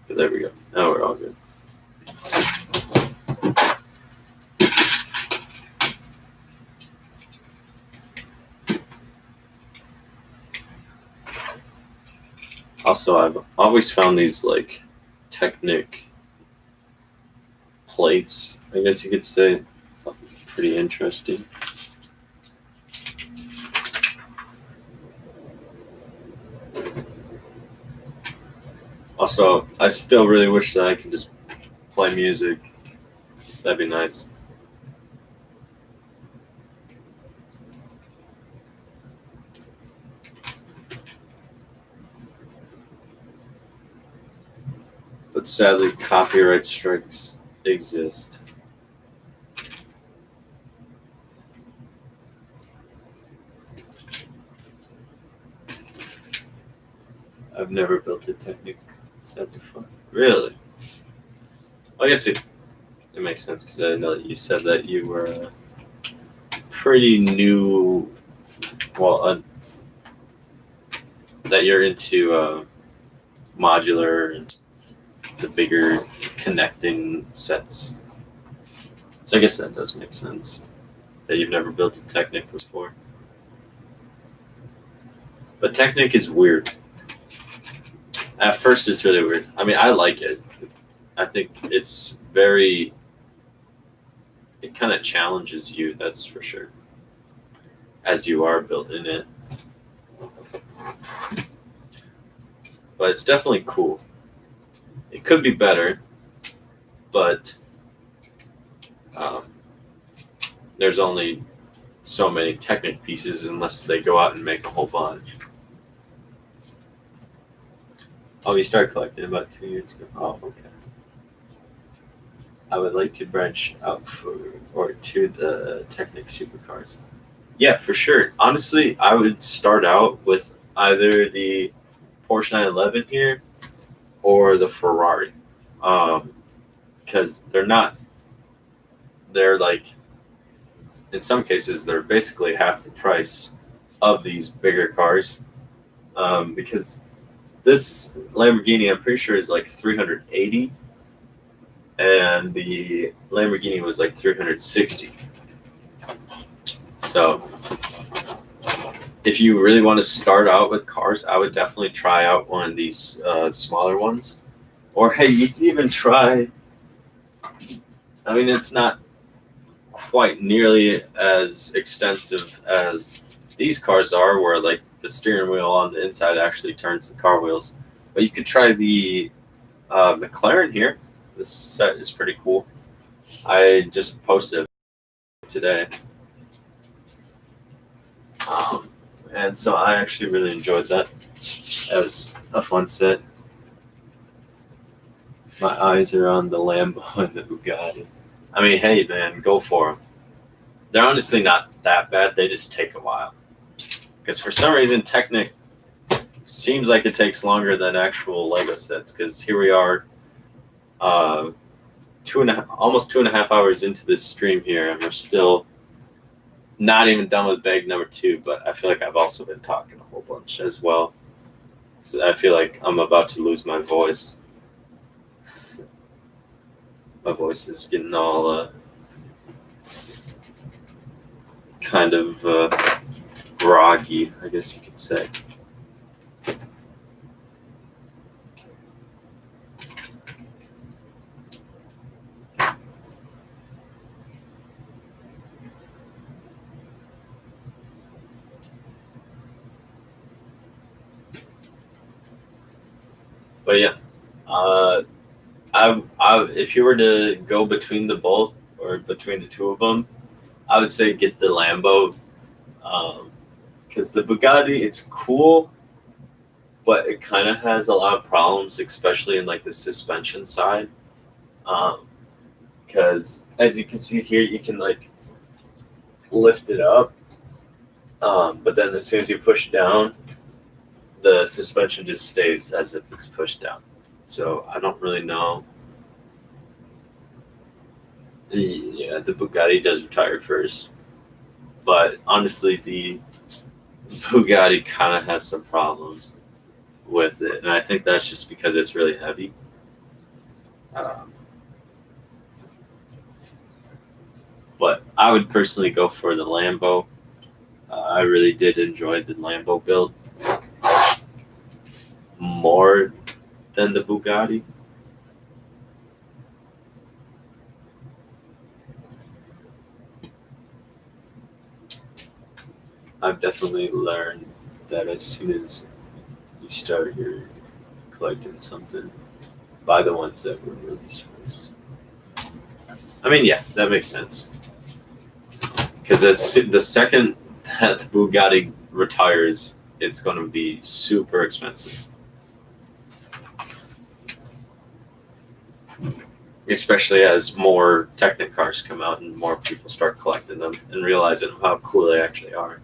But there we go. Now we're all good. Also, I've always found these like Technic plates, I guess you could say, pretty interesting. Also, I still really wish that I could just play music. That'd be nice. But sadly, copyright strikes exist. I've never built a Technic set before. Really? I guess it makes sense because I know that you said that you were a pretty new, well, that you're into modular and the bigger connecting sets. So I guess that does make sense that you've never built a Technic before. But Technic is weird. At first, it's really weird. I mean, I like it. I think it's very. It kind of challenges you, that's for sure, as you are building it. But it's definitely cool. It could be better, but there's only so many Technic pieces unless they go out and make a whole bunch. Oh, you started collecting about 2 years ago. Oh, okay. I would like to branch out to the Technic supercars. Yeah, for sure. Honestly, I would start out with either the Porsche 911 here or the Ferrari, because they're like, in some cases, they're basically half the price of these bigger cars, because this Lamborghini, I'm pretty sure, is like 380, and the Lamborghini was like 360. So if you really want to start out with cars, I would definitely try out one of these smaller ones. Or hey, you can even try, I mean, it's not quite nearly as extensive as these cars are, where like the steering wheel on the inside actually turns the car wheels. But you could try the McLaren here. This set is pretty cool. I just posted it today. And so I actually really enjoyed that. That was a fun set. My eyes are on the Lambo and the Bugatti. I mean, hey, man, go for them. They're honestly not that bad. They just take a while. Because for some reason, Technic seems like it takes longer than actual Lego sets. Because here we are, almost 2.5 hours into this stream here, and we're still not even done with bag number 2. But I feel like I've also been talking a whole bunch as well. So I feel like I'm about to lose my voice. My voice is getting all kind of groggy, I guess you could say. But yeah, if you were to go between the both or between the two of them, I would say get the Lambo, because the Bugatti, it's cool, but it kind of has a lot of problems, especially in like the suspension side. Because as you can see here, you can like lift it up, but then as soon as you push down, the suspension just stays as if it's pushed down. So I don't really know. Yeah, the Bugatti does retire first, but honestly, the Bugatti kind of has some problems with it, and I think that's just because it's really heavy. But I would personally go for the Lambo. I really did enjoy the Lambo build more than the Bugatti. I've definitely learned that as soon as you start your collecting something, buy the ones that were released first. I mean, yeah, that makes sense. Because the second that the Bugatti retires, it's going to be super expensive. Especially as more Technic cars come out and more people start collecting them and realizing how cool they actually are.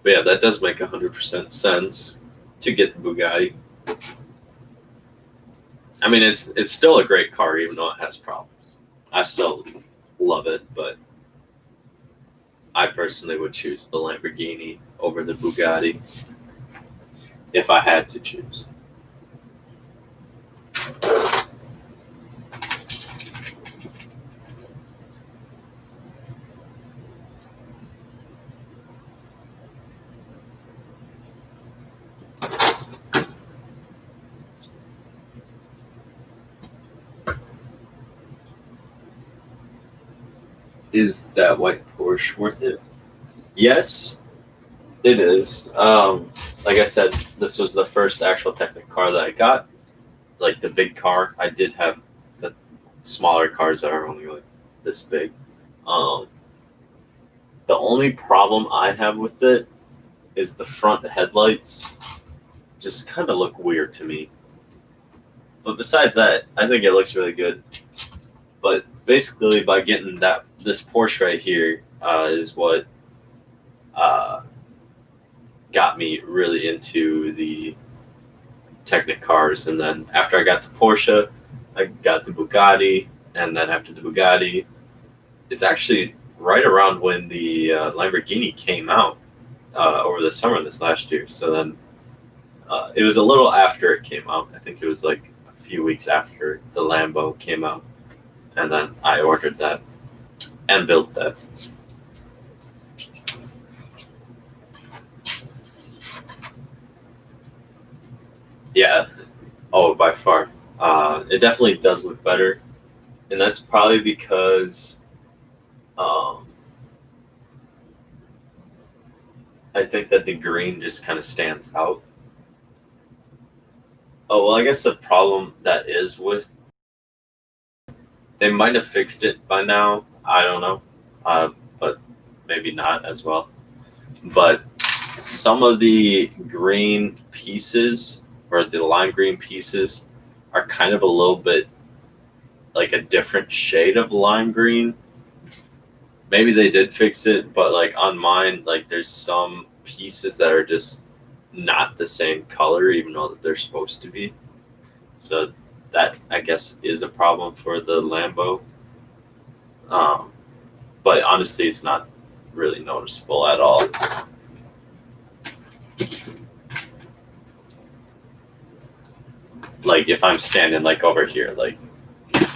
But yeah, that does make 100% sense to get the Bugatti. I mean, it's still a great car, even though it has problems. I still love it, but I personally would choose the Lamborghini over the Bugatti if I had to choose. Is that white Porsche worth it? Yes, it is. Like I said, this was the first actual Technic car that I got. Like the big car. I did have the smaller cars that are only like this big. Um, the only problem I have with it is the front headlights just kind of look weird to me. But besides that, I think it looks really good. But basically, by getting this Porsche right here is what got me really into the Technic cars. And then after I got the Porsche, I got the Bugatti, and then after the Bugatti, it's actually right around when the Lamborghini came out over the summer this last year. So then it was a little after it came out. I think it was like a few weeks after the Lambo came out. And then I ordered that and built that. Yeah. Oh, by far. It definitely does look better. And that's probably because I think that the green just kind of stands out. Oh, well, I guess the problem that is with, they might have fixed it by now. I don't know. But maybe not as well. But some of the green pieces, or the lime green pieces, are kind of a little bit like a different shade of lime green. Maybe they did fix it, but like on mine, like there's some pieces that are just not the same color, even though that they're supposed to be. So that, I guess, is a problem for the Lambo. But honestly, it's not really noticeable at all. Like if I'm standing like over here, like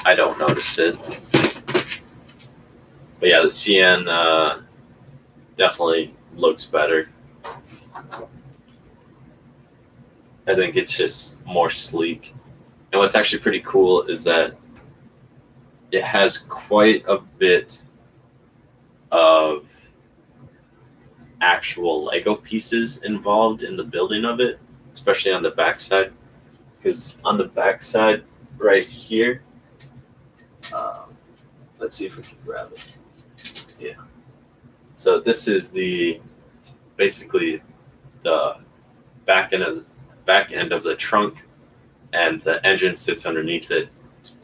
I don't notice it. But yeah, the CN definitely looks better. I think it's just more sleek. And what's actually pretty cool is that it has quite a bit of actual Lego pieces involved in the building of it, especially on the backside. Because on the backside, right here, let's see if we can grab it. Yeah. So this is basically the back end of the trunk, and the engine sits underneath it.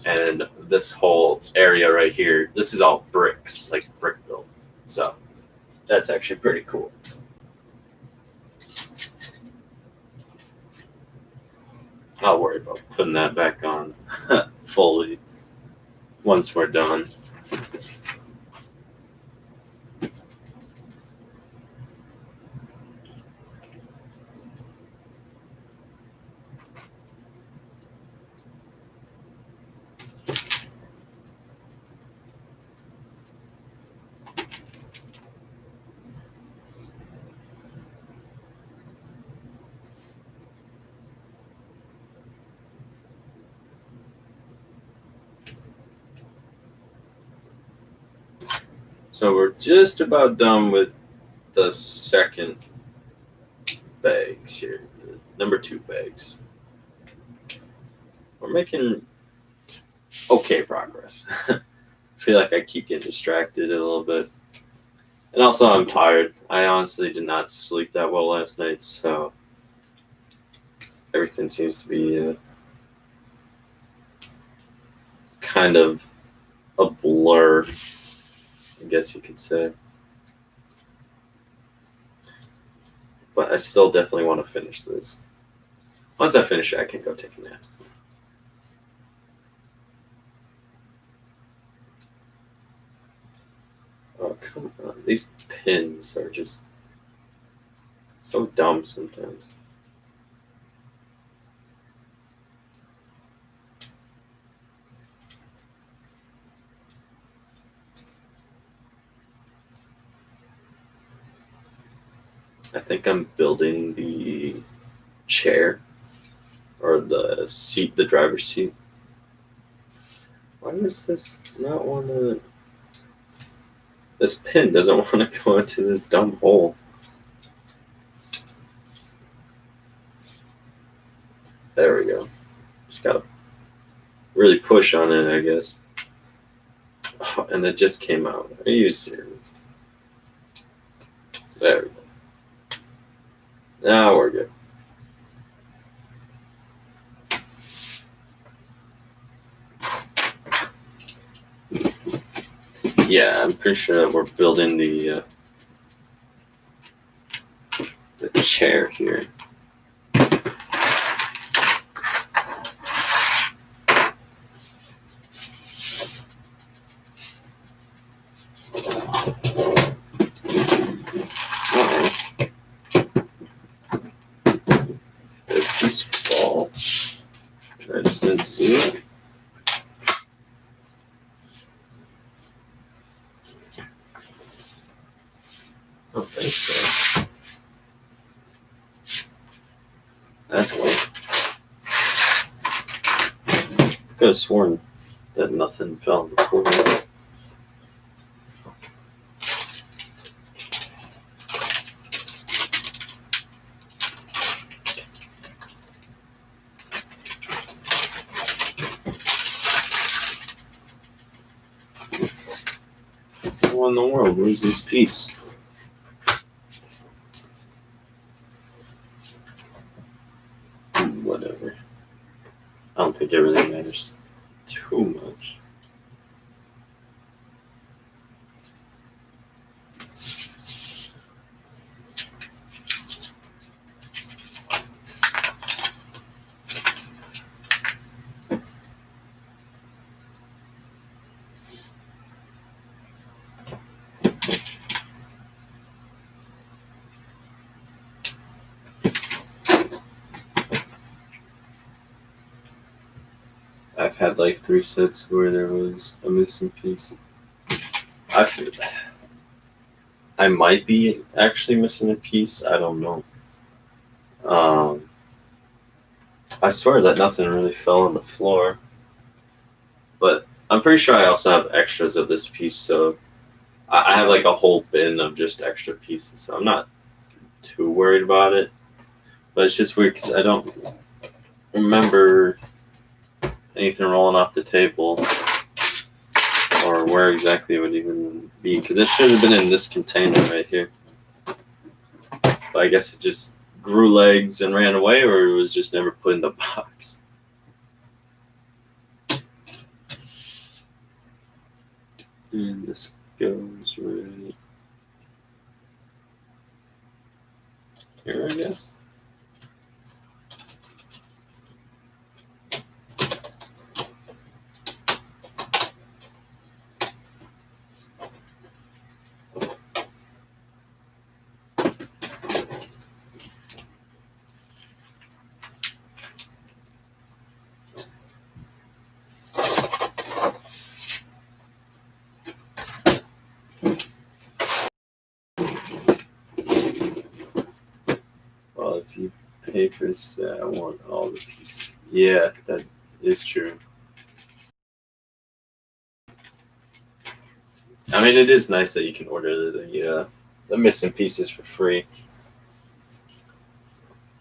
And this whole area right here, this is all bricks, like brick built. So that's actually pretty cool. I'll worry about putting that back on fully once we're done. So we're just about done with the second bags here, the number 2 bags. We're making okay progress. I feel like I keep getting distracted a little bit. And also I'm tired. I honestly did not sleep that well last night, so everything seems to be kind of a blur, I guess you could say. But I still definitely want to finish this. Once I finish it, I can go take a nap. Oh, come on. These pins are just so dumb sometimes. I think I'm building the chair or the seat, the driver's seat. Why does this not want to? This pin doesn't want to go into this dumb hole. There we go. Just gotta really push on it, I guess. Oh, and it just came out. Are you serious? There we go. Now we're good. Yeah, I'm pretty sure that we're building the chair here. Did a piece fall? I just didn't see it. I don't think so. That's weird. Could have sworn that nothing fell on the floor. What in the world? Where's this piece? Whatever. I don't think it really matters too much. I've had like 3 sets where there was a missing piece. I might be actually missing a piece. I don't know. I swear that nothing really fell on the floor, but I'm pretty sure I also have extras of this piece. So I have like a whole bin of just extra pieces. So I'm not too worried about it. But it's just weird because I don't remember anything rolling off the table or where exactly it would even be, because it should have been in this container right here. But I guess it just grew legs and ran away, or it was just never put in the box. And this goes right here, I guess. Well, if you pay for this, I want all the pieces. Yeah, that is true. I mean, it is nice that you can order the missing pieces for free,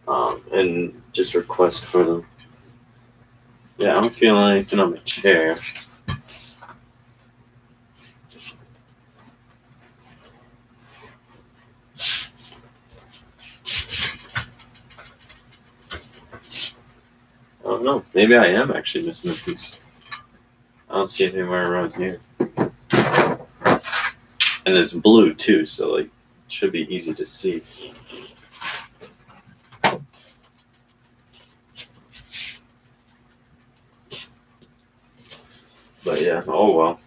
and just request for them. Yeah, I'm feeling anything on my chair. I don't know. Maybe I am actually missing a piece. I don't see it anywhere around here. And it's blue too, so like it should be easy to see. But yeah, oh well.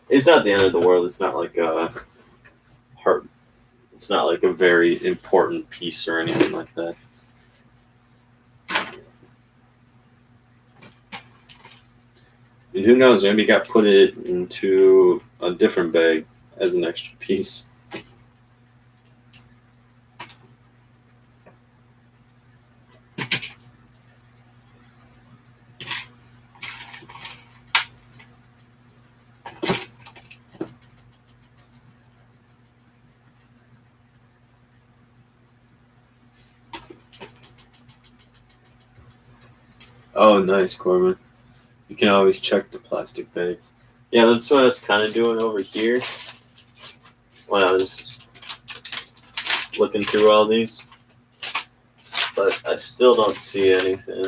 It's not the end of the world. It's not like It's not like a very important piece or anything like that. And who knows, maybe got put it into a different bag as an extra piece. Oh, nice, Corbin. You can always check the plastic bags. Yeah, that's what I was kind of doing over here when I was looking through all these. But I still don't see anything.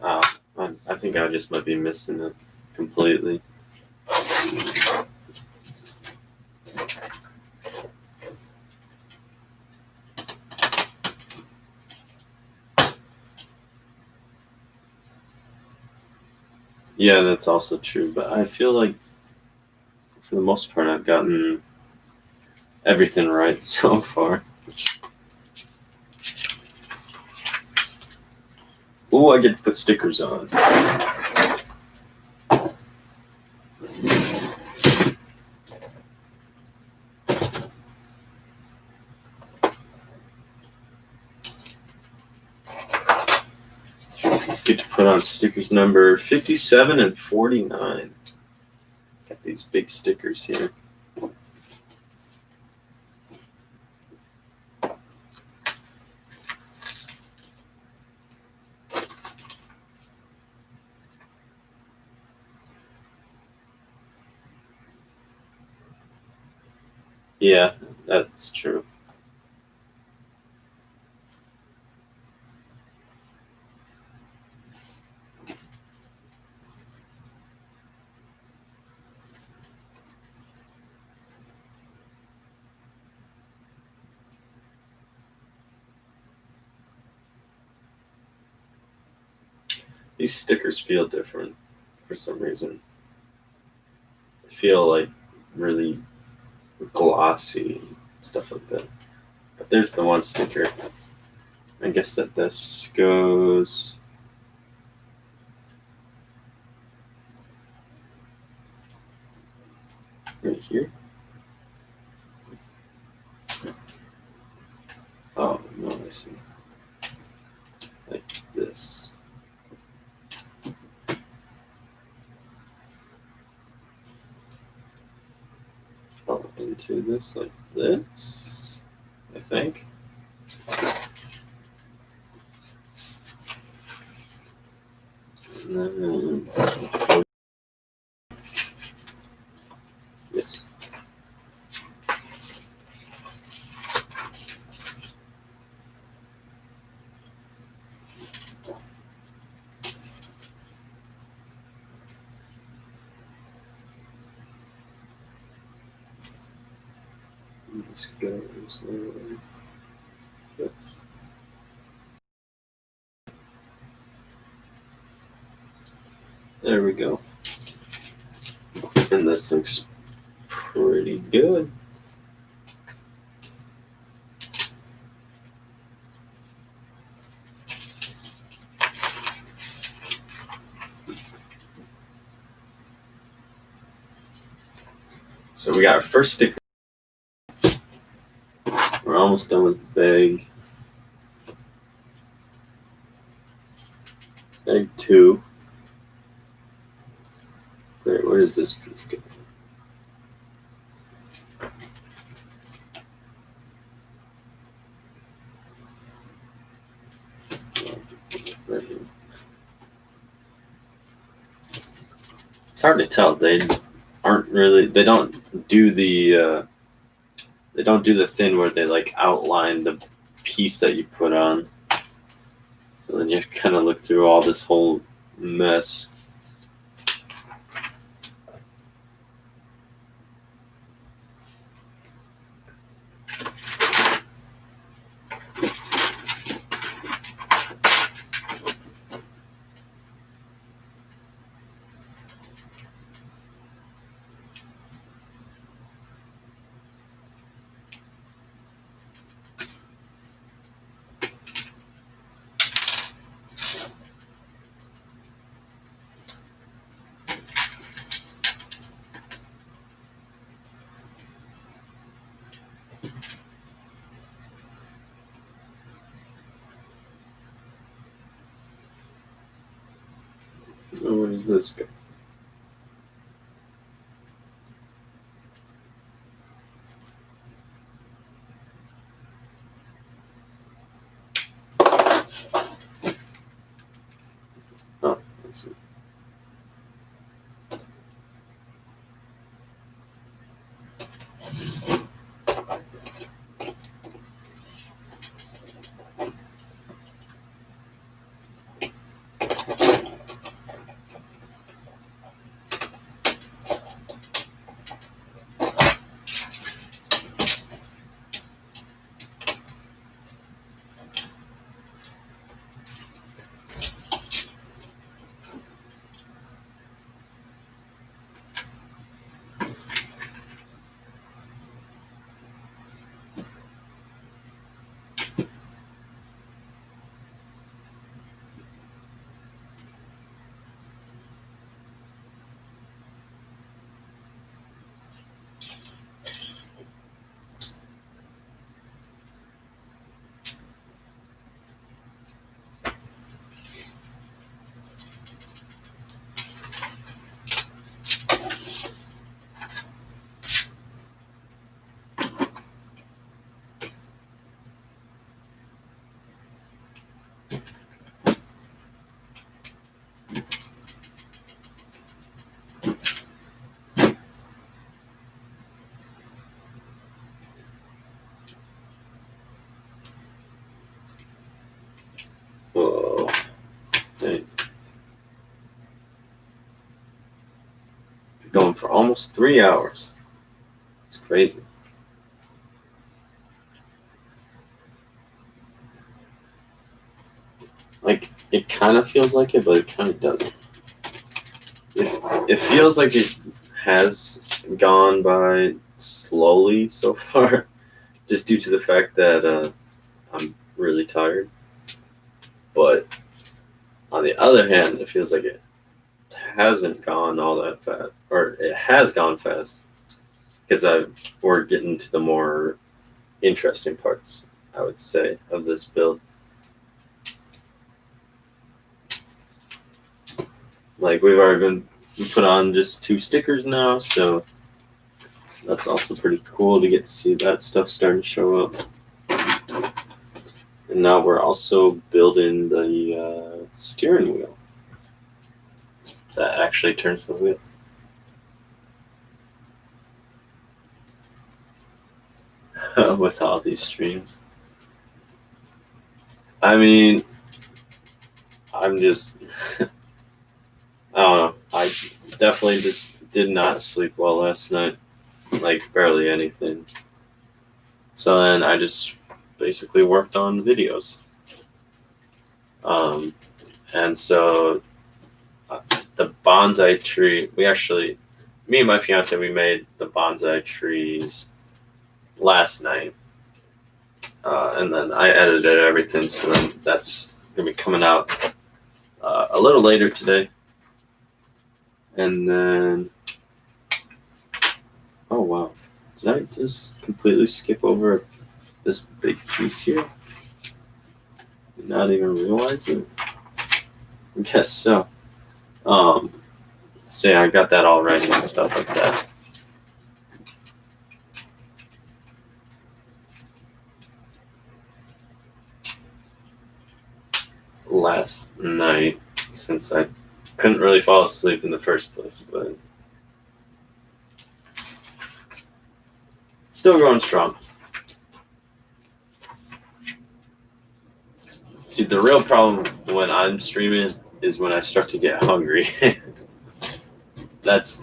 I think I just might be missing it completely. Yeah, that's also true, but I feel like for the most part I've gotten everything right so far. Oh, I get to put stickers on. Get to put on stickers number 57 and 49. Got these big stickers here. Yeah, that's true. These stickers feel different for some reason. They feel like really glossy, stuff like that. But there's the one sticker. I guess that this goes right here. Oh, no, I see. Like this. Oh, into this like this, I think. And then, yes. This goes like this. There we go. And this looks pretty good. So we got our first sticker. We're almost done with the bag. Bag 2. Great, where does this piece go? Right here. It's hard to tell. They don't do the thing where they like outline the piece that you put on. So then you kind of look through all this whole mess. Where does this go? Oh, let's see. Whoa. Hey. Going for almost 3 hours. It's crazy. Like, it kind of feels like it, but it kind of doesn't. It feels like it has gone by slowly so far, just due to the fact that I'm really tired. But on the other hand, it feels like it hasn't gone all that fast, or it has gone fast, because we're getting to the more interesting parts, I would say, of this build. Like, we put on just 2 stickers now, so that's also pretty cool to get to see that stuff starting to show up. And now we're also building the steering wheel that actually turns the wheels. With all these streams. I mean, I'm just, I don't know. I definitely just did not sleep well last night. Like, barely anything. So then I just basically worked on videos. And so the bonsai tree, me and my fiance, we made the bonsai trees last night. And then I edited everything, so then that's going to be coming out a little later today. And then, oh wow, did I just completely skip over this big piece here? Did not even realize it? I guess so. So yeah, I got that all ready and stuff like that. Last night, since I couldn't really fall asleep in the first place, but still going strong. See, the real problem when I'm streaming is when I start to get hungry. That's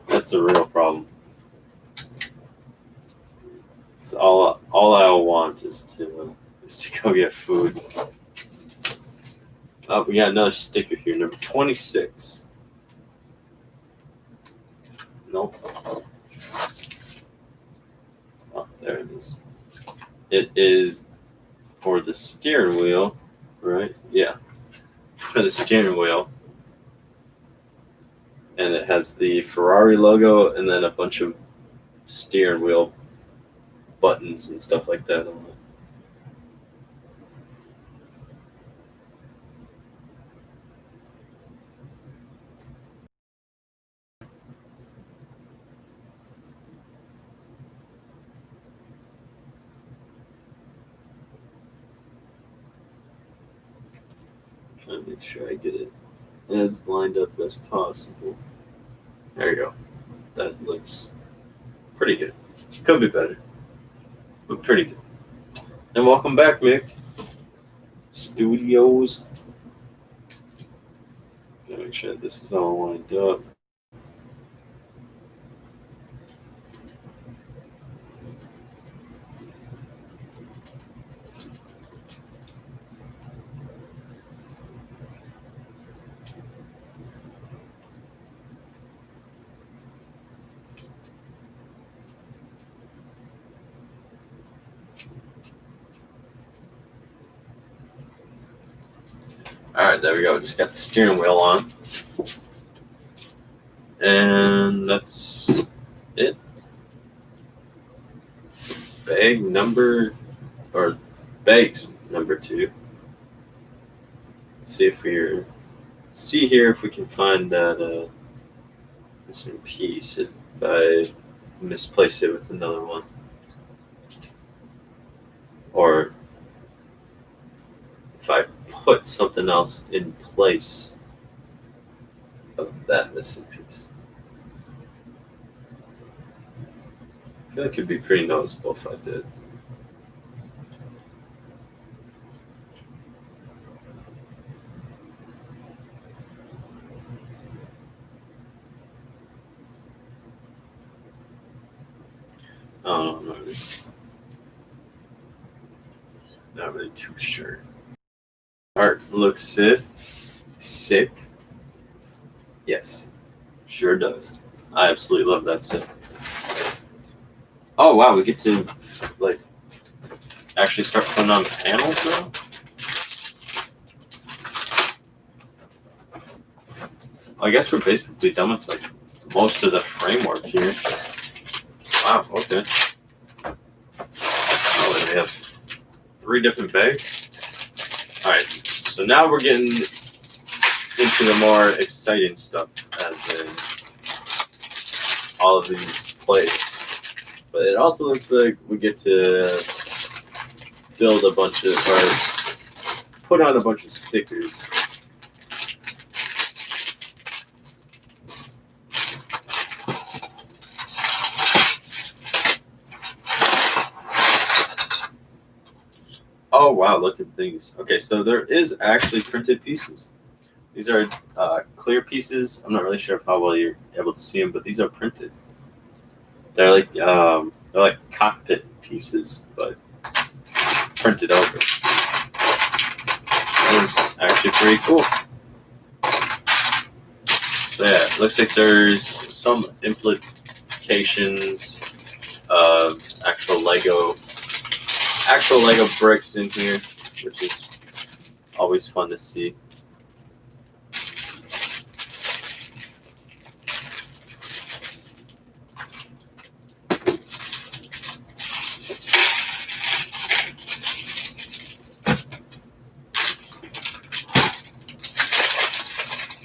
the real problem. So all I want is to go get food. Oh, we got another sticker here, number 26. Nope. Oh, there it is. It is for the steering wheel, right? Yeah, for the steering wheel. And it has the Ferrari logo and then a bunch of steering wheel buttons and stuff like that on it. Trying to make sure I get it as lined up as possible. There you go. That looks pretty good. Could be better, but pretty good. And welcome back, Mick. Studios. Gotta make sure this is all lined up. Alright, there we go. Just got the steering wheel on. And that's it. Bags number 2. Let's see if here if we can find that missing piece if I misplace it with another one. Or if I put something else in place of that missing piece. I feel like it'd be pretty noticeable if I did. I don't know, not really too sure. Art looks sick. Yes, sure does. I absolutely love that set. Oh wow, we get to like actually start putting on panels now. I guess we're basically done with like most of the framework here. Wow, okay. Oh, we have 3 different bags. All right, so now we're getting into the more exciting stuff, as in all of these plates. But it also looks like we get to build a bunch of, or put on a bunch of stickers. Oh wow, look at these. Okay, so there is actually printed pieces. These are clear pieces. I'm not really sure how well you're able to see them, but these are printed. They're like cockpit pieces, but printed over. That is actually pretty cool. So yeah, it looks like there's some implications of actual Lego bricks in here, which is always fun to see.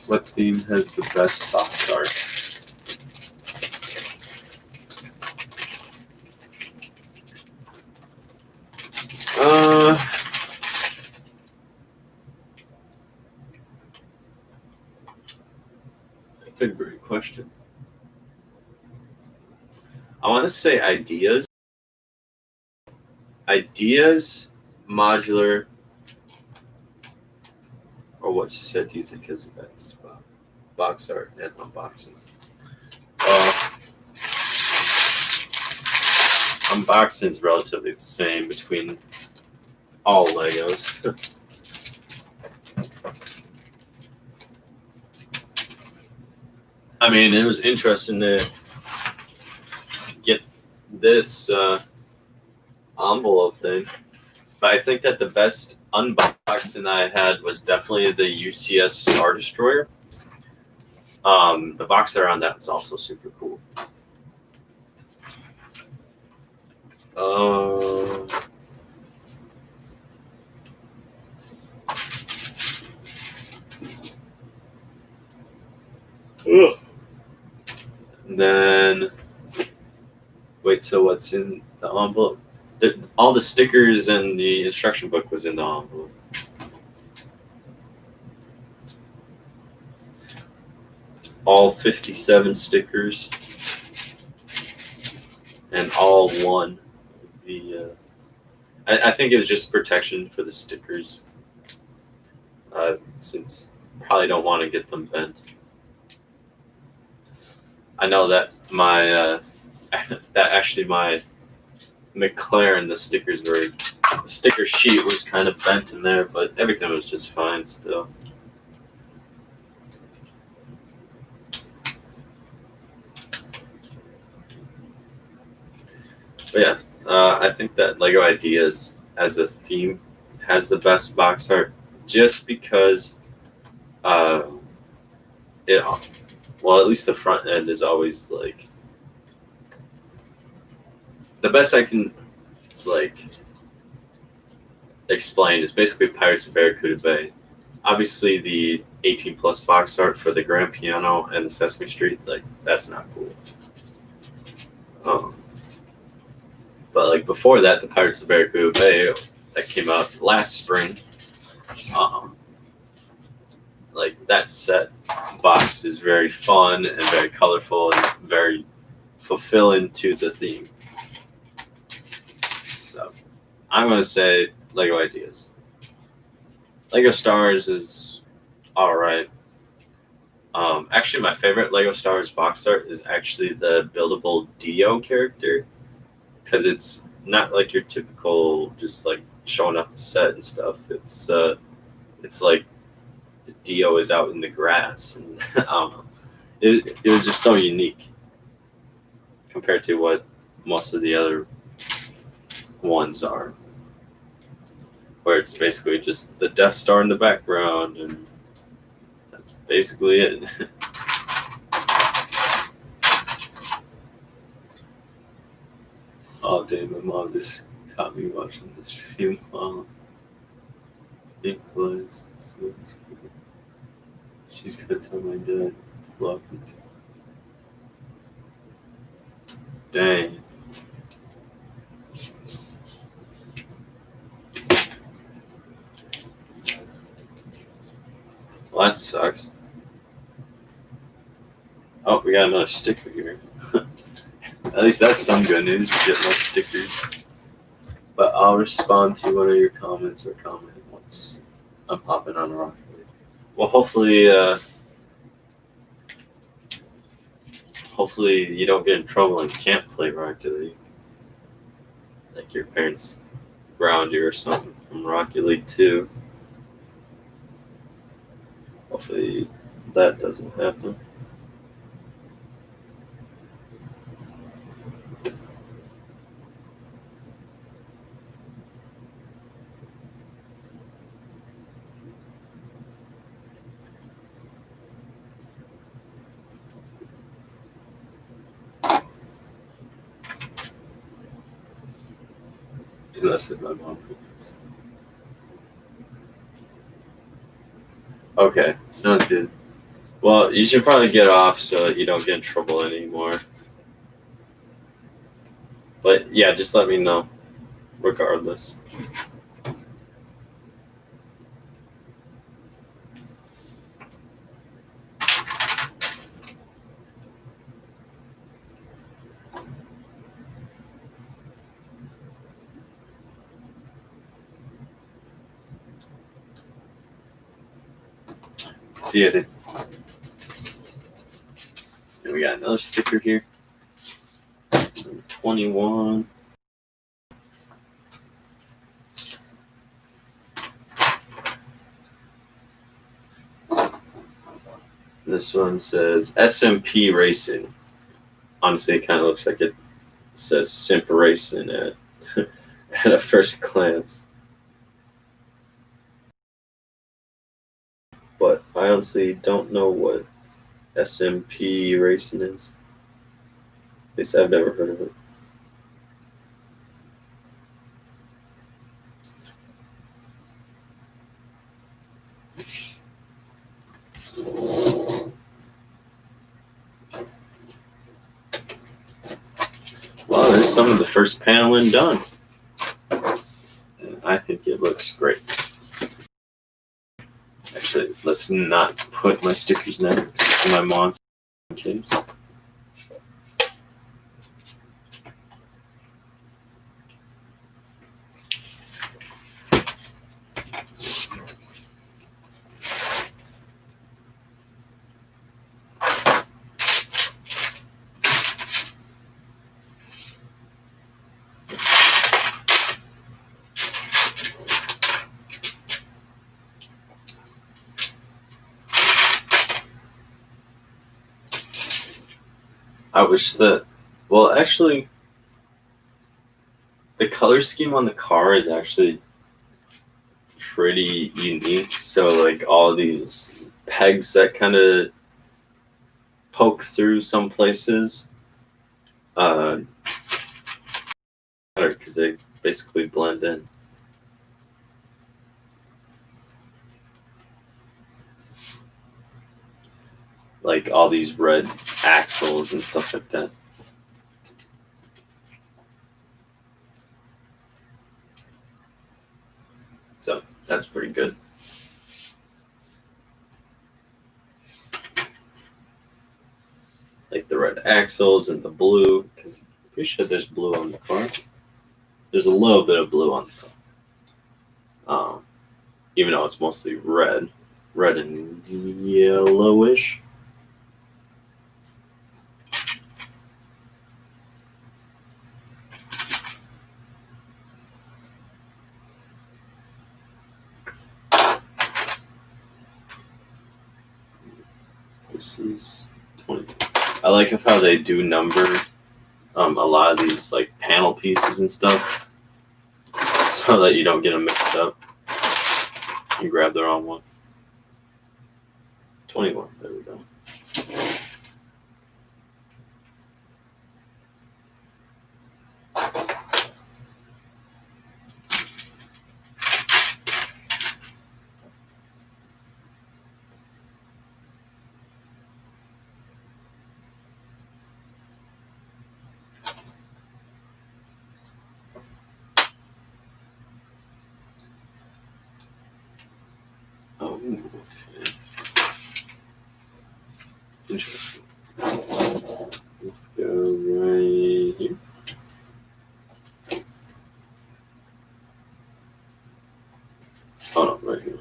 What theme has the best box art? That's a great question. I want to say ideas, modular, or what set do you think is the best box art and unboxing? Unboxing is relatively the same between all Legos. I mean, it was interesting to get this envelope thing, but I think that the best unboxing I had was definitely the UCS Star Destroyer. The box art on that was also super cool. Then, wait, so what's in the envelope? All the stickers and the instruction book was in the envelope. all 57 stickers and all one of the. I think it was just protection for the stickers, since probably don't want to get them bent. I know that my McLaren, the sticker sheet was kind of bent in there, but everything was just fine still. But yeah, I think that Lego Ideas as a theme has the best box art, just because well, at least the front end is always like the best I can like explain is basically Pirates of Barracuda Bay. Obviously, the 18 plus box art for the grand piano and the Sesame Street, like that's not cool. But like before that, the Pirates of Barracuda Bay that came out last spring, like that set box is very fun and very colorful and very fulfilling to the theme. So I'm gonna say Lego Ideas. Lego Stars is all right. Actually, my favorite Lego Stars box art is actually the buildable Dio character, because it's not like your typical just like showing up the set and stuff. It's like Dio is out in the grass, and I don't know. It was just so unique compared to what most of the other ones are, where it's basically just the Death Star in the background, and that's basically it. Oh, damn, my mom just caught me watching this stream while it was. So she's gonna tell my dad to block it. Dang. Well, that sucks. Oh, we got another sticker here. At least that's some good news. We get more stickers. But I'll respond to one of your comments or comment once I'm hopping on Rocket League. Well, hopefully you don't get in trouble and can't play Rocket League. Like your parents ground you or something from Rocket League 2. Hopefully that doesn't happen. Unless my mom forgets. Okay, sounds good. Well, you should probably get off so that you don't get in trouble anymore. But yeah, just let me know, regardless. See ya, dude. And we got another sticker here. Number 21. This one says SMP Racing. Honestly, it kind of looks like it says Simp Racing at a first glance. But I honestly don't know what SMP Racing is. At least I've never heard of it. Well, there's some of the first paneling done. And I think it looks great. Actually, let's not put my stickers next to my monster. case. I wish that, well, actually, the color scheme on the car is actually pretty unique. So, like, all these pegs that kind of poke through some places, because they basically blend in. Like all these red axles and stuff like that. So that's pretty good. Like the red axles and the blue, because I'm pretty sure there's blue on the car. There's a little bit of blue on the car. Even though it's mostly red and yellowish. This is 22. I like how they do number a lot of these like panel pieces and stuff, so that you don't get them mixed up and grab the wrong one. 21. There we go. Oh, okay. Interesting. Let's go right here. Oh no, right here.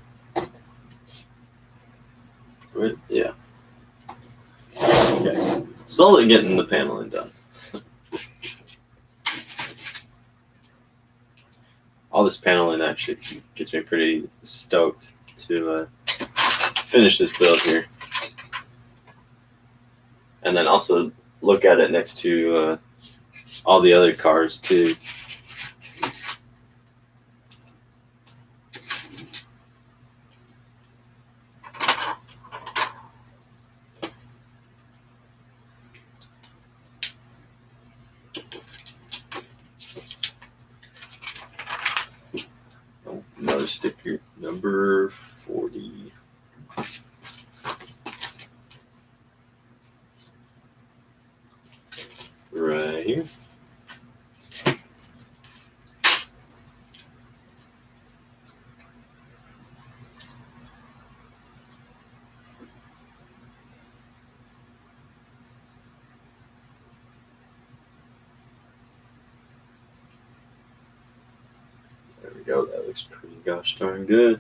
Right? Yeah. Okay. Slowly getting the paneling done. All this paneling actually gets me pretty stoked to finish this build here. And then also look at it next to all the other cars too. Oh, another sticker, number 40. Right here. There we go. That looks pretty gosh darn good.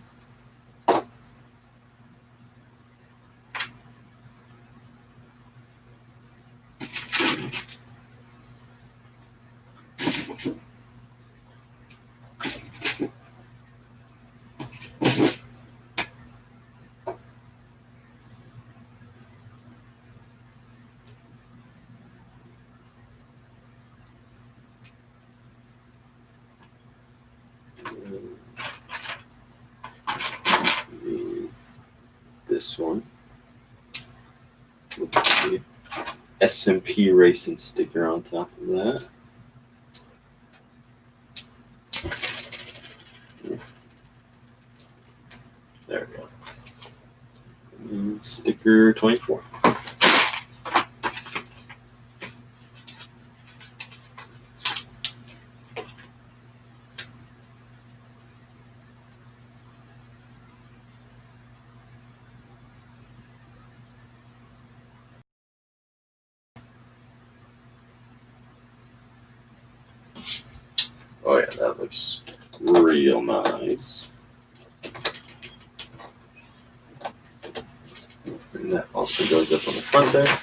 This one with the SMP Racing sticker on top of that. There we go. And sticker 24. Oh yeah, that looks real nice. And that also goes up on the front there.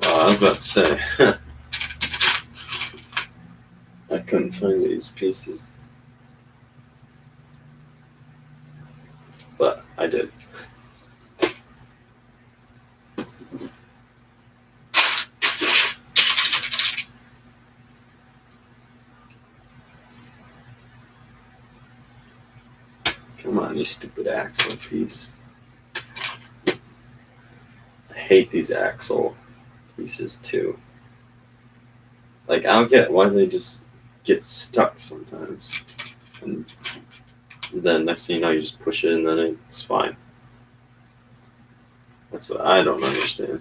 I was about to say, I couldn't find these pieces, but I did. Come on, you stupid axle piece. I hate these axle pieces too. Like, I don't get why they just get stuck sometimes. And then next thing you know, you just push it and then it's fine. That's what I don't understand.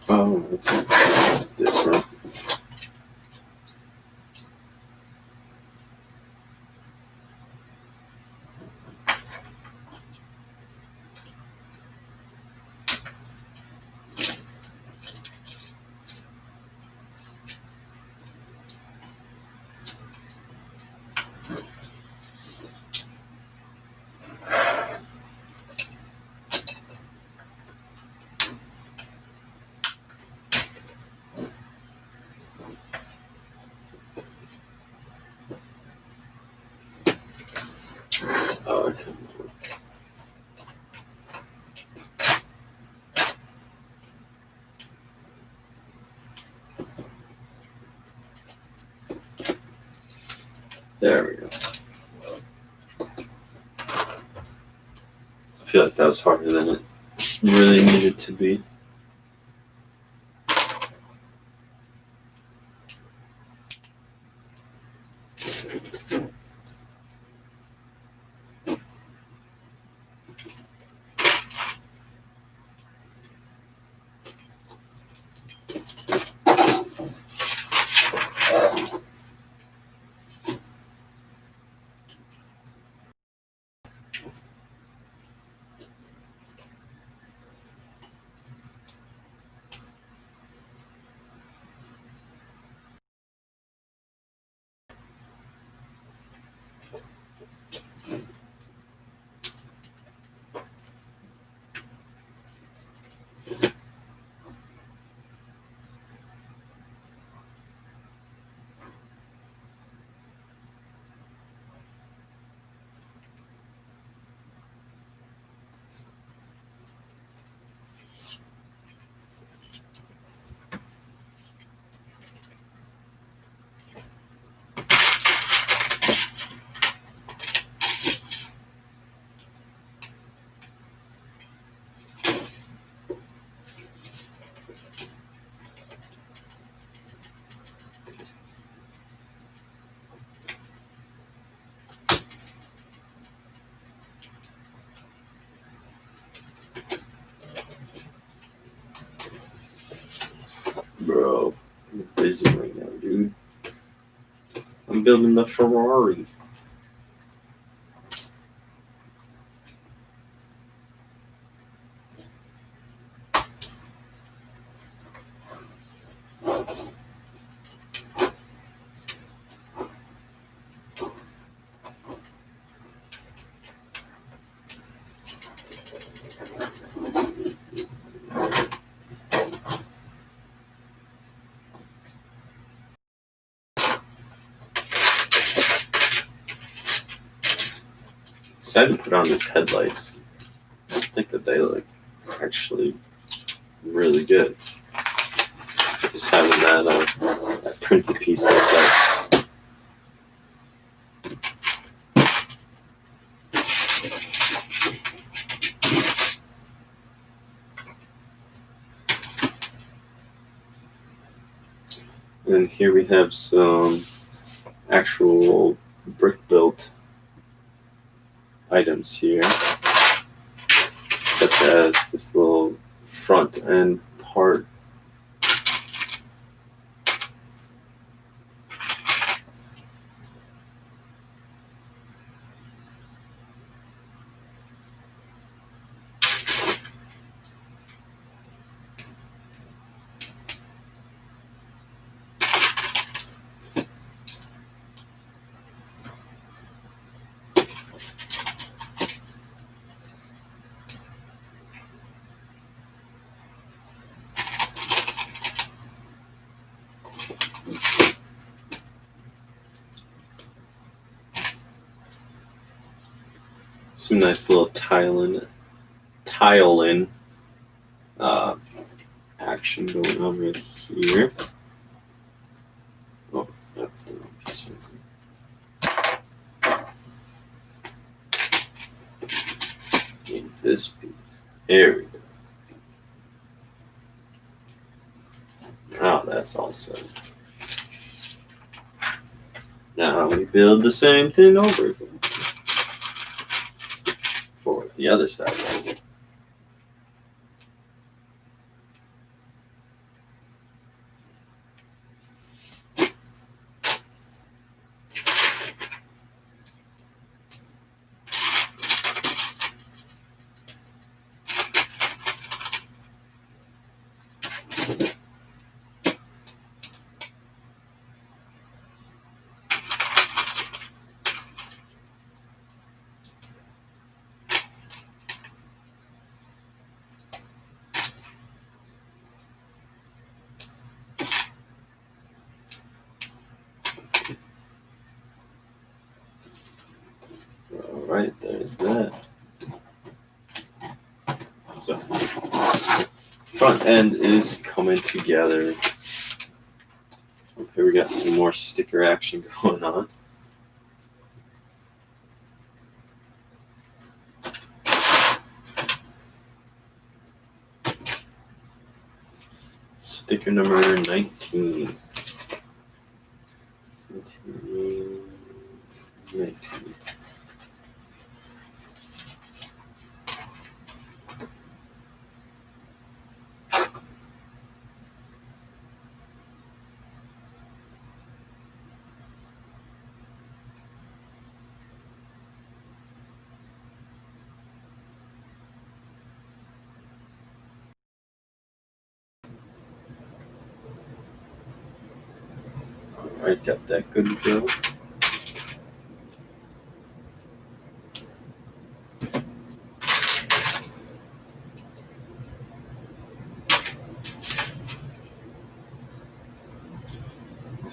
Oh, it's different. Oh, okay. There we go. I feel like that was harder than it really needed to be. bro. I'm busy right now, dude. I'm building the Ferrari. Decided to put on these headlights. I think that they look actually really good. Just having that printed piece like that. And here we have some actual brick built items here, such as this little front end part. Some nice little tile-in action going on right here. Oh, that's the wrong piece right here. In this piece. There we go. Now that's all set. Now we build the same thing over again. For the other side. Alright, there's that. So, front end is coming together. Here we got some more sticker action going on. Sticker number 19. 19. Alright, got that good to go.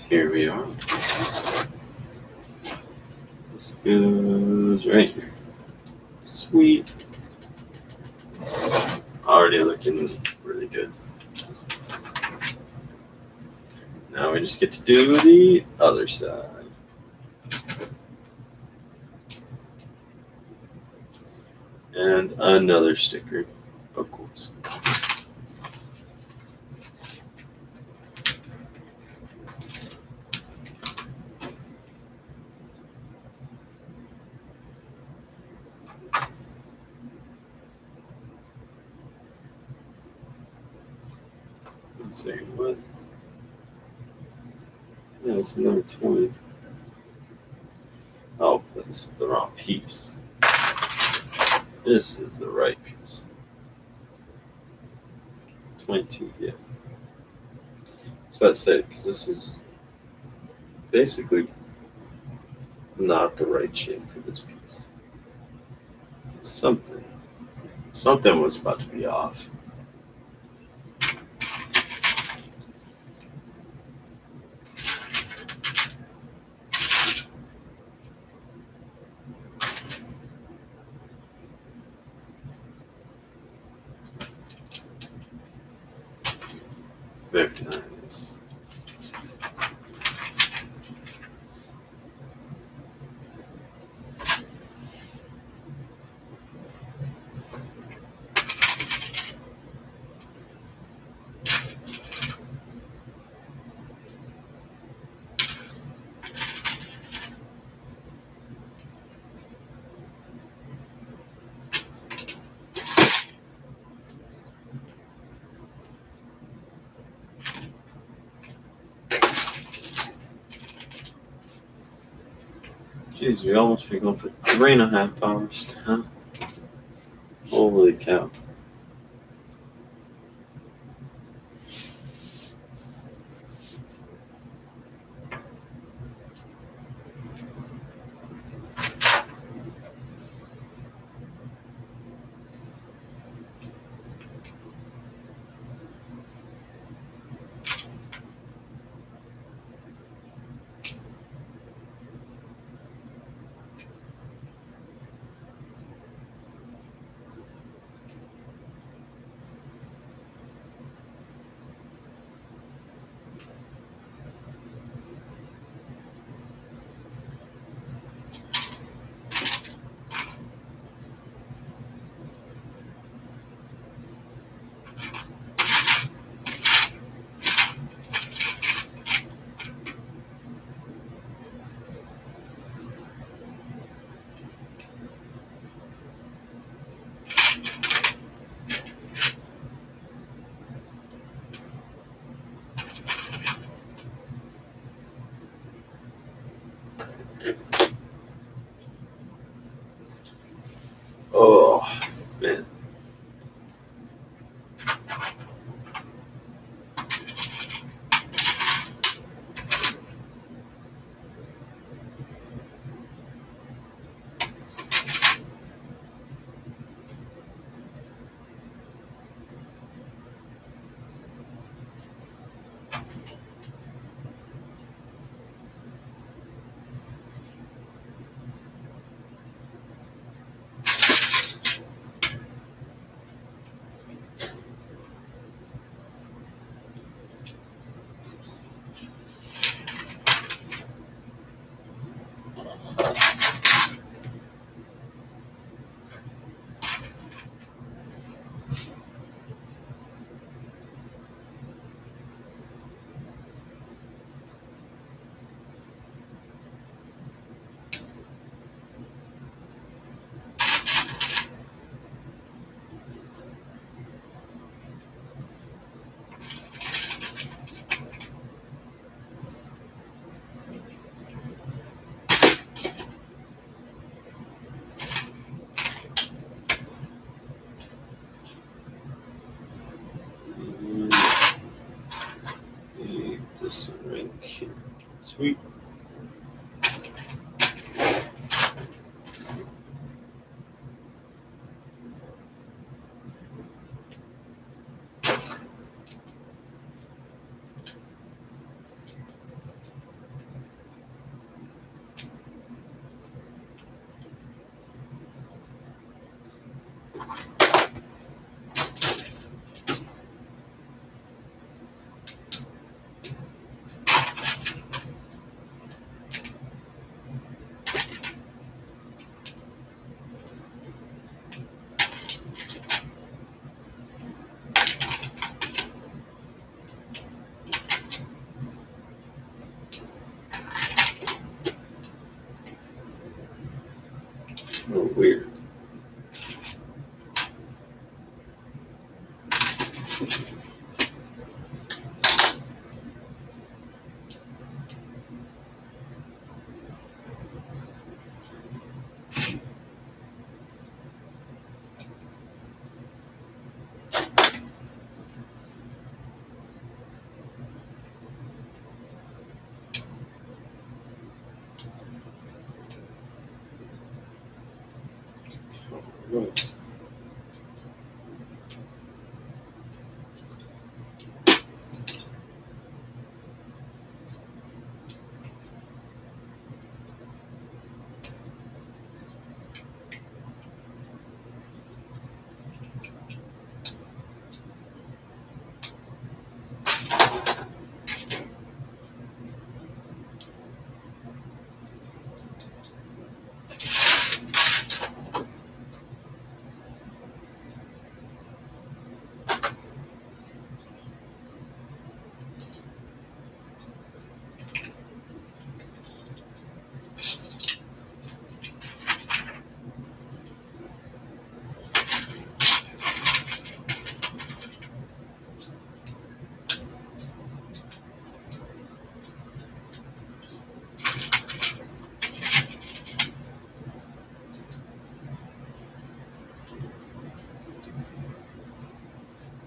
Here we are. This goes right here. Sweet. Already looking really good. Now we just get to do the other side. And another sticker, of course. Let's see what. Yeah, it's number 20. Oh, this is the wrong piece. This is the right piece. 22, yeah. I was about to say, because this is basically not the right shape for this piece. So something was about to be off. Very nice. Jeez, we almost been going for 3.5 hours now. Holy cow. Oh, man. This one right here. Sweet. Oh, weird.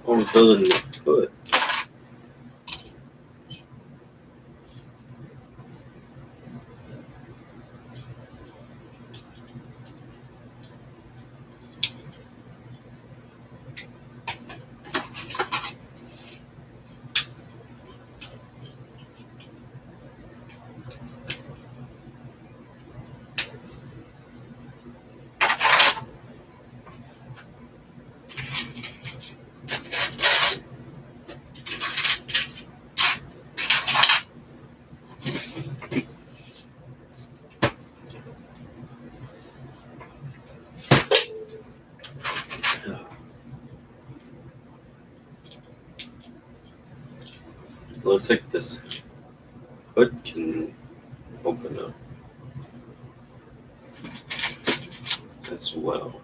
Oh, we're building the foot. Looks like this hood can open up as well.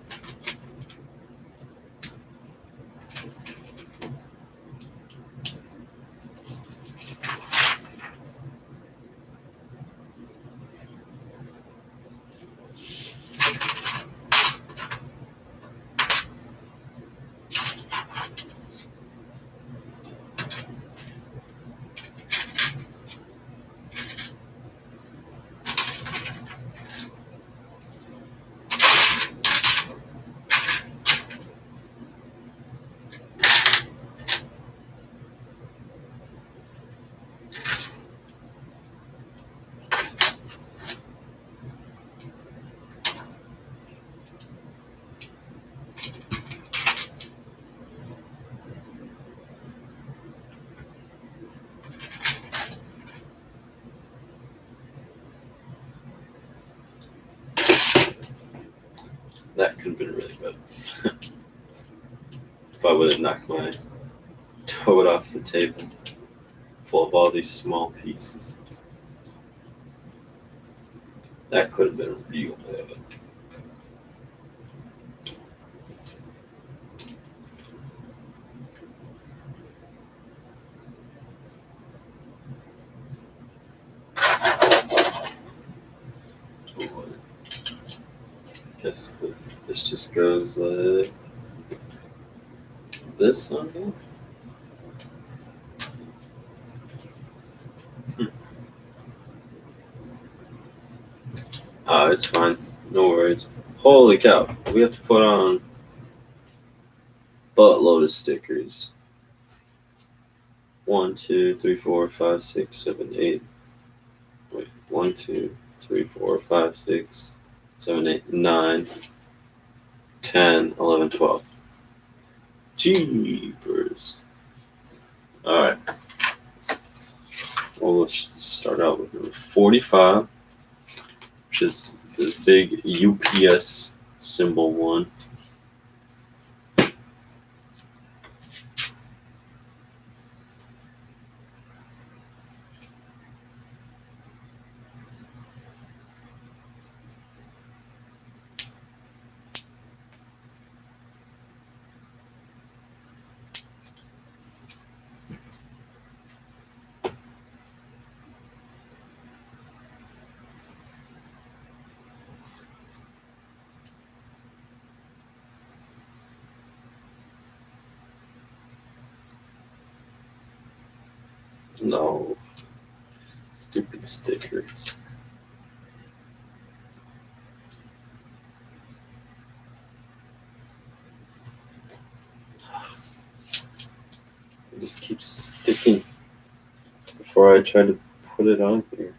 That could have been really bad. If I would have knocked my toad off the table, full of all these small pieces. That could have been real bad. Guess this just goes like this on here. It's fine. No worries. Holy cow. We have to put on buttload of stickers. 1, 2, 3, 4, 5, 6, 7, 8. Wait, 1, 2, 3, 4, 5, 6, 7, 8, 9, 10, 11, 12. Jeepers. Alright. Well, let's start out with number 45, which is this big UPS symbol one. No. Stupid stickers. It just keeps sticking before I try to put it on here.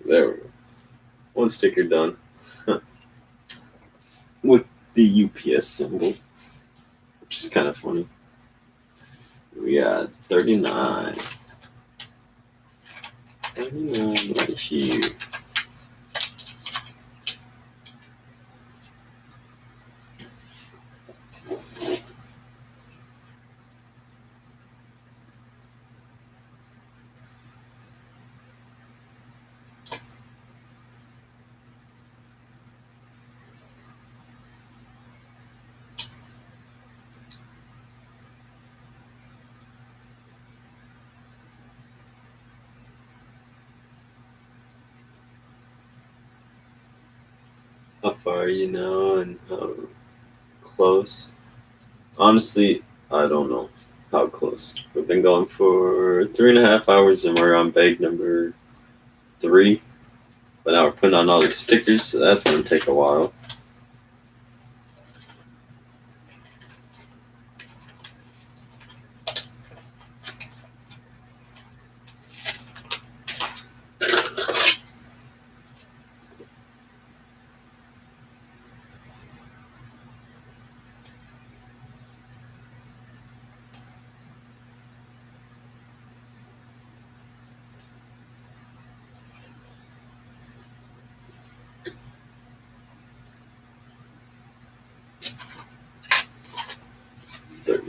There we go. One sticker done. With the UPS symbol, which is kind of funny. We got 39. 39 right here. how far are you now and how close? Honestly, I don't know how close. We've been going for 3.5 hours and we're on bag number 3. But now we're putting on all these stickers, so that's going to take a while.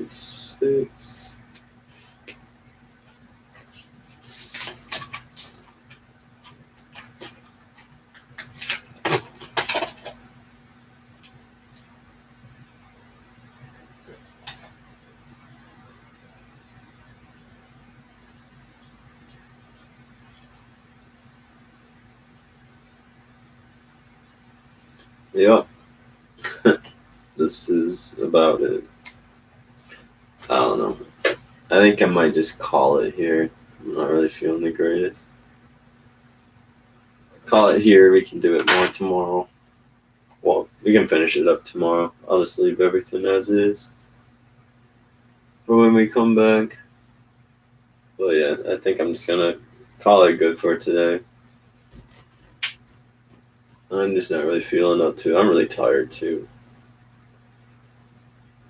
Six. Yep. This is about it. I don't know. I think I might just call it here. I'm not really feeling the greatest. Call it here. We can do it more tomorrow. Well, we can finish it up tomorrow. I'll just leave everything as is for when we come back. But yeah, I think I'm just gonna call it good for today. I'm just not really feeling up to it. I'm really tired too.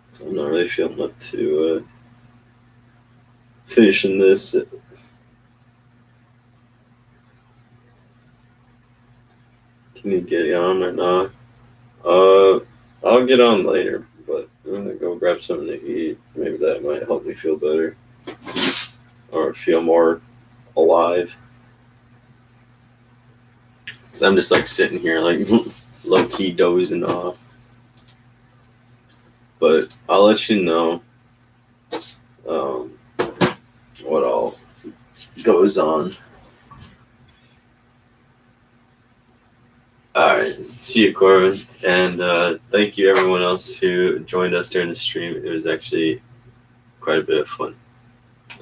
So I'm not really feeling up to finishing this. Can you get on or not? I'll get on later, but I'm gonna go grab something to eat. Maybe that might help me feel better or feel more alive. Cause I'm just like sitting here like low key dozing off. But I'll let you know what all goes on. Alright, see you, Corbin, and thank you everyone else who joined us during the stream. It was actually quite a bit of fun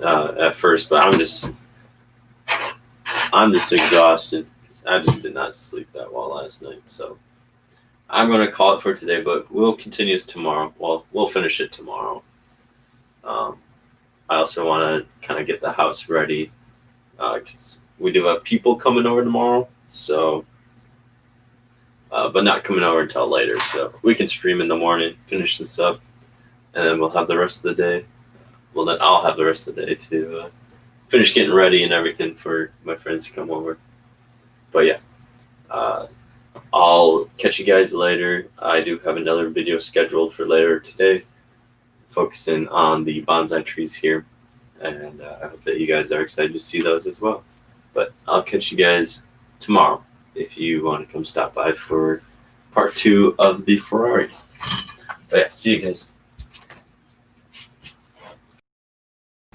at first, but I'm just exhausted because I just did not sleep that well last night. So I'm gonna call it for today, but we'll continue this tomorrow. Well, we'll finish it tomorrow. I also want to kind of get the house ready because we do have people coming over tomorrow. So. But not coming over until later, so we can stream in the morning, finish this up, and then we'll have the rest of the day. Well, then I'll have the rest of the day to finish getting ready and everything for my friends to come over. But yeah, I'll catch you guys later. I do have another video scheduled for later today, focusing on the bonsai trees here, and I hope that you guys are excited to see those as well. But I'll catch you guys tomorrow if you want to come stop by for part 2 of the Ferrari. But yeah, see you guys.